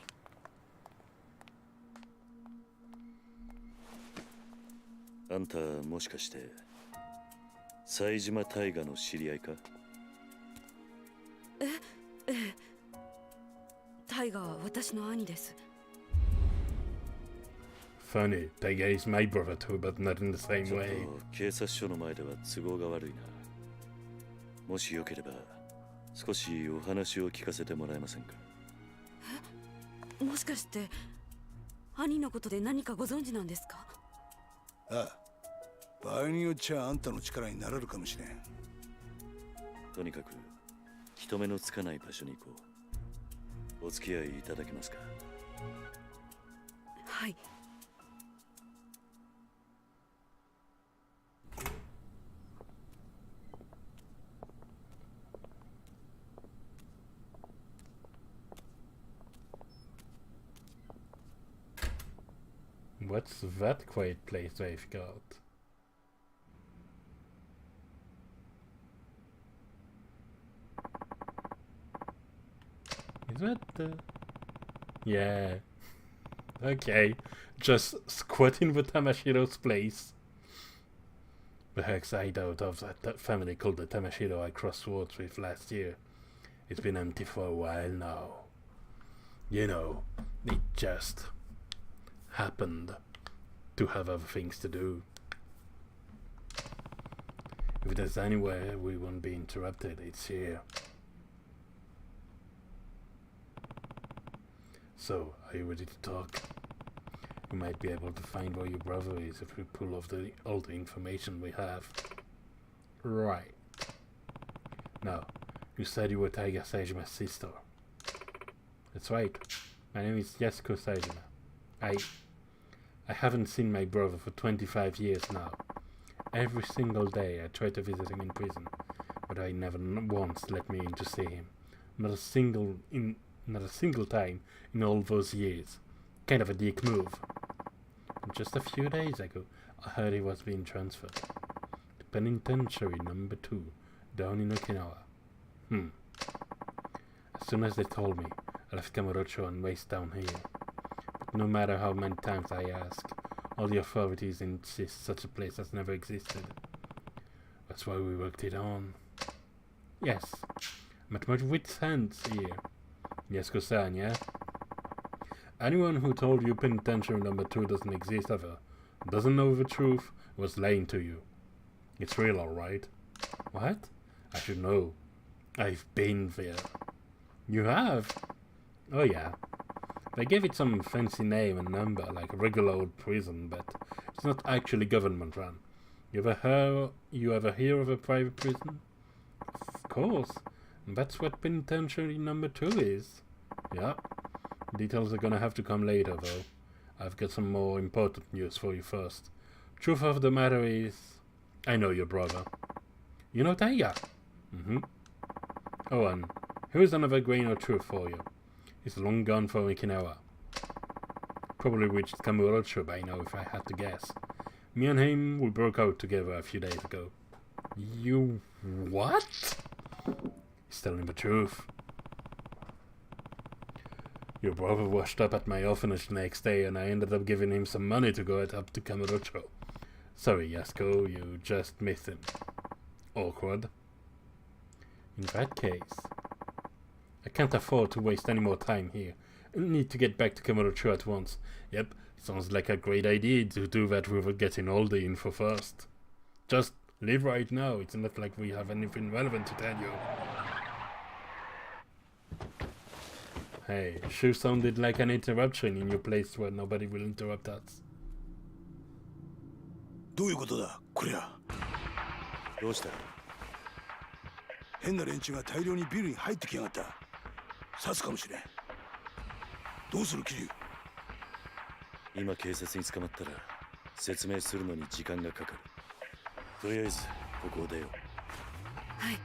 あんたもしかして冴島大河の知り合いか？ええ。大河は私の兄です。Funny, Taiga is my brother too, but not in the same ちょっ way. と警察署の前では都合が悪いな。もしよければ少しお話を聞かせてもらえませんか？え？もしかして兄のことで何かご存知なんですか？ああ、場合によっちゃあんたの力になれるかもしれん。とにかく人目のつかない場所に行こう。お付き合いいただけますか？はい。What's that quiet place they've got? Is that the... Yeah. Okay. Just squatting with Tamashiro's place. The hex hideout of that family called the Tamashiro I crossed swords with last year. It's been empty for a while now. You know, it just happened to have other things to do. If there's anywhere we won't be interrupted, it's here. So, are you ready to talk? We might be able to find where your brother is if we pull off all the information we have. Right. Now, you said you were Taiga Seijima's sister. That's right. My name is Yasuko Seijima. I haven't seen my brother for 25 years now. Every single day I try to visit him in prison, but I never once let me in to see him. Not a single time in all those years. Kind of a dick move. And just a few days ago, I heard he was being transferred to penitentiary number 2, down in Okinawa. As soon as they told me, I left Kamurocho and raced down here. But no matter how many times I ask, all the authorities insist such a place has never existed. That's why we worked it on. Yes, I'm at my wit's ends here. Yasuko-san, yeah? Anyone who told you penitentiary number 2 doesn't exist ever, doesn't know the truth, was lying to you. It's real, alright? What? I should know. I've been there. You have? Oh yeah. They gave it some fancy name and number, like a regular old prison, but it's not actually government run. You ever hear of a private prison? Of course. And that's what penitentiary number 2 is. Yeah. Details are gonna have to come later, though. I've got some more important news for you first. Truth of the matter is, I know your brother. You know Taiga? Oh, and here's another grain of truth for you. He's long gone from Okinawa. Probably reached Kamurocho by now if I had to guess. Me and him, we broke out together a few days ago. You what? He's telling the truth. Your brother washed up at my orphanage the next day and I ended up giving him some money to go up to Kamurocho. Sorry, Yasuko, you just missed him. Awkward. In that case, I can't afford to waste any more time here. I need to get back to Kamurocho at once. Yep, sounds like a great idea to do that without getting all the info first. Just leave right now, it's not like we have anything relevant to tell you. Hey, sure sounded like an interruption in your place where nobody will interrupt us. どういうことだ、こりゃ。どうした？変な連中が大量にビルに入ってきやがった。刺すかもしれん。どうする、桐生？今警察に捕まったら説明するのに時間がかかる。とりあえずここを出よう。はい。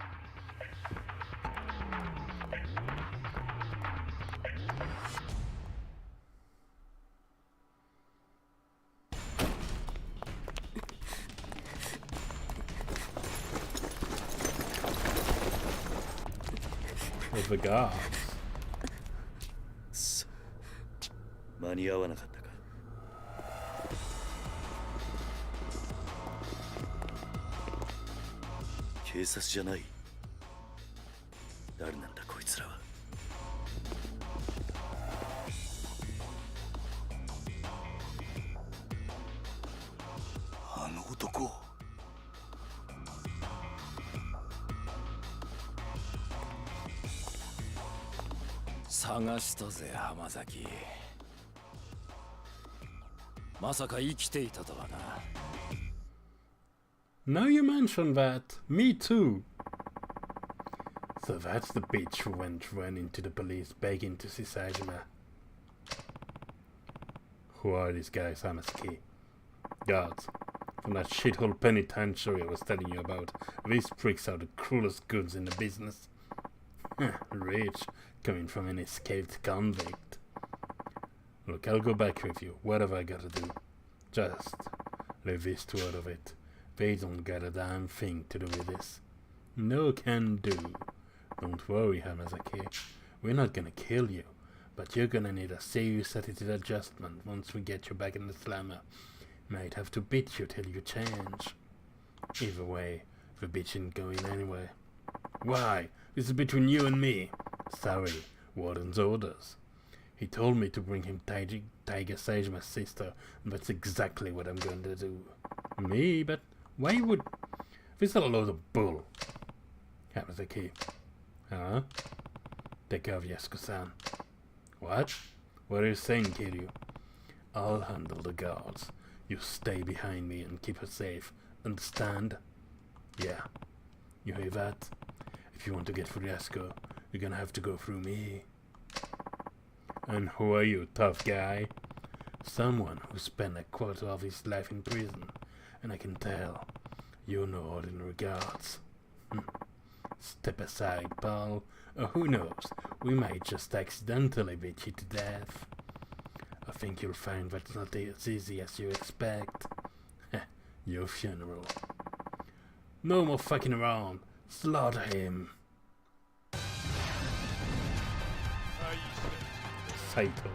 With the guards. 間に合わなかったか。警察じゃない。誰なんだこいつらは。あの男。探したぜ浜崎。まさか生きていたとはな。Now you mention that, me too. So that's the bitch who ran into the police begging to see Seijima. Who are these guys, Hamasaki? Guards from that shithole penitentiary I was telling you about. These pricks are the cruelest goods in the business. Rich, coming from an escaped convict. Look, I'll go back with you, whatever I gotta do. Just leave this two out of it. They don't got a damn thing to do with this. No can do. Don't worry, Hamasaki. We're not gonna kill you, but you're gonna need a serious attitude adjustment once we get you back in the slammer. Might have to beat you till you change. Either way, the bitch ain't going anywhere. Why? This is between you and me. Sorry, Warden's orders. He told me to bring him Taiga Seijima's sister, and that's exactly what I'm going to do. Me? But why would... This is a load of bull. Hamasaki. Huh? Take care of Yasuko-san. What? What are you saying, Kiryu? I'll handle the guards. You stay behind me and keep her safe. Understand? Yeah. You hear that? If you want to get through Yasuko, you're gonna have to go through me. And who are you, tough guy? Someone who spent a quarter of his life in prison. And I can tell, you're no ordinary guards. Step aside, pal. Or who knows, we might just accidentally beat you to death. I think you'll find that's not as easy as you expect. Your funeral. No more fucking around. Slaughter him. Saito.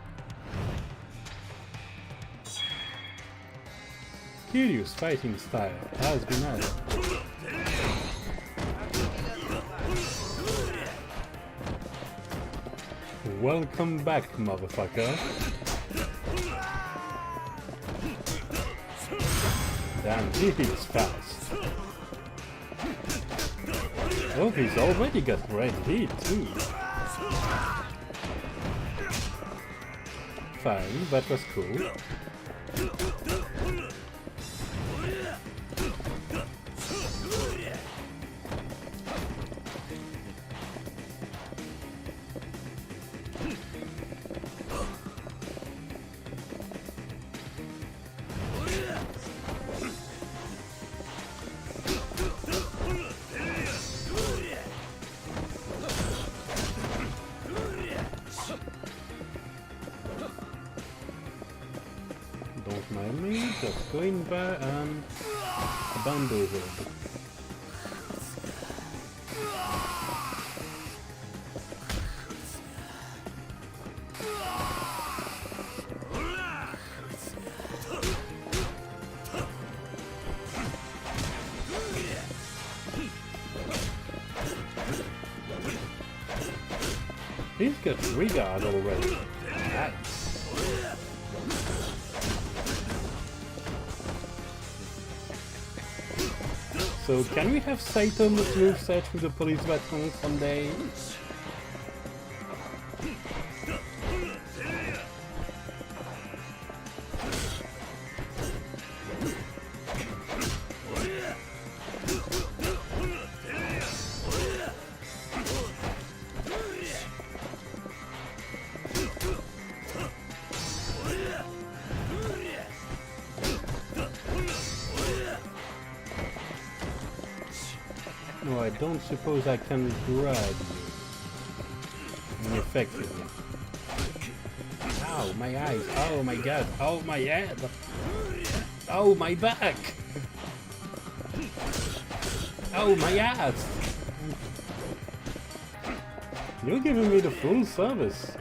Kiryu's fighting style has been added. Welcome back, motherfucker. Damn, he hits fast. Oh, he's already got red heat too. Fine, that was cool. Don't mind me, just going by and a bamboozled. He's got regard already. Nice. So can we have Saito move search with the police baton someday? No, I don't suppose I can grab you effectively. Ow, my eyes, oh my god, oh my head, oh my back, oh my ass. You're giving me the full service.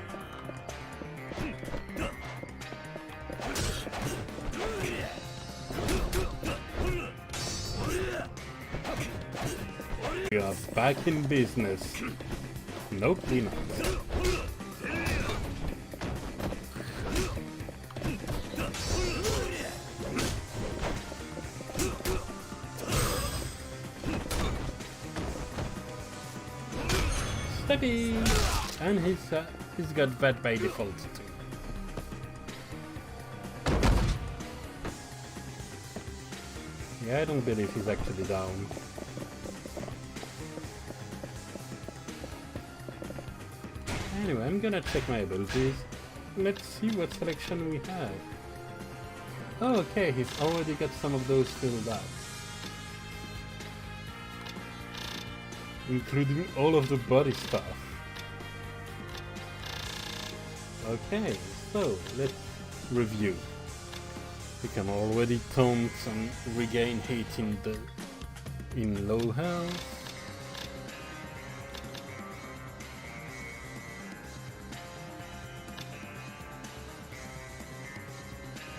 We are back in business. No peanuts. Steppy! And he's got that by default too. Yeah, I don't believe he's actually down. Anyway, I'm gonna check my abilities. Let's see what selection we have. Oh, okay, he's already got some of those filled out. Including all of the body stuff. Okay, so let's review. We can already taunt and regain heat in low health.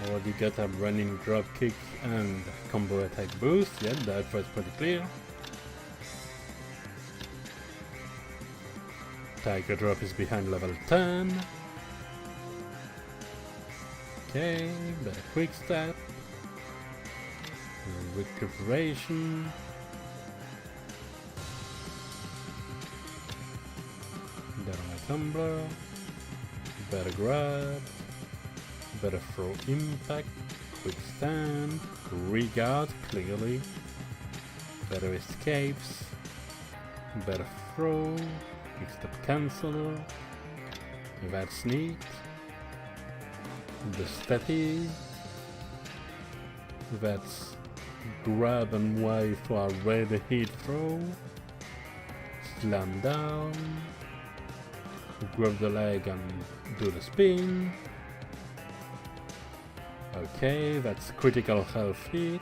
Already got a running drop kick and combo attack boost. Yeah, that was pretty clear. Tiger drop is behind level 10. Okay, better quick step. Recuperation. Dynamite tumbler. Better grab. Better throw impact. Quick stand. Regard, clearly. Better escapes. Better throw. Quick step cancel. That's neat. The steady. That's grab and wave for a red hit throw. Slam down. Grab the leg and do the spin. Okay, that's critical health hit.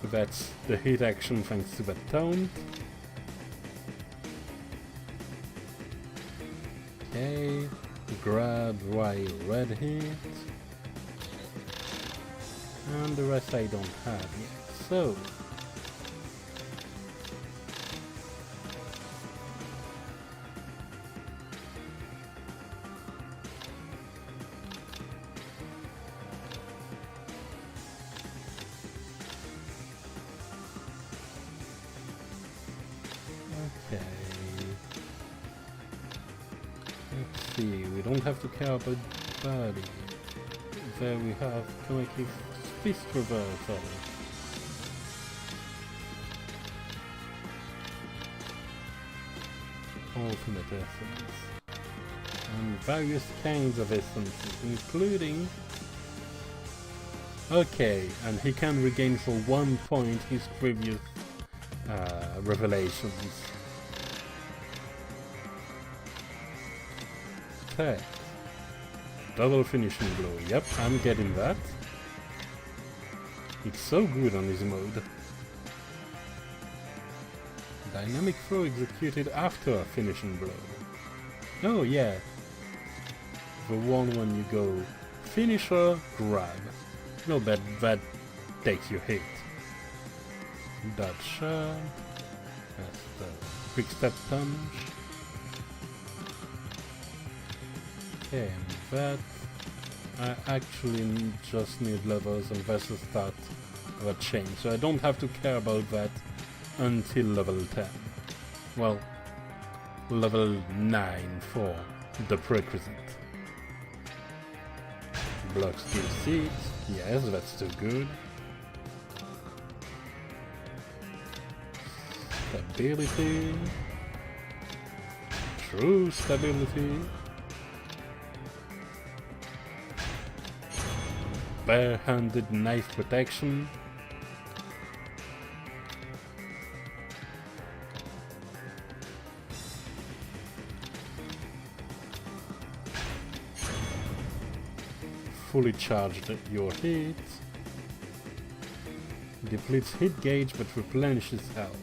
That's the hit action thanks to that taunt. Okay, grab while red hit. And the rest I don't have yet, so... Okay... Let's see, we don't have to care about body. There we have collective fist reversal. Ultimate essence. And various kinds of essences, including... Okay, and he can regain for 1 point his previous revelations. Okay. Double finishing blow, yep, I'm getting that. It's so good on his mode. Dynamic throw executed after a finishing blow. Oh yeah. The one when you go finisher, grab. No, that takes your hit. Dodge shot. That's the quick step punch. Okay, and that I actually just need levels and that's the start of a chain, so I don't have to care about that until level 10. Well, level 9 for the prerequisite. Block steel seat, yes, that's too good. Stability. True stability. Bare-handed knife protection. Fully charged your hit. Depletes hit gauge but replenishes health.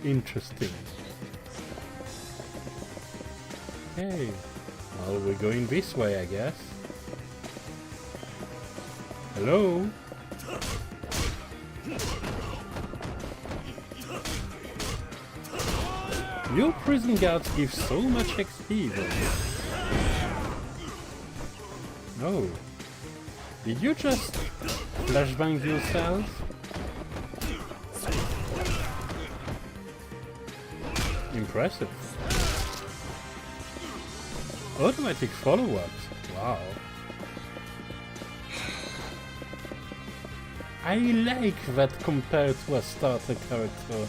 Interesting. Okay, well, we're going this way, I guess. Hello? Your prison guards give so much XP though. Oh. Did you just flashbang yourself? Impressive. Automatic follow-ups. Wow. I like that compared to a starter character,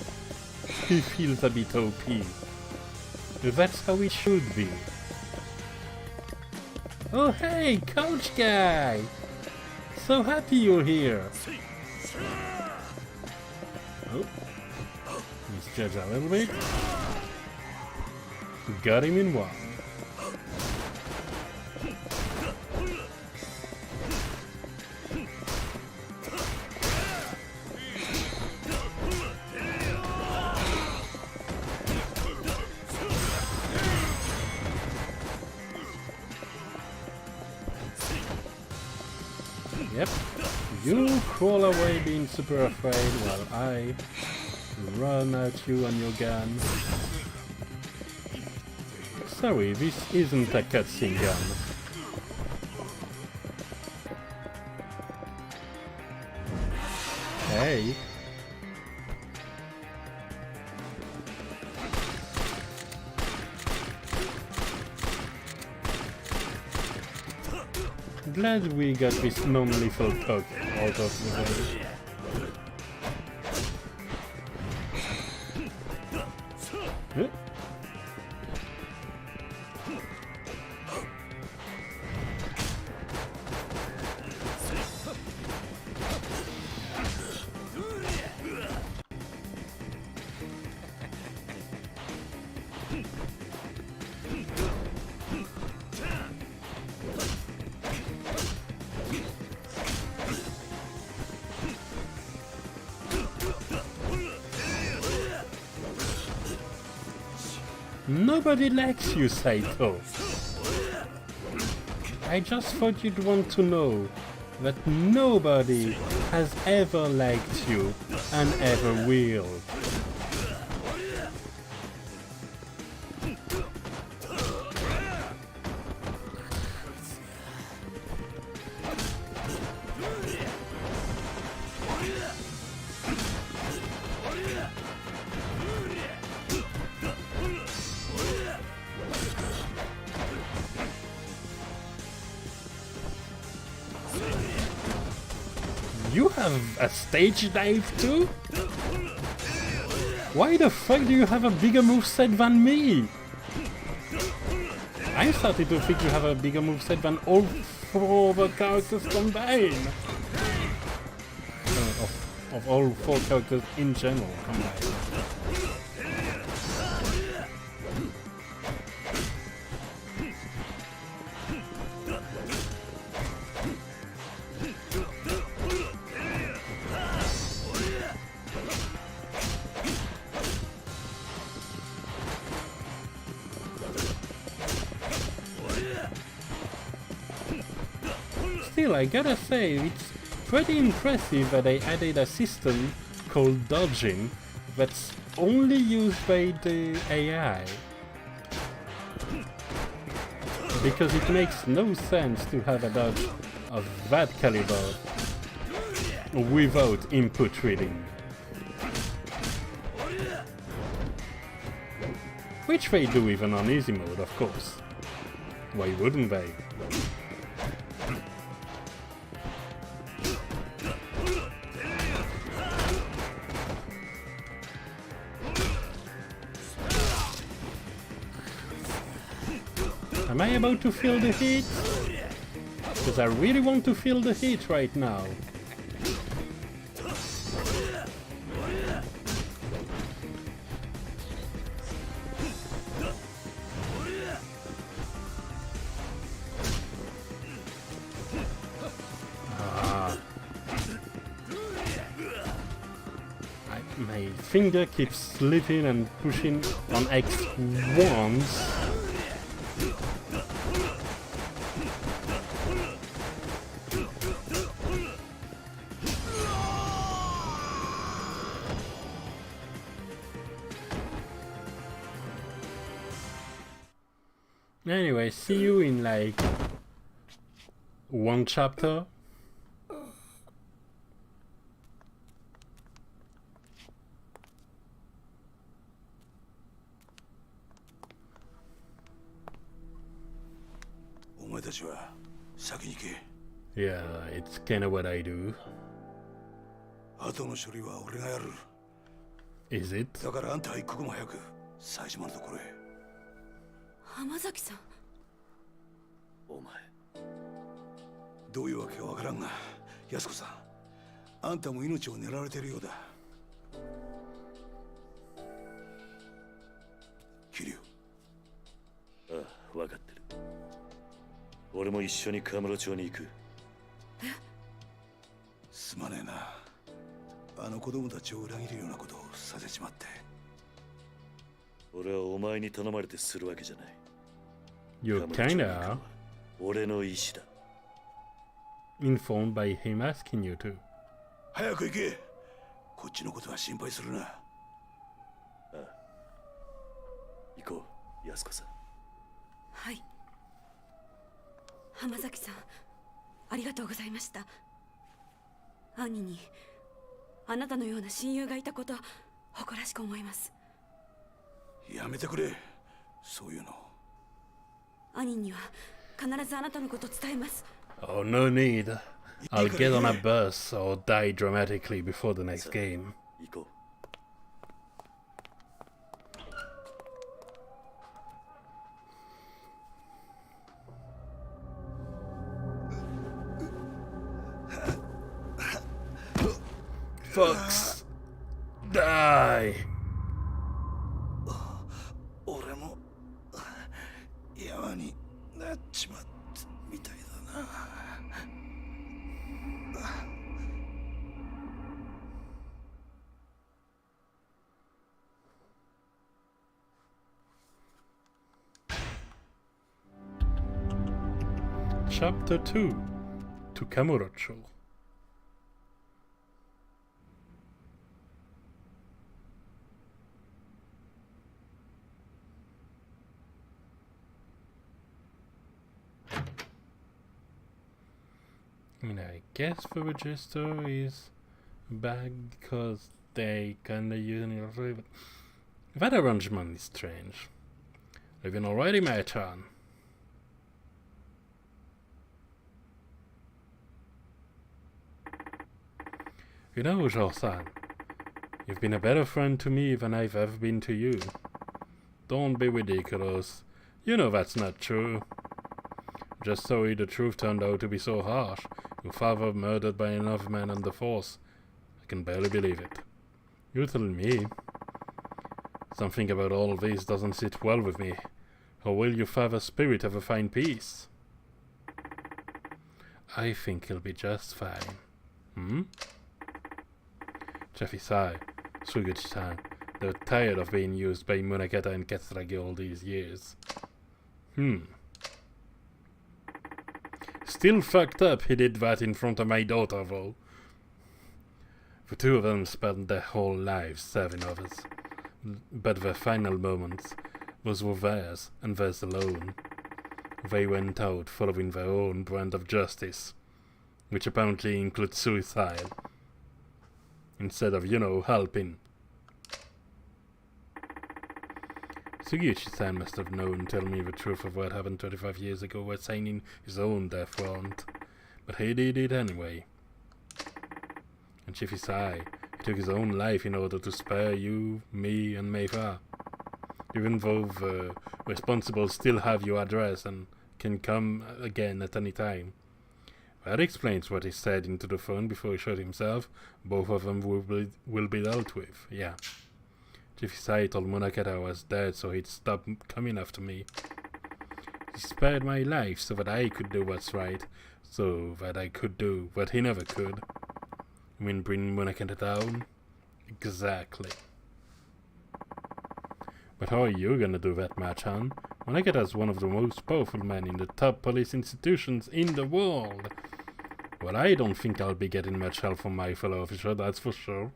he feels a bit OP. That's how it should be. Oh hey, coach guy! So happy you're here! Oh, misjudged a little bit. Got him in one. Yep, you crawl away being super afraid while I run at you and your gun. Sorry, this isn't a cutscene gun. Hey. glad we got this non-lethal talk out of the way. Huh? Nobody likes you, Saito. I just thought you'd want to know that nobody has ever liked you and ever will. You have a stage dive too? Why the fuck do you have a bigger moveset than me? I started to think you have a bigger moveset than all 4 other characters combined. Of all 4 characters in general combined. Still, I gotta say, it's pretty impressive that they added a system called dodging that's only used by the AI. Because it makes no sense to have a dodge of that caliber without input reading. Which they do even on easy mode, of course. Why wouldn't they? Am I about to feel the heat? Because I really want to feel the heat right now. My finger keeps slipping and pushing on X once. Anyway, see you in like 1 chapter. Yeah, it's kinda what I do. Is it? 浜崎さん。お前。どういうわけかわからんが、安子さん、あんたも命を狙われているようだ。桐生。ああ、わかってる。俺も一緒にカムロ町に行く。すまねえな。あの子供たちを裏切るようなことをさせちまって。俺はお前に頼まれてするわけじゃない。You're kinda 俺の意志だ。informed by him asking you to. 早く行け。こっちのことは心配するな。ああ。行こう、安子さん。はい。浜崎さん、ありがとうございました。兄にあなたのような親友がいたこと誇らしく思います。やめてくれ、そういうの。兄には必ずあなたのこと伝えます。Oh, no need. I'll get on a bus or die dramatically before the next game. 行こう。 Fucks. Die. 俺も山になっちまったみたいだな。Chapter 2 to Kamurocho. I mean, I guess the register is back because they kinda using it already, but that arrangement is strange. Leaving already, my turn. You know, Josan, you've been a better friend to me than I've ever been to you. Don't be ridiculous. You know that's not true. Just so the truth turned out to be so harsh. Your father murdered by another man on the force. I can barely believe it. You're telling me. Something about all this doesn't sit well with me. How will your father's spirit ever find peace? I think he'll be just fine. Hmm? Jeffy sighed. Suguchi-san. They're tired of being used by Munakata and Katsuragi all these years. Still fucked up he did that in front of my daughter, though. The two of them spent their whole lives serving others. But their final moments was were theirs, and theirs alone. They went out following their own brand of justice, which apparently includes suicide. Instead of, you know, helping. Suguchi-san must have known, tell me the truth of what happened 25 years ago while signing his own death warrant. But he did it anyway. And Chifisai, he took his own life in order to spare you, me, and Meifa. Even though the responsible still have your address and can come again at any time. That explains what he said into the phone before he shot himself. Both of them will be dealt with, yeah. Jifisai told Munakata I was dead so he'd stop coming after me. He spared my life so that I could do what's right, so that I could do what he never could. You mean bring Munakata down? Exactly. But how are you gonna do that, Machan? Munakata's one of the most powerful men in the top police institutions in the world. Well, I don't think I'll be getting much help from my fellow officer, that's for sure.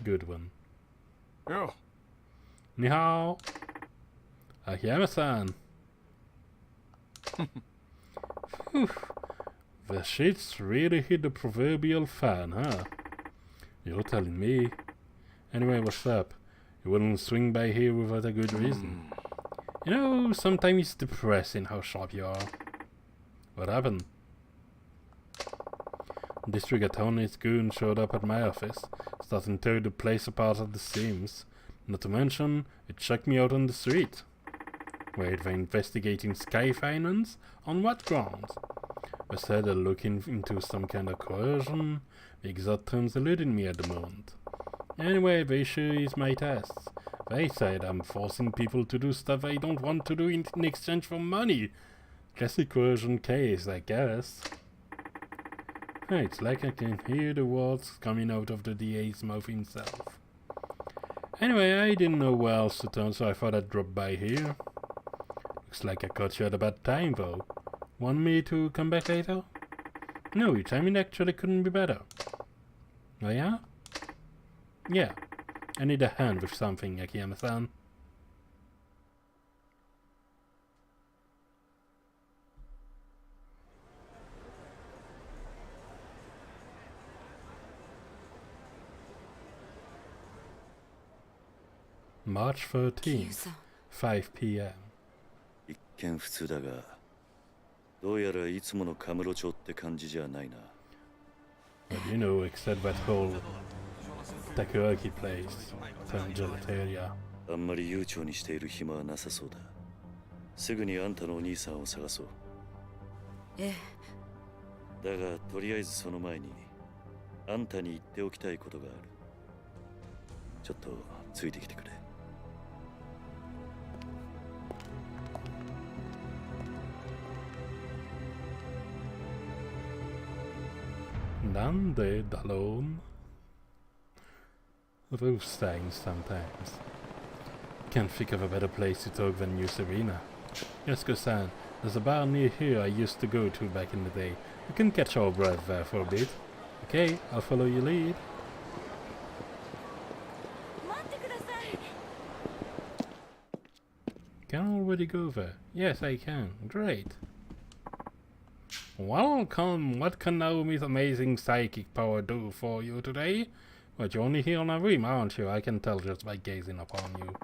Good one. Yeah. Ni hao. Akiyama-san. The shit's really hit the proverbial fan, huh? You're telling me. Anyway, what's up? You wouldn't swing by here without a good reason. You know, sometimes it's depressing how sharp you are. What happened? District Attorney's goon showed up at my office, starting to tear the place apart at the seams. Not to mention, it checked me out on the street. Wait, they're investigating Sky Finance? On what grounds? They said they're looking into some kind of coercion. The exact terms eluding me at the moment. Anyway, the issue is my tests. They said I'm forcing people to do stuff they don't want to do in exchange for money. Classic coercion case, I guess. It's like I can hear the words coming out of the DA's mouth himself. Anyway, I didn't know where else to turn, so I thought I'd drop by here. Looks like I caught you at a bad time, though. Want me to come back later? No, your timing actually couldn't be better. Oh yeah? Yeah. I need a hand with something, Akiyama-san. March 13th, 5 p.m. 一見普通だがどうやらいつものカムロ町って感じじゃないな。But you know, except that whole takoyaki place, some gelateria. あんまり悠長にしている暇はなさそうだ。すぐにあんたのお兄さんを探そう。ええ。だがとりあえずその前にあんたに言っておきたいことがある。ちょっとついてきてくれ。なんでだろう? Those things sometimes. Can't think of a better place to talk than New Serena. Yakuza-san, there's a bar near here I used to go to back in the day. We can catch our breath there for a bit. Okay, I'll follow your lead. Can I already go there? Yes, I can. Great. Welcome! What can Naomi's amazing psychic power do for you today? But you're only here on a whim, aren't you? I can tell just by gazing upon you.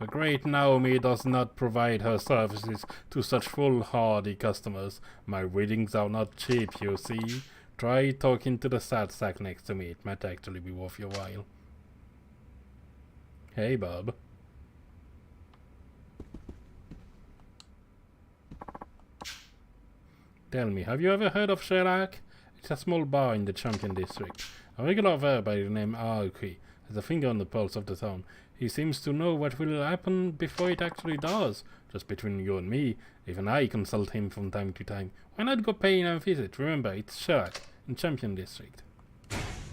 The great Naomi does not provide her services to such foolhardy customers. My readings are not cheap, you see. Try talking to the sad sack next to me. It might actually be worth your while. Hey, bub. Tell me, have you ever heard of Sherak? It's a small bar in the Champion District. A regular there by the name Aoki has a finger on the pulse of the town. He seems to know what will happen before it actually does. Just between you and me, even I consult him from time to time. Why not go pay him a visit? Remember, it's Sherak in Champion District.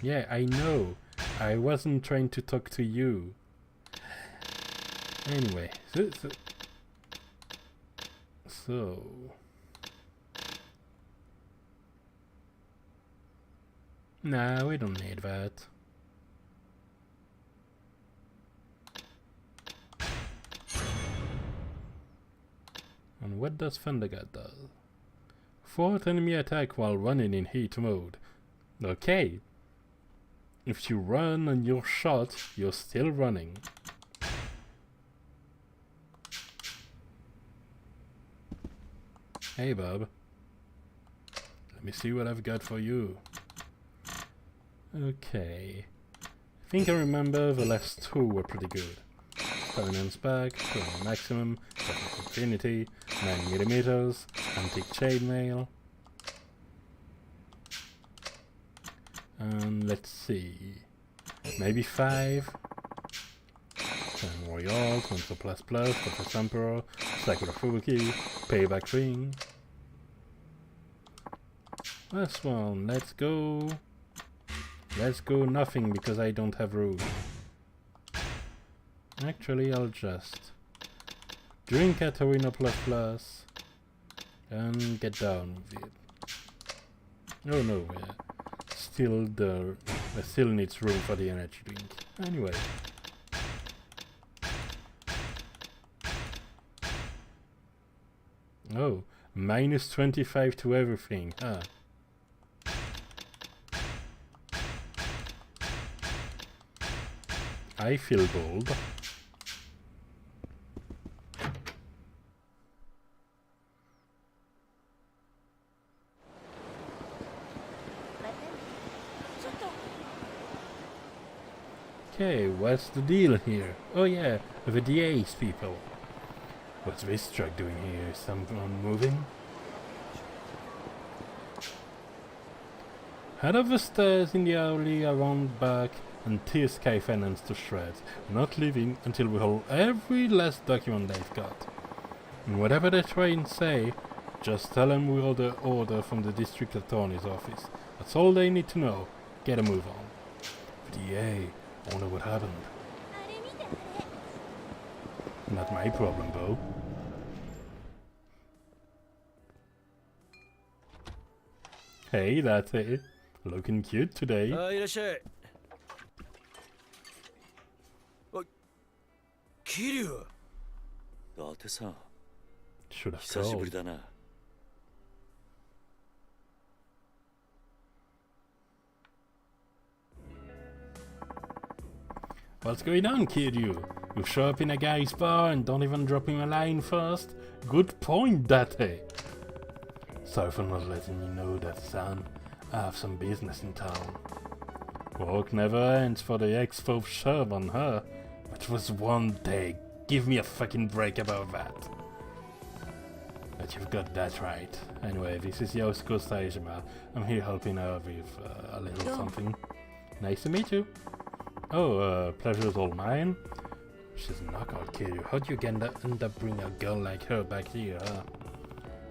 Yeah, I know. I wasn't trying to talk to you. Anyway, so nah, we don't need that. And what does Thundergut do? Fourth enemy attack while running in heat mode. Okay. If you run and you're shot, you're still running. Hey, bub. Let me see what I've got for you. Okay. I think I remember the last two were pretty good. Permanence back, maximum, technical infinity, 9mm, antique chainmail. And let's see. Maybe 5. 10 Royale, 20 Plus Plus, Professor Emperor, Sakura Fubuki, Payback Ring. This one, let's go. Let's go nothing because I don't have room. Actually, I'll just drink at Arena Plus Plus and get down with it. Oh no, there still needs room for the energy drink. Anyway. Oh, minus 25 to everything, huh? I feel bold. Okay, what's the deal here? Oh yeah, the DA's people. What's this truck doing here? Is someone moving? Head up the stairs in the alley around back and tear Sky Finance to shreds, not leaving until we hold every last document they've got. And whatever they try and say, just tell them we got the order from the district attorney's office. That's all they need to know. Get a move on. DA, I wonder what happened. Not my problem, though. Hey, that's it. Looking cute today. いらっしゃい。桐生。伊達さん。Should have 久しぶり called. だな。What's going on, Kiryu? You show up in a guy's bar and don't even drop him a line first? Good point, Date. Sorry for not letting you know that, son. I have some business in town. Work never ends for the ex-4's Sherman, huh? Which was one day. Give me a fucking break about that. But you've got that right. Anyway, this is Yasuko Saejima. I'm here helping her with a little something. Nice to meet you. Oh, pleasure's all mine. She's a knockout, Kiryu. How'd you end up bringing a girl like her back here, huh?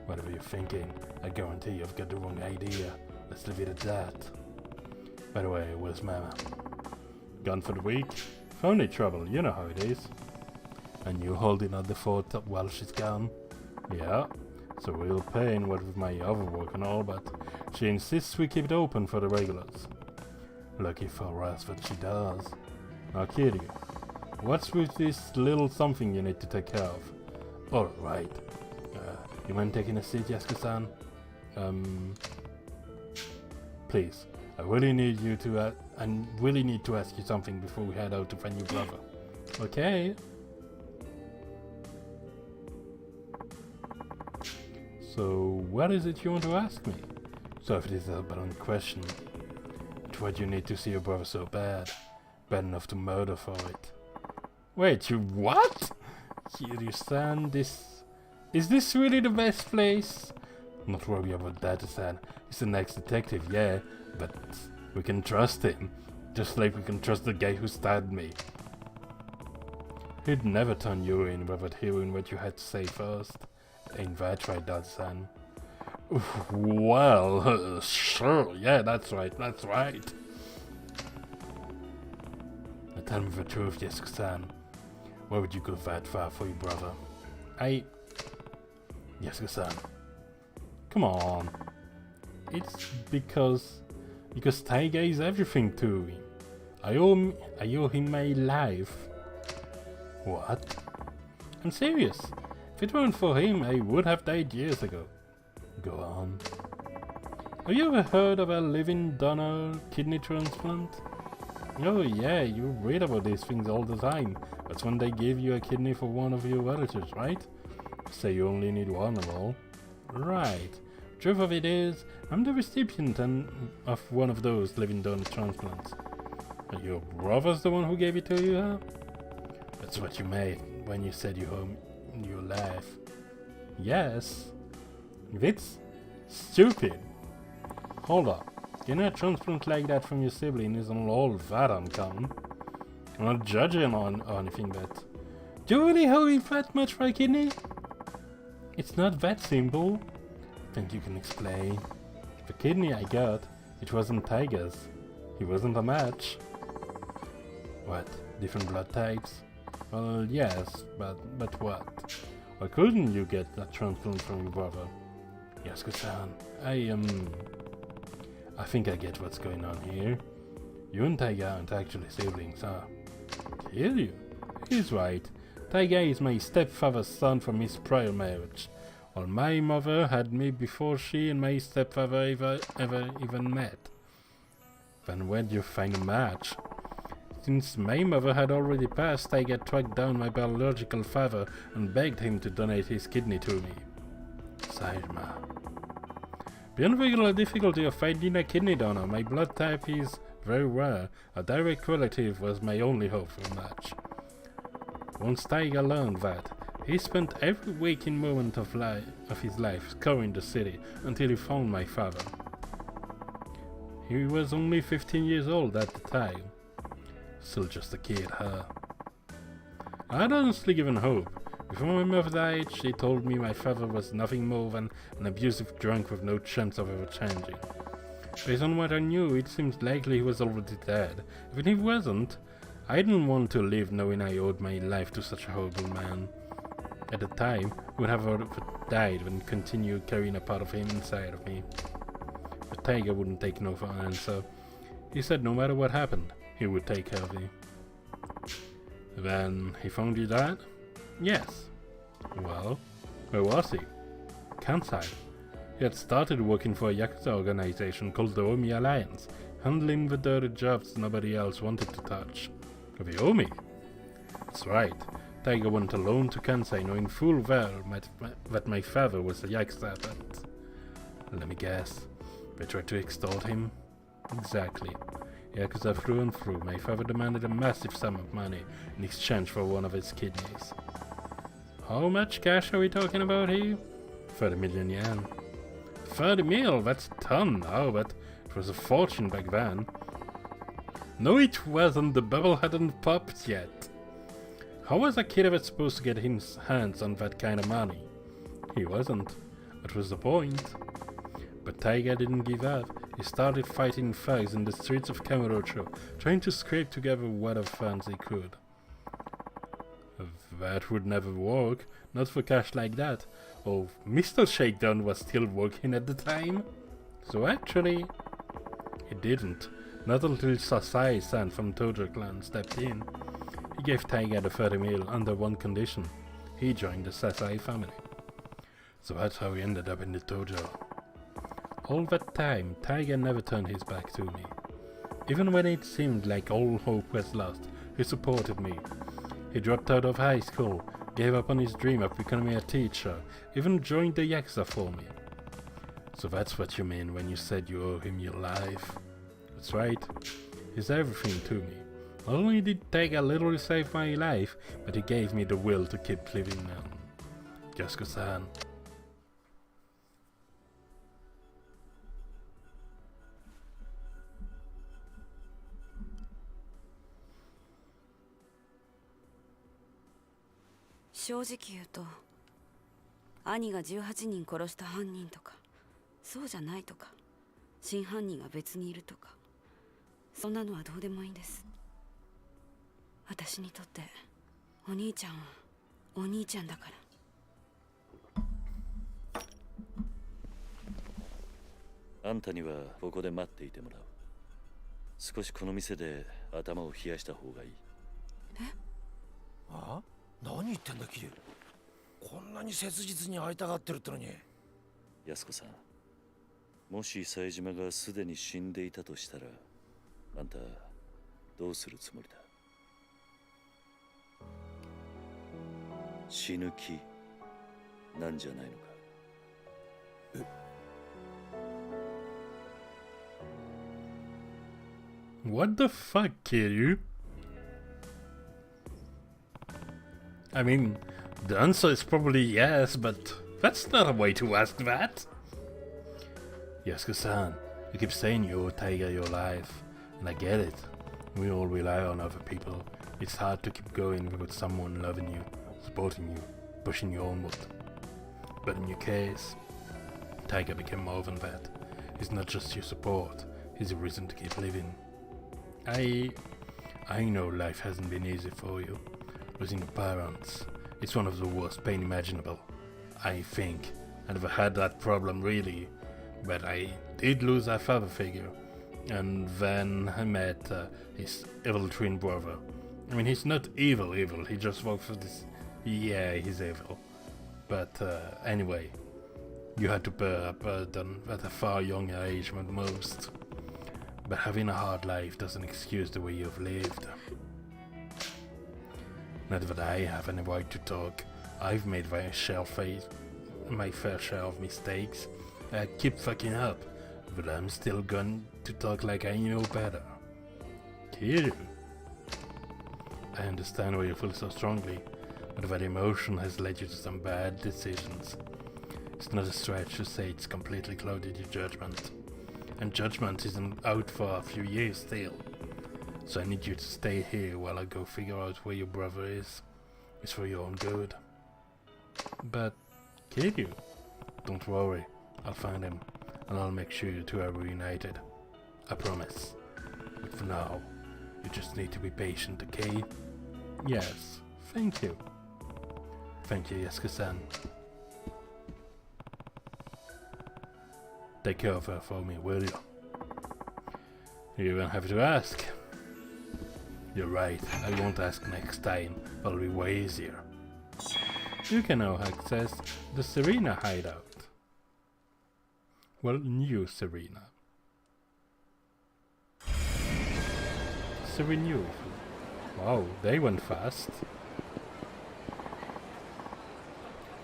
Whatever you're thinking, I guarantee you've got the wrong idea. Let's leave it at that. By the way, where's Mama? Gone for the week? Family trouble, you know how it is. And you holding out the fort while she's gone? Yeah, it's a real pain what with my other work and all, but she insists we keep it open for the regulars. Lucky for us that she does. Now Kiryu, what's with this little something you need to take care of? Alright. You mind taking a seat, Yasuko-san? Please, I really need to ask you something before we head out to find your brother. Okay. So, what is it you want to ask me? So if it is a blunt question, why do you need to see your brother so bad? Bad enough to murder for it. Wait, you what? Kiryu-san, is this really the best place? Not worry about that, San. He's the next detective, yeah, but we can trust him. Just like we can trust the guy who stabbed me. He'd never turn you in without hearing what you had to say first. Ain't that right, Dad-san? Well, sure, yeah, that's right. Now tell me the truth, Yasuko-san. Why would you go that far for your brother? Yasuko-san. Come on. It's because Taiga is everything to me. I owe him my life. What? I'm serious. If it weren't for him, I would have died years ago. Go on. Have you ever heard of a living donor kidney transplant? Oh yeah, you read about these things all the time. That's when they give you a kidney for one of your relatives, right? Say you only need one of all. Right. Truth of it is, I'm the recipient of one of those living donor transplants. Your brother's the one who gave it to you, huh? That's what you made when you said you owe your life. Yes. That's stupid. Hold up. Getting a transplant like that from your sibling isn't all that uncommon. I'm not judging on anything, but do you really owe him that much for a kidney? It's not that simple. Think you can explain. The kidney I got, it wasn't Taiga's. He wasn't a match. What? Different blood types? Well, yes, but what? Why couldn't you get that transplant from your brother? Yasuko-san, I think I get what's going on here. You and Taiga aren't actually siblings, huh? Kiryu? He's right. Taiga is my stepfather's son from his prior marriage. While my mother had me before she and my stepfather ever even met. Then where'd you find a match? Since my mother had already passed, Taiga tracked down my biological father and begged him to donate his kidney to me. Saejima. Beyond regular difficulty of finding a kidney donor, my blood type is very rare. A direct relative was my only hope for a match. Once Taiga learned that, he spent every waking moment of his life scouring the city until he found my father. He was only 15 years old at the time. Still just a kid, huh? I'd honestly given hope. Before my mother died, she told me my father was nothing more than an abusive drunk with no chance of ever changing. Based on what I knew, it seems likely he was already dead. Even if he wasn't, I didn't want to live knowing I owed my life to such a horrible man. At the time, I would have rather died than continue carrying a part of him inside of me. But Taiga wouldn't take no for an answer. He said no matter what happened, he would take care of me. Then he found you dead? Yes. Well, where was he? Kansai. He had started working for a Yakuza organization called the Omi Alliance, handling the dirty jobs nobody else wanted to touch. The Omi? That's right. Taiga went alone to Kansai knowing full well that my father was a Yakuza, but Let me guess. They tried to extort him? Exactly. Yakuza through and through. My father demanded a massive sum of money in exchange for one of his kidneys. How much cash are we talking about here? 30 million yen. 30 mil? That's a ton now, but it was a fortune back then. No, it wasn't. The bubble hadn't popped yet. How was a kid ever supposed to get his hands on that kind of money? He wasn't. That was the point. But Taiga didn't give up. He started fighting thugs in the streets of Kamurocho, trying to scrape together whatever funds he could. That would never work, not for cash like that. Oh, Mr. Shakedown was still working at the time. So actually, it didn't. Not until Sasai-san from Tojo clan stepped in. He gave Taiga the 30 mil under one condition. He joined the Sasai family. So that's how he ended up in the Tojo. All that time, Taiga never turned his back to me. Even when it seemed like all hope was lost, he supported me. He dropped out of high school, gave up on his dream of becoming a teacher, even joined the Yakuza for me. So that's what you mean when you said you owe him your life. That's right. He's everything to me. Not only did Taiga literally save my life, but he gave me the will to keep living on. Yasuko-san.正直言うと、兄が18人殺した犯人とか、そうじゃないとか、真犯人が別にいるとか、そんなのはどうでもいいんです。私にとってお兄ちゃんはお兄ちゃんだから。あんたにはここで待っていてもらう。少しこの店で頭を冷やした方がいい。え？あ？何言ってんだキリュウ。こんなに切実に会いたがってるってのに。安子さん、もし冴島がすでに死んでいたとしたら、あんたどうするつもりだ？死ぬ気なんじゃないのか？え？ What the fuck, Kiryu? I mean, the answer is probably yes, but that's not a way to ask that. Yasuko-san, you keep saying you owe Taiga your life, and I get it. We all rely on other people. It's hard to keep going with someone loving you, supporting you, pushing you onward. But in your case, Taiga became more than that. He's not just your support, he's a reason to keep living. I know life hasn't been easy for you. Losing your parents, it's one of the worst pain imaginable. I think I never had that problem really, but I did lose a father figure, and then I met his evil twin brother. I mean, he's not evil, he just works for this. Yeah, he's evil. But anyway, you had to bear a burden at a far younger age than most. But having a hard life doesn't excuse the way you've lived. Not that I have any right to talk. I've made my fair share of mistakes. I keep fucking up, but I'm still going to talk like I know better. Kiryu. I understand why you feel so strongly, but that emotion has led you to some bad decisions. It's not a stretch to say it's completely clouded your judgment. And judgment isn't out for a few years still. So I need you to stay here while I go figure out where your brother is. It's for your own good. But, Kiryu, don't worry. I'll find him, and I'll make sure you two are reunited. I promise. But for now, you just need to be patient, okay? Yes, thank you. Thank you, Yasuko-san. Take care of her for me, will you? You won't have to ask. You're right, I won't ask next time, it'll be way easier. You can now access the Serena hideout. Well, new Serena. Serena. Wow, they went fast.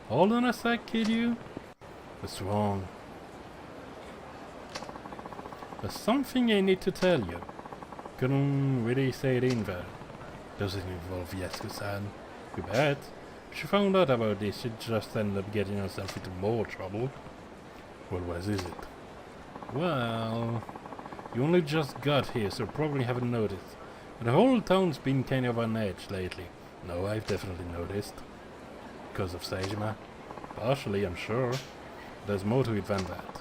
Hold on a sec, Kiryu. What's wrong? There's something I need to tell you. Couldn't really say it in there. Doesn't involve Yakuza-san. You bet. She found out about this, she just ended up getting herself into more trouble. Well, what is it? Well, you only just got here, so probably haven't noticed. But the whole town's been kind of on edge lately. No, I've definitely noticed. Because of Seijima. Partially, I'm sure. There's more to it than that.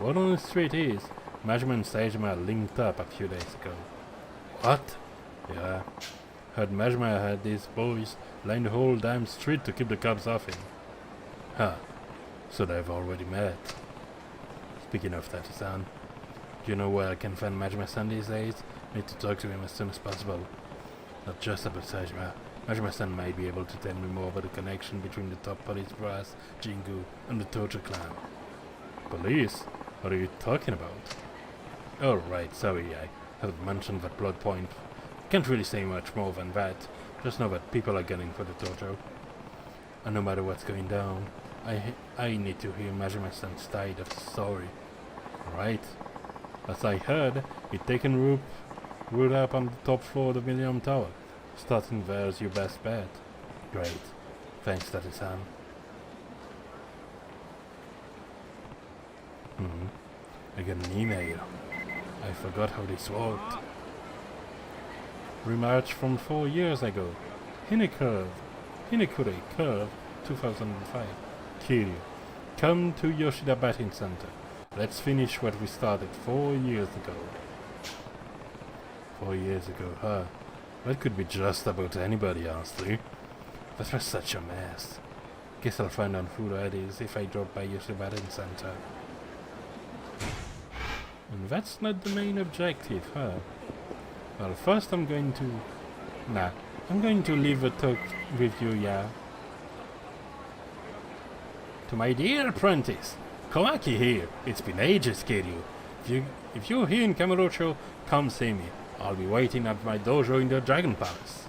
Word on the street is, Majima and Seijima linked up a few days ago. What? Yeah. Heard Majima had these boys line the whole damn street to keep the cops off him. Huh. So they've already met. Speaking of that, son, do you know where I can find Majima-san these days? Need to talk to him as soon as possible. Not just about Seijima. Majima-san might be able to tell me more about the connection between the top police brass, Jingu, and the Tojo clan. Police? What are you talking about? Oh right, sorry, I haven't mentioned that plot point. Can't really say much more than that. Just know that people are gunning for the Tojo. And no matter what's going down, I need to hear Majima-san's side of the story. Right? As I heard, he'd taken root up on the top floor of the Millennium Tower. Starting there's your best bet. Great. Thanks, Daddy-san. I got an email. I forgot how this worked. Remarch from 4 years ago. Hinekure Curve 2005. Kiryu. Come to Yoshida Batting Center. Let's finish what we started 4 years ago. 4 years ago, huh? That could be just about anybody, honestly. That was such a mess. Guess I'll find out who that is if I drop by Yoshida Batting Center. And that's not the main objective, huh? Well, first I'm going to leave a talk with you, yeah. To my dear apprentice, Komaki here. It's been ages, Kiryu. If you're here in Kamurocho, come see me. I'll be waiting at my dojo in the Dragon Palace.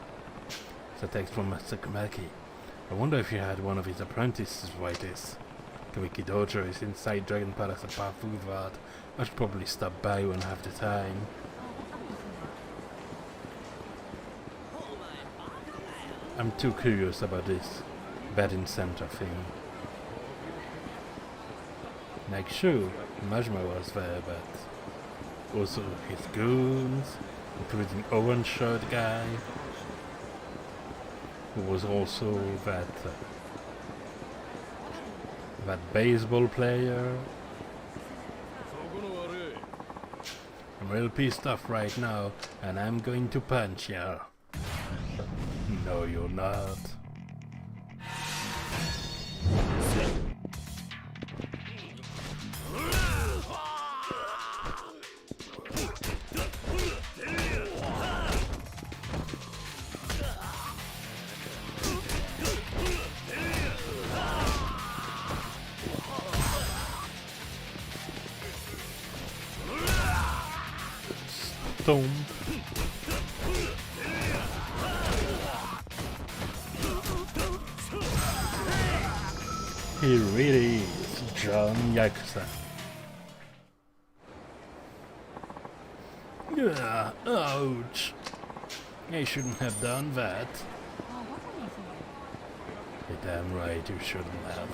It's a text from Master Komaki. I wonder if he had one of his apprentices write this. Komaki Dojo is inside Dragon Palace at Park Boulevard. I should probably stop by when I have the time. I'm too curious about this batting center thing. Like sure, Majima was there, but also his goons, including Orange Shirt guy, who was also that baseball player. I'm real pissed off right now, and I'm going to punch ya. No, you're not. Stomp. He really is John Yakuza. Ouch. I shouldn't have done that. You're damn right you shouldn't have.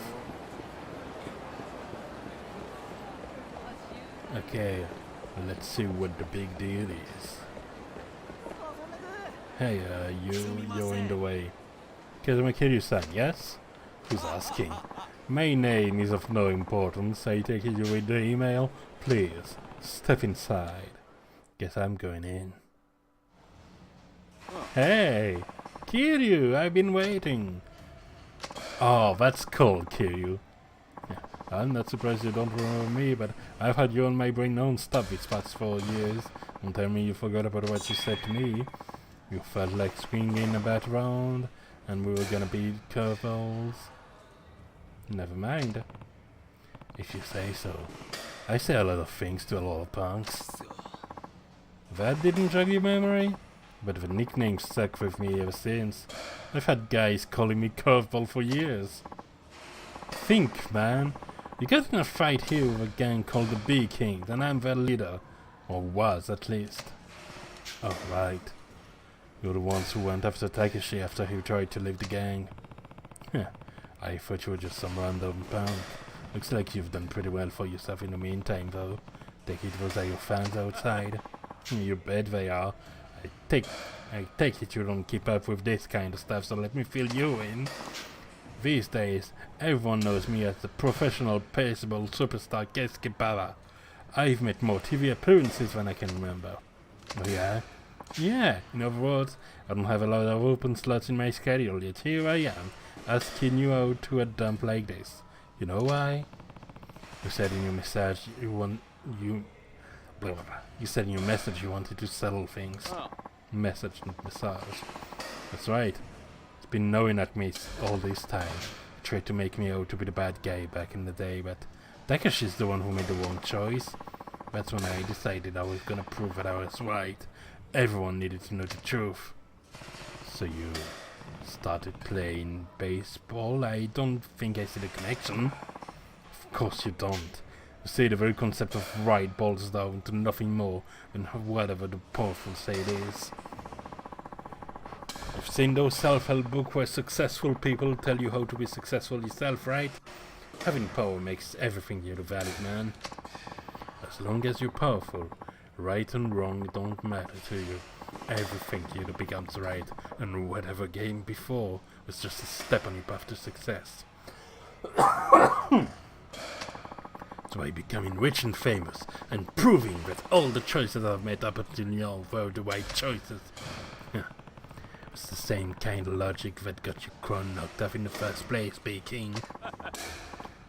Okay, let's see what the big deal is. Hey, you're in the way. Kazuma Kiryu-san, yes? Who's asking? My name is of no importance. I take it you read the email? Please, step inside. Guess I'm going in. Hey! Kiryu, I've been waiting. Oh, that's cool, Kiryu. Yeah, I'm not surprised you don't remember me, but I've had you on my brain non-stop these past 4 years. Don't tell me you forgot about what you said to me. You felt like swinging a bat around, and we were gonna beat curveballs. Never mind. If you say so. I say a lot of things to a lot of punks. That didn't jog your memory? But the nickname stuck with me ever since. I've had guys calling me Curveball for years. Think, man. You got in a fight here with a gang called the Bee Kings, and I'm their leader. Or was, at least. Oh, right. You're the ones who went after Takeshi after he tried to leave the gang. I thought you were just some random punk. Looks like you've done pretty well for yourself in the meantime, though. Take it those are your fans outside. You bet they are. I take it you don't keep up with this kind of stuff, so let me fill you in. These days, everyone knows me as the professional baseball superstar Keisuke Baba. I've made more TV appearances than I can remember. Oh yeah? Yeah, in other words, I don't have a lot of open slots in my schedule, yet here I am, asking you out to a dump like this. You know why? You said in your message you said in your message you wanted to settle things. Message, not massage. That's right. It's been knowing at me all this time. It tried to make me out to be the bad guy back in the day, but Takeshi's the one who made the wrong choice. That's when I decided I was gonna prove that I was right. Everyone needed to know the truth. So you started playing baseball? I don't think I see the connection. Of course you don't. You see, the very concept of right boils down to nothing more than whatever the powerful say it is. You've seen those self-help books where successful people tell you how to be successful yourself, right? Having power makes everything you're valid, man. As long as you're powerful, right and wrong don't matter to you. Everything you do becomes right, and whatever game before was just a step on your path to success. So by becoming rich and famous, and proving that all the choices I've made up until now were the right choices. It's the same kind of logic that got your crown knocked off in the first place, Big King.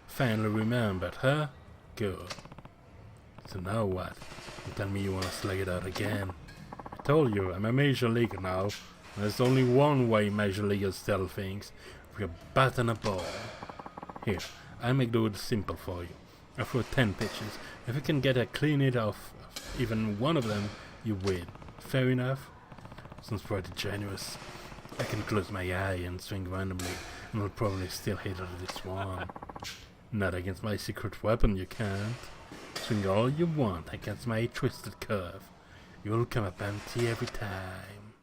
Finally remembered, huh? Good. So now what? You tell me you want to slug it out again. I told you, I'm a major leaguer now. And there's only one way major leaguers sell things. With a bat and a ball. Here, I'll make the wood simple for you. I throw 10 pitches. If you can get a clean hit off even one of them, you win. Fair enough? Sounds pretty generous. I can close my eye and swing randomly, and I'll probably still hit at this one. Not against my secret weapon, you can't. Swing all you want against my twisted curve. You'll come up empty every time.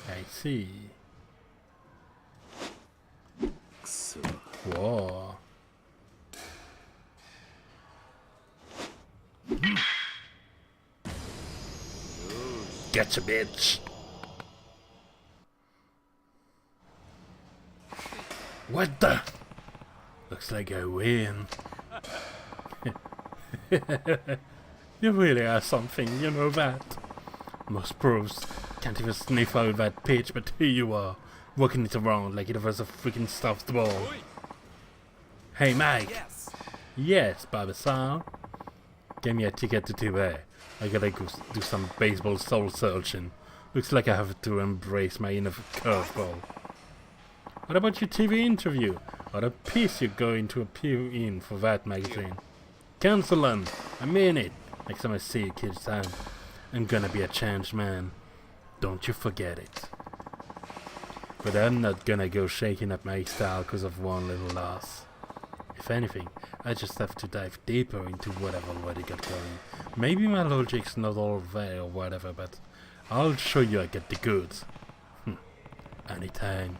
I see. Whoa. Gotcha, bitch. What the? Looks like I win. You really are something, you know that. Most pros can't even sniff out that pitch, but here you are, working it around like it was a freaking stuffed ball. Hey, Mike. Yes, Baba-san. Give me a ticket to TV. I gotta go do some baseball soul searching. Looks like I have to embrace my inner curveball. What about your TV interview? Or the piece you're going to appear in for that magazine? Cancel them. I mean it. Next time I see you, kid-san, I'm gonna be a changed man. Don't you forget it. But I'm not gonna go shaking up my style because of one little loss. If anything, I just have to dive deeper into whatever already got going. Maybe my logic's not all there or whatever, but I'll show you I get the goods. Anytime.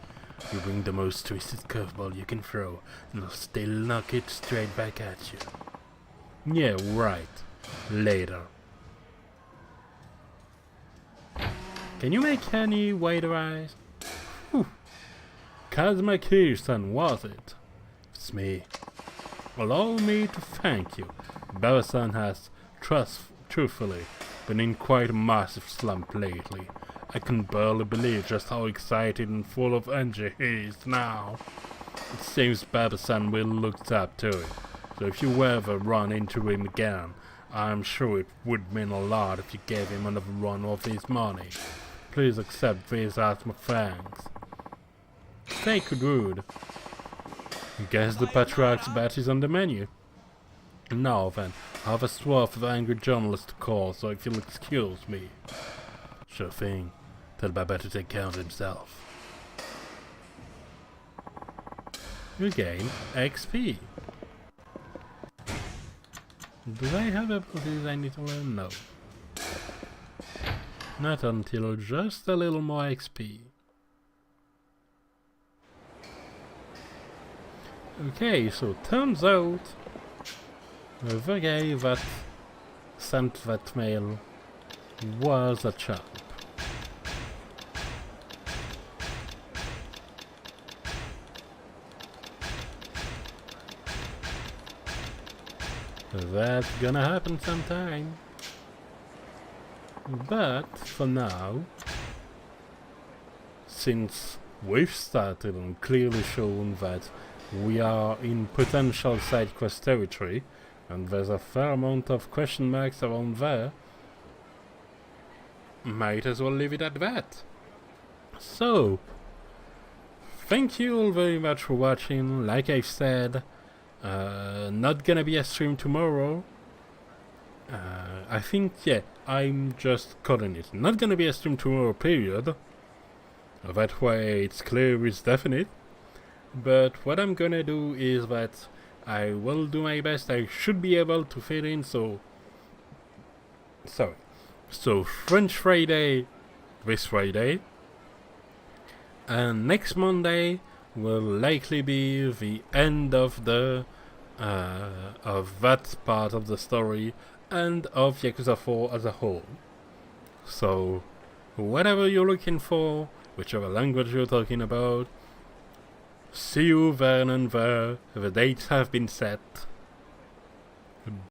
You bring the most twisted curveball you can throw, and I'll still knock it straight back at you. Yeah, right. Later. Can you make any whiter eyes? Whew. Kazuma Kiryu-san, was it? It's me. Allow me to thank you. Baba-san has, truthfully, been in quite a massive slump lately. I can barely believe just how excited and full of energy he is now. It seems Baba-san will look up to it. So if you ever run into him again, I'm sure it would mean a lot if you gave him another run of his money. Please accept these as my thanks. Sacred Wood. Guess the Patriarch's bat is on the menu. Now then, I have a swath of angry journalists to call, so if you'll excuse me. Sure thing. Tell Baba to take care of himself. You gain XP. Do I have abilities I need to learn? No. Not until just a little more XP. Okay, so turns out the guy that sent that mail was a chump. That's gonna happen sometime. But for now, since we've started and clearly shown that we are in potential side quest territory, and there's a fair amount of question marks around there, might as well leave it at that. So, thank you all very much for watching. Like I said, not gonna be a stream tomorrow. I think, yeah, I'm just calling it. Not gonna be a stream tomorrow, period. That way it's clear, it's definite. But what I'm gonna do is that I will do my best. I should be able to fit in, so French Friday, this Friday, and next Monday will likely be the end of the of that part of the story and of Yakuza 4 as a whole. So whatever you're looking for, whichever language you're talking about, see you then and there. The dates have been set.